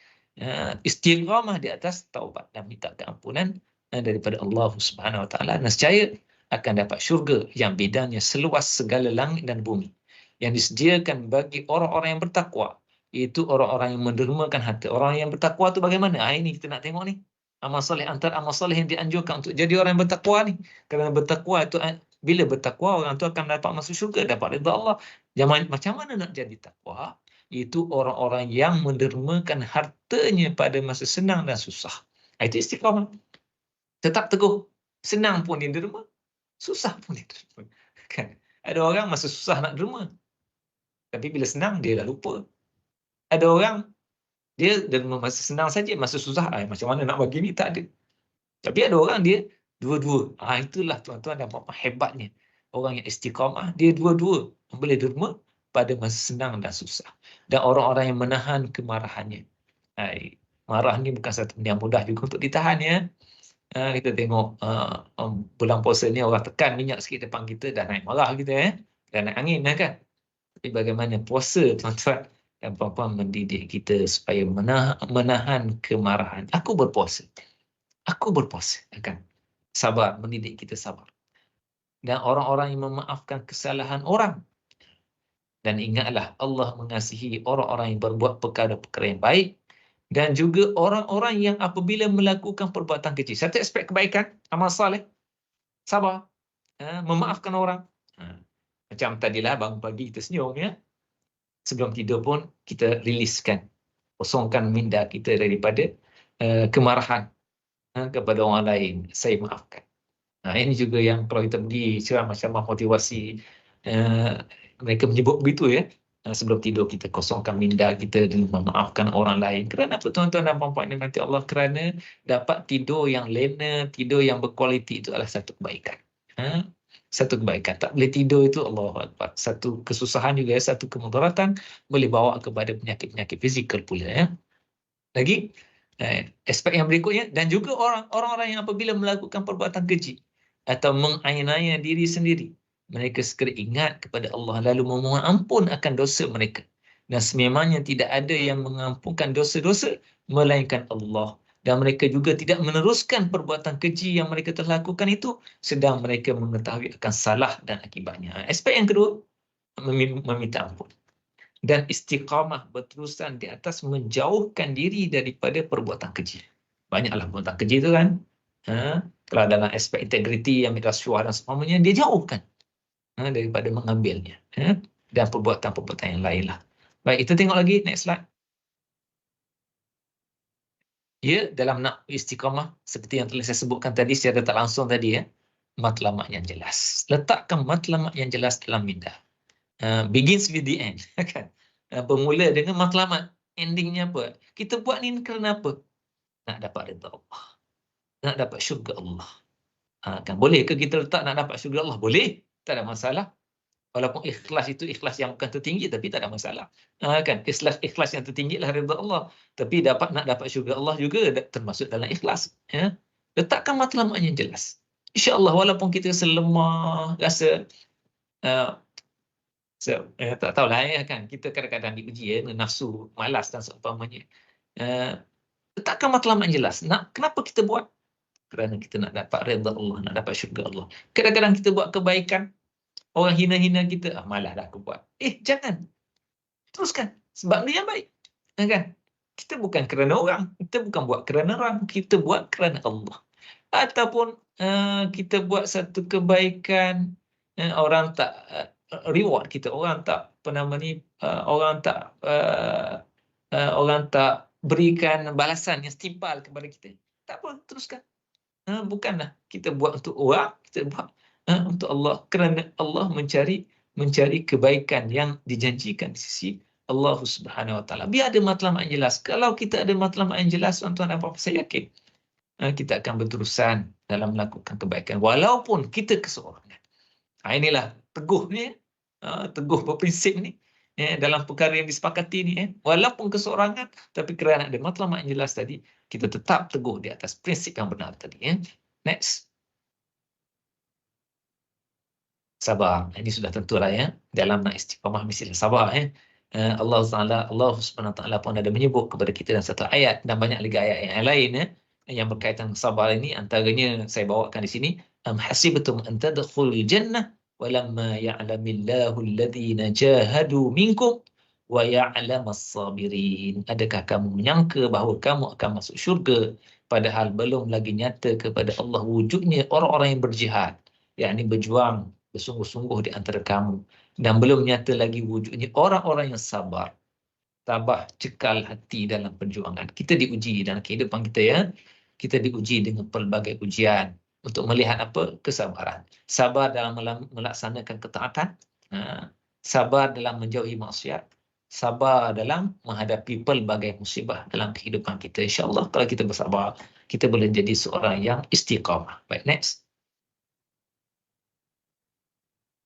Istiqamah di atas taubat dan minta keampunan daripada Allah Subhanahu Wa Taala. Nescaya akan dapat syurga yang bidangnya seluas segala langit dan bumi. Yang disediakan bagi orang-orang yang bertakwa. Itu orang-orang yang mendermakan harta. Orang yang bertakwa tu bagaimana? Ini kita nak tengok ni. Amal saleh, antara amal saleh yang dianjurkan untuk jadi orang yang bertakwa ni. Kerana bertakwa itu, bila bertakwa orang tu akan dapat masuk syurga, dapat ridha Allah. Macam mana nak jadi takwa? Itu orang-orang yang mendermakan hartanya pada masa senang dan susah. Itu istiqamah. Tetap teguh. Senang pun dia derma, susah pun dia derma. Kan? Ada orang masa susah nak derma, tapi bila senang dia dah lupa. Ada orang dia derma masa senang saja, masa susah macam mana nak bagi ni, tak ada. Tapi ada orang dia dua-dua. Itulah tuan-tuan dan puan-puan hebatnya. Orang yang istiqamah, dia dua-dua. Boleh derma pada masa senang dan susah. Dan orang-orang yang menahan kemarahannya. Marah ni bukan satu yang mudah juga untuk ditahan ya. Kita tengok bulan puasa ni orang tekan minyak sikit depan kita, dah naik marah kita dah naik angin kan. Tapi bagaimana puasa tuan-tuan dan puan-puan mendidik kita supaya menahan kemarahan. Aku berpuasa kan. Sabar, mendidik kita sabar. Dan orang-orang yang memaafkan kesalahan orang. Dan ingatlah Allah mengasihi orang-orang yang berbuat perkara-perkara yang baik. Dan juga orang-orang yang apabila melakukan perbuatan kecil. Satu aspek kebaikan, amal saleh, sabar, memaafkan orang. Macam tadilah bangun pagi kita senyum ya. Sebelum tidur pun kita riliskan, kosongkan minda kita daripada kemarahan kepada orang lain. Saya maafkan. Ini juga yang kalau kita pergi ceramah-ceramah motivasi, mereka menyebut begitu ya. Sebelum tidur kita kosongkan minda kita dan memaafkan orang lain. Kerana apa tuan-tuan dan puan-puan yang nanti Allah? Kerana dapat tidur yang lena, tidur yang berkualiti itu adalah satu kebaikan. Satu kebaikan. Tak boleh tidur itu Allah Akbar. Satu kesusahan juga, satu kemudaratan, boleh bawa kepada penyakit-penyakit fizikal pula ya. Lagi aspek yang berikutnya, dan juga orang-orang yang apabila melakukan perbuatan keji atau menganiaya diri sendiri, mereka segera ingat kepada Allah lalu memohon ampun akan dosa mereka. Dan sememangnya tidak ada yang mengampunkan dosa-dosa melainkan Allah. dan mereka juga tidak meneruskan perbuatan keji yang mereka telah lakukan itu, sedang mereka mengetahui akan salah dan akibatnya. Aspek yang kedua, meminta ampun. Dan istiqamah berterusan di atas menjauhkan diri daripada perbuatan keji. Banyaklah perbuatan keji itu kan. Kalau dalam aspek integriti, ambil rasuah dan sebagainya, dia jauhkan daripada mengambilnya. Dan perbuatan-perbuatan yang lain lah. Baik, kita tengok lagi, next slide. Ya, dalam nak istiqamah, seperti yang telah saya sebutkan tadi, secara tak langsung tadi, matlamat yang jelas. Letakkan matlamat yang jelas dalam minda. Begins with the end. Kan? Bermula dengan matlamat. Endingnya apa? Kita buat ni kerana apa? Nak dapat redha Allah. Nak dapat syurga Allah. Kan boleh ke kita letak nak dapat syurga Allah? Boleh. Tak ada masalah. Walaupun ikhlas itu ikhlas yang bukan tertinggi, tapi tak ada masalah. Kan? Ikhlas yang tertinggi lah redha Allah. Tapi nak dapat syurga Allah juga termasuk dalam ikhlas. Letakkan matlamat yang jelas. InsyaAllah walaupun kita selemah, rasa tak tahulah kan, kita kadang-kadang diuji nafsu, malas dan seumpamanya. Letakkan matlamat yang jelas. Kenapa kita buat? Kerana kita nak dapat redha Allah, nak dapat syurga Allah. Kadang-kadang kita buat kebaikan, orang hina-hina kita, malah dah aku buat. Jangan. Teruskan. Sebab dia yang baik. Kan? Kita bukan kerana orang. Kita bukan buat kerana orang. Kita buat kerana Allah. Ataupun kita buat satu kebaikan, orang tak reward kita. Orang tak, orang tak berikan balasan yang setimpal kepada kita. Tak apa, teruskan. Bukanlah kita buat untuk orang, kita buat untuk Allah, kerana Allah mencari kebaikan yang dijanjikan di sisi Allah Subhanahu Wa Taala. Biar ada matlamat yang jelas. Kalau kita ada matlamat yang jelas, tuan-tuan, apa-apa saya yakin kita akan berterusan dalam melakukan kebaikan walaupun kita keseorangan. Inilah teguh ni, teguh berprinsip ni dalam perkara yang disepakati ni, walaupun keseorangan, tapi kerana ada matlamat yang jelas tadi, kita tetap teguh di atas prinsip yang benar tadi. Next. Sabar. Ini sudah tentulah dalam nak istiqamah mestilah sabar. Allah Subhanahu Wa Taala pun ada menyebut kepada kita dalam satu ayat, dan banyak lagi ayat yang lain yang berkaitan dengan sabar ini. Antaranya saya bawakan di sini, am hasibtum an tadkhulul jannah walamma ya'lamillahu alladhina jahadu minkum wa ya'lamas sabirin. Adakah kamu menyangka bahawa kamu akan masuk syurga padahal belum lagi nyata kepada Allah wujudnya orang-orang yang berjihad, yakni berjuang bersungguh-sungguh di antara kamu, dan belum nyata lagi wujudnya orang-orang yang sabar, tabah, cekal hati dalam perjuangan. Kita diuji dalam kehidupan kita, kita diuji dengan pelbagai ujian untuk melihat apa? Kesabaran. Sabar dalam melaksanakan ketaatan, sabar dalam menjauhi maksiat, sabar dalam menghadapi pelbagai musibah dalam kehidupan kita. InsyaAllah kalau kita bersabar, kita boleh jadi seorang yang istiqamah. Baik, next.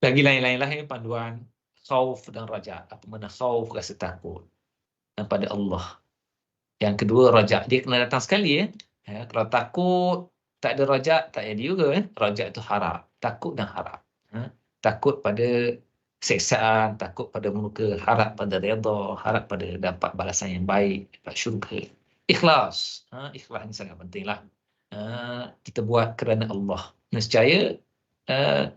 Lagi lain-lain panduan khauf dan raja. Apa makna khauf? Rasa takut pada Allah. Yang kedua, raja. Dia kena datang sekali. Kalau takut, tak ada raja, tak jadi juga. Raja itu harap. Takut dan harap. Takut pada seksaan, takut pada muka, harap pada redha, harap pada dapat balasan yang baik, dapat syurga. Ikhlas. Ikhlas ini sangat pentinglah. Kita buat kerana Allah. Nescaya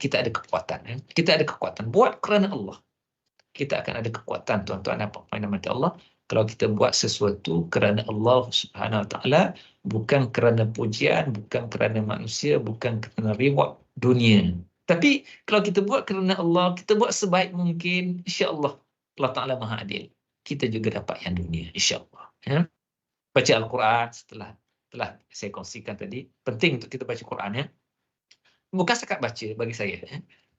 kita ada kekuatan. Kita ada kekuatan. Buat kerana Allah. Kita akan ada kekuatan, tuan-tuan dan puan-puan mati Allah, kalau kita buat sesuatu kerana Allah Subhanahu Wa Taala, bukan kerana pujian, bukan kerana manusia, bukan kerana reward dunia. Tapi kalau kita buat kerana Allah, kita buat sebaik mungkin, insya-Allah Allah Taala Maha Adil. Kita juga dapat yang dunia, insya-Allah. Baca Al-Quran telah saya kongsikan tadi, penting untuk kita baca Quran. Bukan setakat baca bagi saya.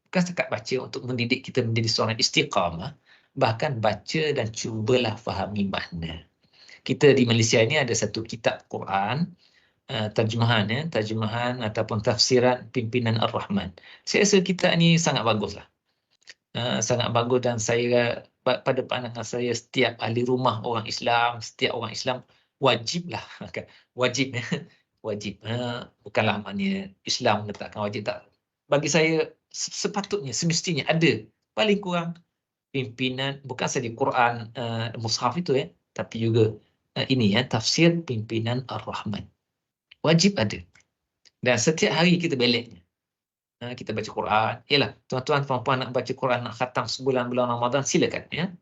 Bukan setakat baca untuk mendidik kita menjadi seorang istiqamah. Bahkan baca dan cubalah fahami makna. Kita di Malaysia ini ada satu kitab Quran, terjemahan ataupun tafsiran Pimpinan Ar-Rahman. Saya rasa kitab ni sangat baguslah. Sangat bagus, dan saya, pada pandangan saya, setiap ahli rumah orang Islam, setiap orang Islam wajiblah. Wajib. Wajib. Bukanlah maknanya Islam meletakkan wajib, tak. Bagi saya sepatutnya, semestinya ada paling kurang pimpinan, bukan saja Quran mushaf itu tapi juga ini tafsir Pimpinan Ar-Rahman. Wajib ada. Dan setiap hari kita beliknya. Kita baca Quran. Yalah, tuan-tuan, puan-puan nak baca Quran, nak khatam sebulan bulan Ramadan, silakan. Ya.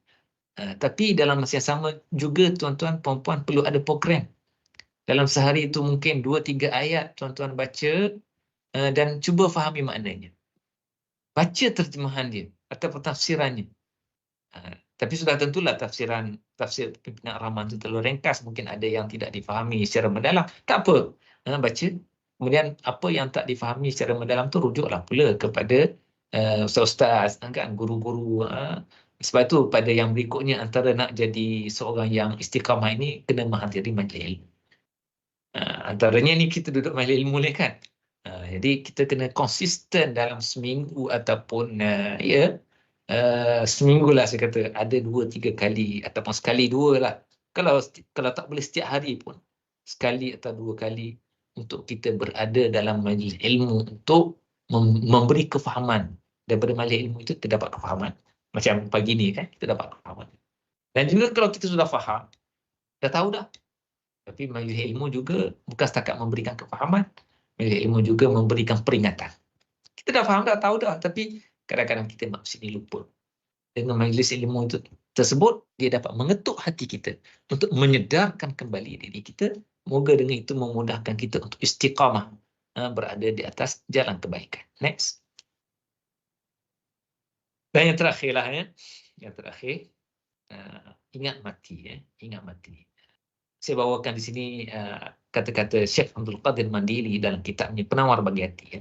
Tapi dalam masa yang sama juga tuan-tuan, puan-puan perlu ada program. Dalam sehari itu mungkin 2-3 ayat tuan-tuan baca dan cuba fahami maknanya. Baca terjemahan dia atau tafsirannya. Tapi sudah tentulah tafsir pimpinan Rahman itu terlalu ringkas, mungkin ada yang tidak difahami secara mendalam. Tak apa, baca. Kemudian apa yang tak difahami secara mendalam tu rujuklah pula kepada ustaz-ustaz, kan, guru-guru. Sebab itu pada yang berikutnya, antara nak jadi seorang yang istiqamah ini kena menghadiri majlis ilmu. Antaranya ni kita duduk majlis ilmu ni kan. Jadi kita kena konsisten dalam seminggu ataupun seminggu lah saya kata, ada 2-3 kali ataupun sekali 2 lah. Kalau tak boleh setiap hari pun, sekali atau 2 kali untuk kita berada dalam majlis ilmu untuk memberi kefahaman. Daripada majlis ilmu itu kita dapat kefahaman. Macam pagi ni kan, kita dapat kefahaman. Dan juga kalau kita sudah faham, dah tahu dah. Tapi majlis ilmu juga bukan setakat memberikan kefahaman. Majlis ilmu juga memberikan peringatan. Kita dah faham, dah tahu dah. Tapi kadang-kadang kita manusia ini lupa. Dengan majlis ilmu itu tersebut, dia dapat mengetuk hati kita untuk menyedarkan kembali diri kita. Moga dengan itu memudahkan kita untuk istiqamah, berada di atas jalan kebaikan. Next. Dan yang terakhir lah, yang terakhir, ingat mati. Ingat mati. Saya bawakan di sini kata-kata Syekh Abdul Qadir Mandili dalam kitabnya Penawar Bagi Hati.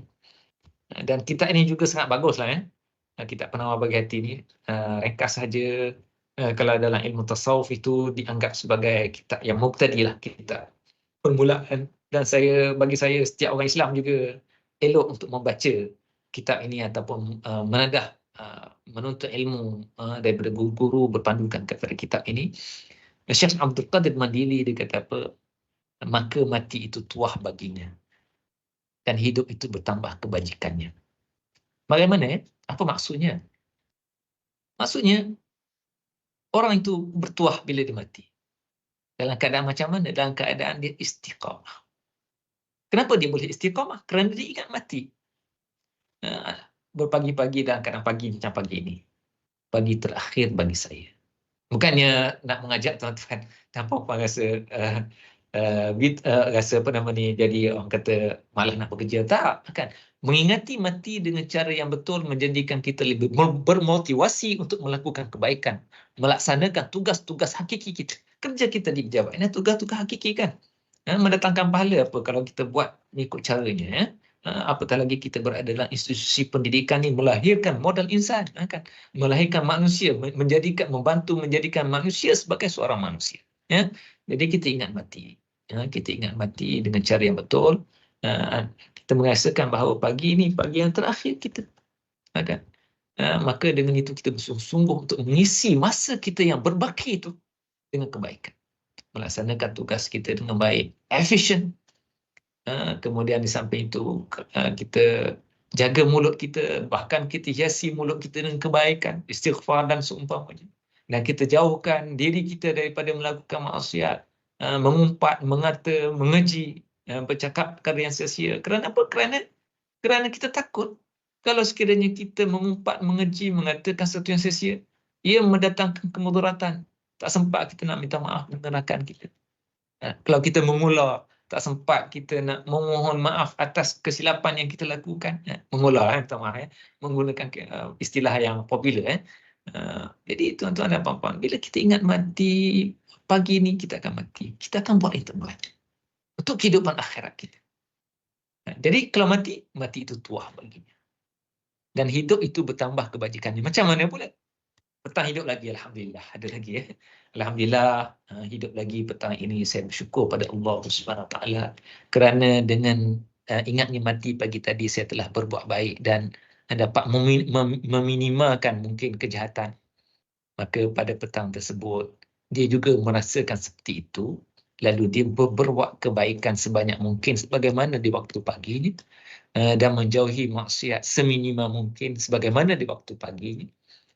Dan kitab ini juga sangat bagus lah. Kitab Penawar Bagi Hati ni ringkas saja. Kalau dalam ilmu tasawuf itu dianggap sebagai kitab yang mubtadi lah, kitab permulaan. Dan bagi saya setiap orang Islam juga elok untuk membaca kitab ini ataupun menadah menuntut ilmu daripada guru-guru berpandukan kepada kitab ini. Syekh Abdul Qadir Mandili dia kata apa? Maka mati itu tuah baginya dan hidup itu bertambah kebajikannya. Bagaimana? Apa maksudnya? Maksudnya orang itu bertuah bila dia mati. Dalam keadaan macam mana? Dalam keadaan dia istiqamah. Kenapa dia boleh istiqamah? Kerana dia ingat mati. Berpagi-pagi dalam keadaan pagi macam pagi ini. Pagi terakhir bagi saya. Bukannya nak mengajak tuan-tuan dan puan-puan rasa rasa apa nama ni, jadi orang kata malas nak bekerja. Tak, kan? Mengingati mati dengan cara yang betul menjadikan kita lebih bermotivasi untuk melakukan kebaikan, melaksanakan tugas-tugas hakiki kita. Kerja kita di pejabat ini tugas-tugas hakiki kan. Mendatangkan pahala apa kalau kita buat ikut caranya. Apatah lagi kita berada dalam institusi pendidikan ni, melahirkan modal insan, kan? Melahirkan manusia, membantu menjadikan manusia sebagai seorang manusia. Jadi kita ingat mati. Kita ingat mati dengan cara yang betul. Kita merasakan bahawa pagi ini pagi yang terakhir kita. Kan? Maka dengan itu kita bersungguh-sungguh untuk mengisi masa kita yang berbaki itu dengan kebaikan. Melaksanakan tugas kita dengan baik, efisien. Kemudian di samping itu kita jaga mulut kita, bahkan kita hiasi mulut kita dengan kebaikan, istighfar dan seumpamanya. Dan kita jauhkan diri kita daripada melakukan maksiat, mengumpat, mengata, mengeji, bercakap perkara yang sia-sia. Kerana apa? Kerana kita takut kalau sekiranya kita mengumpat, mengeji, mengatakan sesuatu yang sia-sia, ia mendatangkan kemudaratan. Tak sempat kita nak minta maaf dengan rakan kita. Kalau kita mengular, tak sempat kita nak memohon maaf atas kesilapan yang kita lakukan. Mengular, minta maaf, menggunakan istilah yang popular. Jadi tuan-tuan dan puan-puan, bila kita ingat mati, pagi ni kita akan mati. Kita akan buat yang terbaik untuk kehidupan akhirat kita. Jadi kalau mati itu tuah baginya. Dan hidup itu bertambah kebajikannya. Macam mana pula? Petang hidup lagi, Alhamdulillah. Ada lagi Alhamdulillah, hidup lagi petang ini. Saya bersyukur pada Allah SWT kerana dengan ingatnya mati pagi tadi, saya telah berbuat baik dan dapat meminimalkan mungkin kejahatan. Maka pada petang tersebut, dia juga merasakan seperti itu. Lalu dia berbuat kebaikan sebanyak mungkin sebagaimana di waktu pagi ini. Dan menjauhi maksiat seminimal mungkin sebagaimana di waktu pagi ini.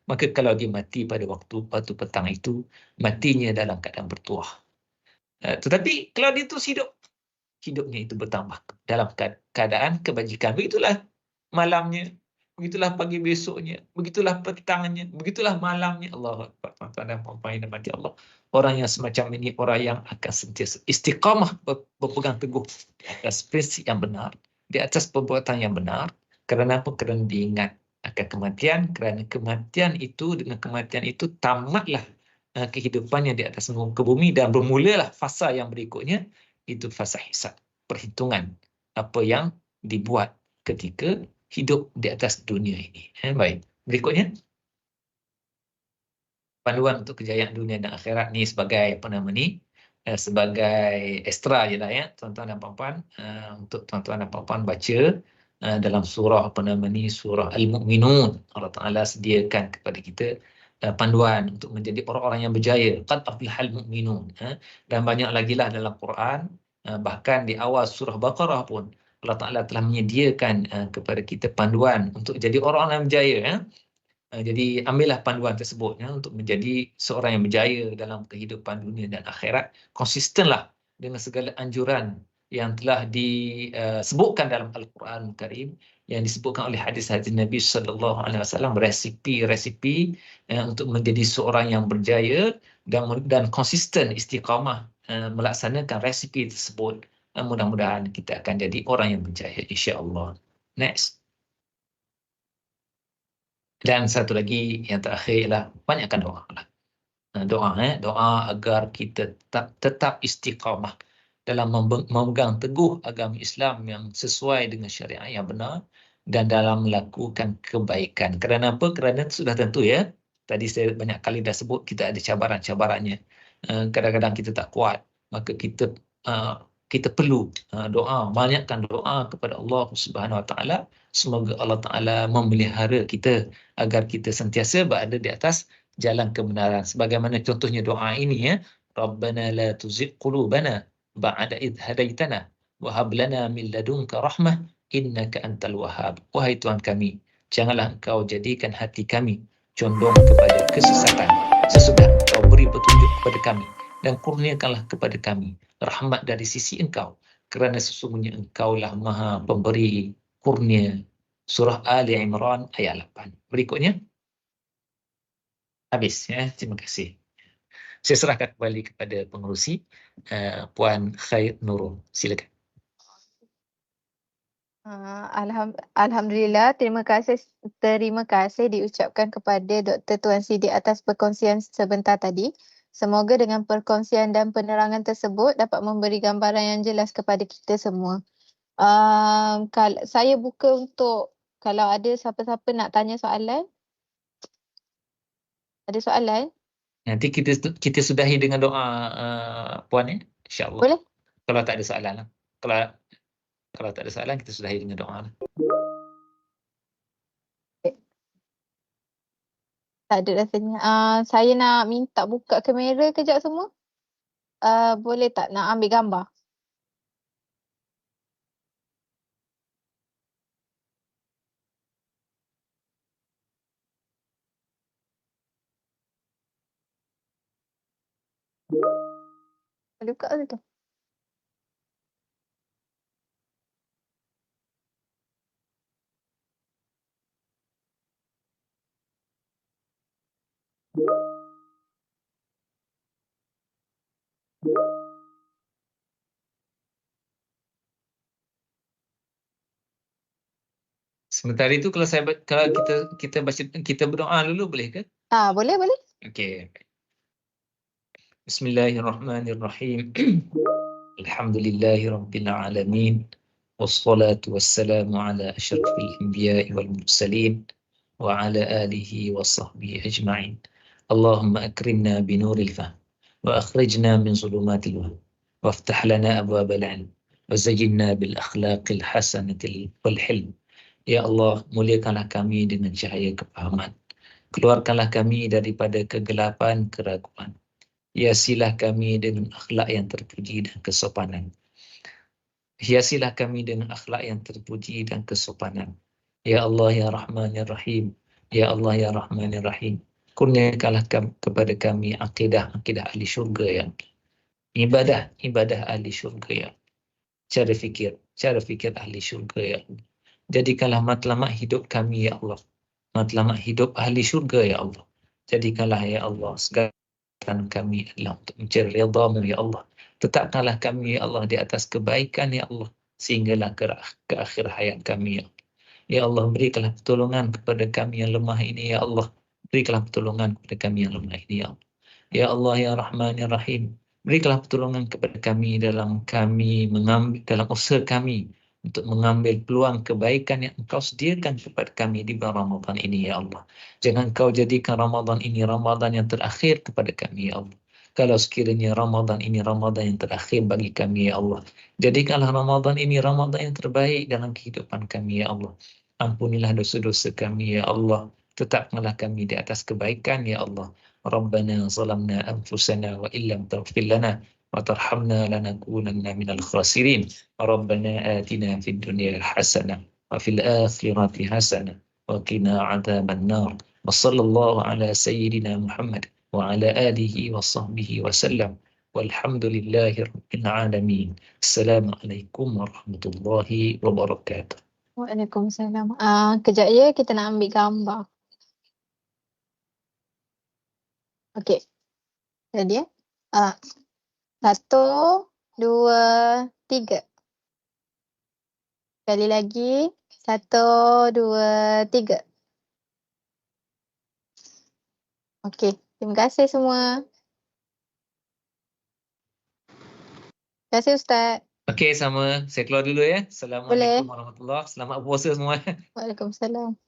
Maka kalau dia mati pada waktu petang itu, matinya dalam keadaan bertuah. Tetapi kalau dia terus hidup hidupnya itu bertambah dalam keadaan kebajikan. Begitulah malamnya, begitulah pagi besoknya, begitulah petangnya, begitulah malamnya. Allahu Akbar, tuan-tuan dan puan-puan yang dirahmati Allah. Orang yang semacam ini orang yang akan sentiasa istiqamah, berpegang teguh di atas prinsip yang benar, di atas perbuatan yang benar. Kerana apa? Kerana diingat akan kematian. Kerana kematian itu, dengan kematian itu tamatlah kehidupannya di atas muka bumi dan bermulalah fasa yang berikutnya, itu fasa hisab, perhitungan apa yang dibuat ketika hidup di atas dunia ini. Baik, berikutnya panduan untuk kejayaan dunia dan akhirat ni sebagai apa nama ni, sebagai ekstra je lah ya tuan-tuan dan puan-puan, untuk tuan-tuan dan puan-puan baca dalam surah apa nama ni, surah Al-Mu'minun. Allah Ta'ala sediakan kepada kita panduan untuk menjadi orang-orang yang berjaya. Qad aflahal mu'minun. Dan banyak lagi lah dalam Quran, bahkan di awal surah Baqarah pun Allah Ta'ala telah menyediakan kepada kita panduan untuk jadi orang-orang yang berjaya. Jadi ambillah panduan tersebut untuk menjadi seorang yang berjaya dalam kehidupan dunia dan akhirat. Konsistenlah dengan segala anjuran yang telah disebutkan dalam Al-Quran Karim, yang disebutkan oleh hadis-hadis Nabi sallallahu alaihi wasallam, resipi-resipi untuk menjadi seorang yang berjaya dan konsisten istiqamah melaksanakan resipi tersebut. Mudah-mudahan kita akan jadi orang yang berjaya, insya-Allah. Next. Dan satu lagi yang terakhir ialah banyakkan doa lah. Doa agar kita tetap istiqamah dalam memegang teguh agama Islam yang sesuai dengan syariat yang benar dan dalam melakukan kebaikan. Kerana apa? Kerana sudah tentu ya. Tadi saya banyak kali dah sebut kita ada cabaran-cabarannya. Kadang-kadang kita tak kuat, maka kita perlu doa, banyakkan doa kepada Allah Subhanahu Wa Taala. Semoga Allah Taala memelihara kita agar kita sentiasa berada di atas jalan kebenaran. Sebagaimana contohnya doa ini ya, Rabbana la tuzigh qulubana ba'da idh hadaitana wa hab lana min ladunka rahmah innaka antal wahhab. Wahai Tuhan kami, janganlah Engkau jadikan hati kami condong kepada kesesatan sesudah Engkau beri petunjuk kepada kami, dan kurniakanlah kepada kami rahmat dari sisi Engkau, kerana sesungguhnya Engkaulah Maha Pemberi kurnia. Surah Ali Imran ayat 8. Berikutnya. Habis ya, terima kasih. Saya serahkan kembali kepada pengerusi, Puan Khair Nurul. Silakan. Alhamdulillah, terima kasih diucapkan kepada Dr. Tuan Siti atas perkongsian sebentar tadi. Semoga dengan perkongsian dan penerangan tersebut dapat memberi gambaran yang jelas kepada kita semua. Saya buka untuk kalau ada siapa-siapa nak tanya soalan. Ada soalan? Nanti kita sudahi dengan doa, Puan ya, insya-Allah. Boleh? Kalau tak ada soalan lah. Kalau tak ada soalan, kita sudahi dengan doa lah. Tak ada rasanya. Saya nak minta buka kamera kejap semua. Boleh tak nak ambil gambar? Boleh buka ke tu? Sementara itu kalau kita berdoa dulu boleh ke? Boleh. Okey. Bismillahirrahmanirrahim. Alhamdulillahirabbil alamin. Wassalatu wassalamu ala asyrafil anbiya'i wal mursalin wa ala alihi wa sahbihi ajma'in. Allahumma akrimna binuril fahm wa akhrijna min zulumatil wahm waftah lana abwabal ilm wa zayyinna bil akhlaqil hasanatil wal hilm. Ya Allah, muliakanlah kami dengan cahaya kepahaman. Keluarkanlah kami daripada kegelapan keraguan. Hiasilah kami dengan akhlak yang terpuji dan kesopanan. Hiasilah kami dengan akhlak yang terpuji dan kesopanan. Ya Allah, Ya Rahman, Ya Rahim. Ya Allah, Ya Rahman, Ya Rahim. Kurniakanlah kepada kami akidah ahli syurga, ya. Ibadah ahli syurga, ya. cara fikir ahli syurga ya Allah. Jadikanlah matlamat hidup kami ya Allah, matlamat hidup ahli syurga ya Allah. Jadikanlah ya Allah segala kami adalah untuk mencari ridha-Mu ya Allah. Tetapkanlah kami ya Allah di atas kebaikan ya Allah, sehinggalah ke akhir hayat kami ya Allah. Ya Allah, berikanlah pertolongan kepada kami yang lemah ini ya Allah. Berikanlah pertolongan kepada kami yang lemah ini ya Allah. Ya Allah ya Rahman ya Rahim, berikanlah pertolongan kepada kami dalam usaha kami untuk mengambil peluang kebaikan yang Engkau sediakan kepada kami di bulan Ramadan ini ya Allah. Jangan Kau jadikan Ramadan ini Ramadan yang terakhir kepada kami ya Allah. Kalau sekiranya Ramadan ini Ramadan yang terakhir bagi kami ya Allah, jadikanlah Ramadan ini Ramadan yang terbaik dalam kehidupan kami ya Allah. Ampunilah dosa-dosa kami ya Allah. Tetapkanlah kami di atas kebaikan ya Allah. ربنا ظلمنا أنفسنا وإن لم تغفر لنا وترحمنا لنكونن من الخاسرين ربنا آتنا في الدنيا حسنة وفي الآخرة حسنة وقنا عذاب النار وصلى الله على سيدنا محمد وعلى آله وصحبه وسلم والحمد لله رب العالمين السلام عليكم ورحمة الله وبركاته. Waalaikumsalam. Kejap ya, kita nak ambil gambar. Okey, jadi ya. 1, 2, 3. Sekali lagi. 1, 2, 3. Okey, terima kasih semua. Terima kasih Ustaz. Okey, sama. Saya keluar dulu ya. Assalamualaikum Boleh. warahmatullahi wabarakatuh. Selamat puasa semua. Waalaikumsalam.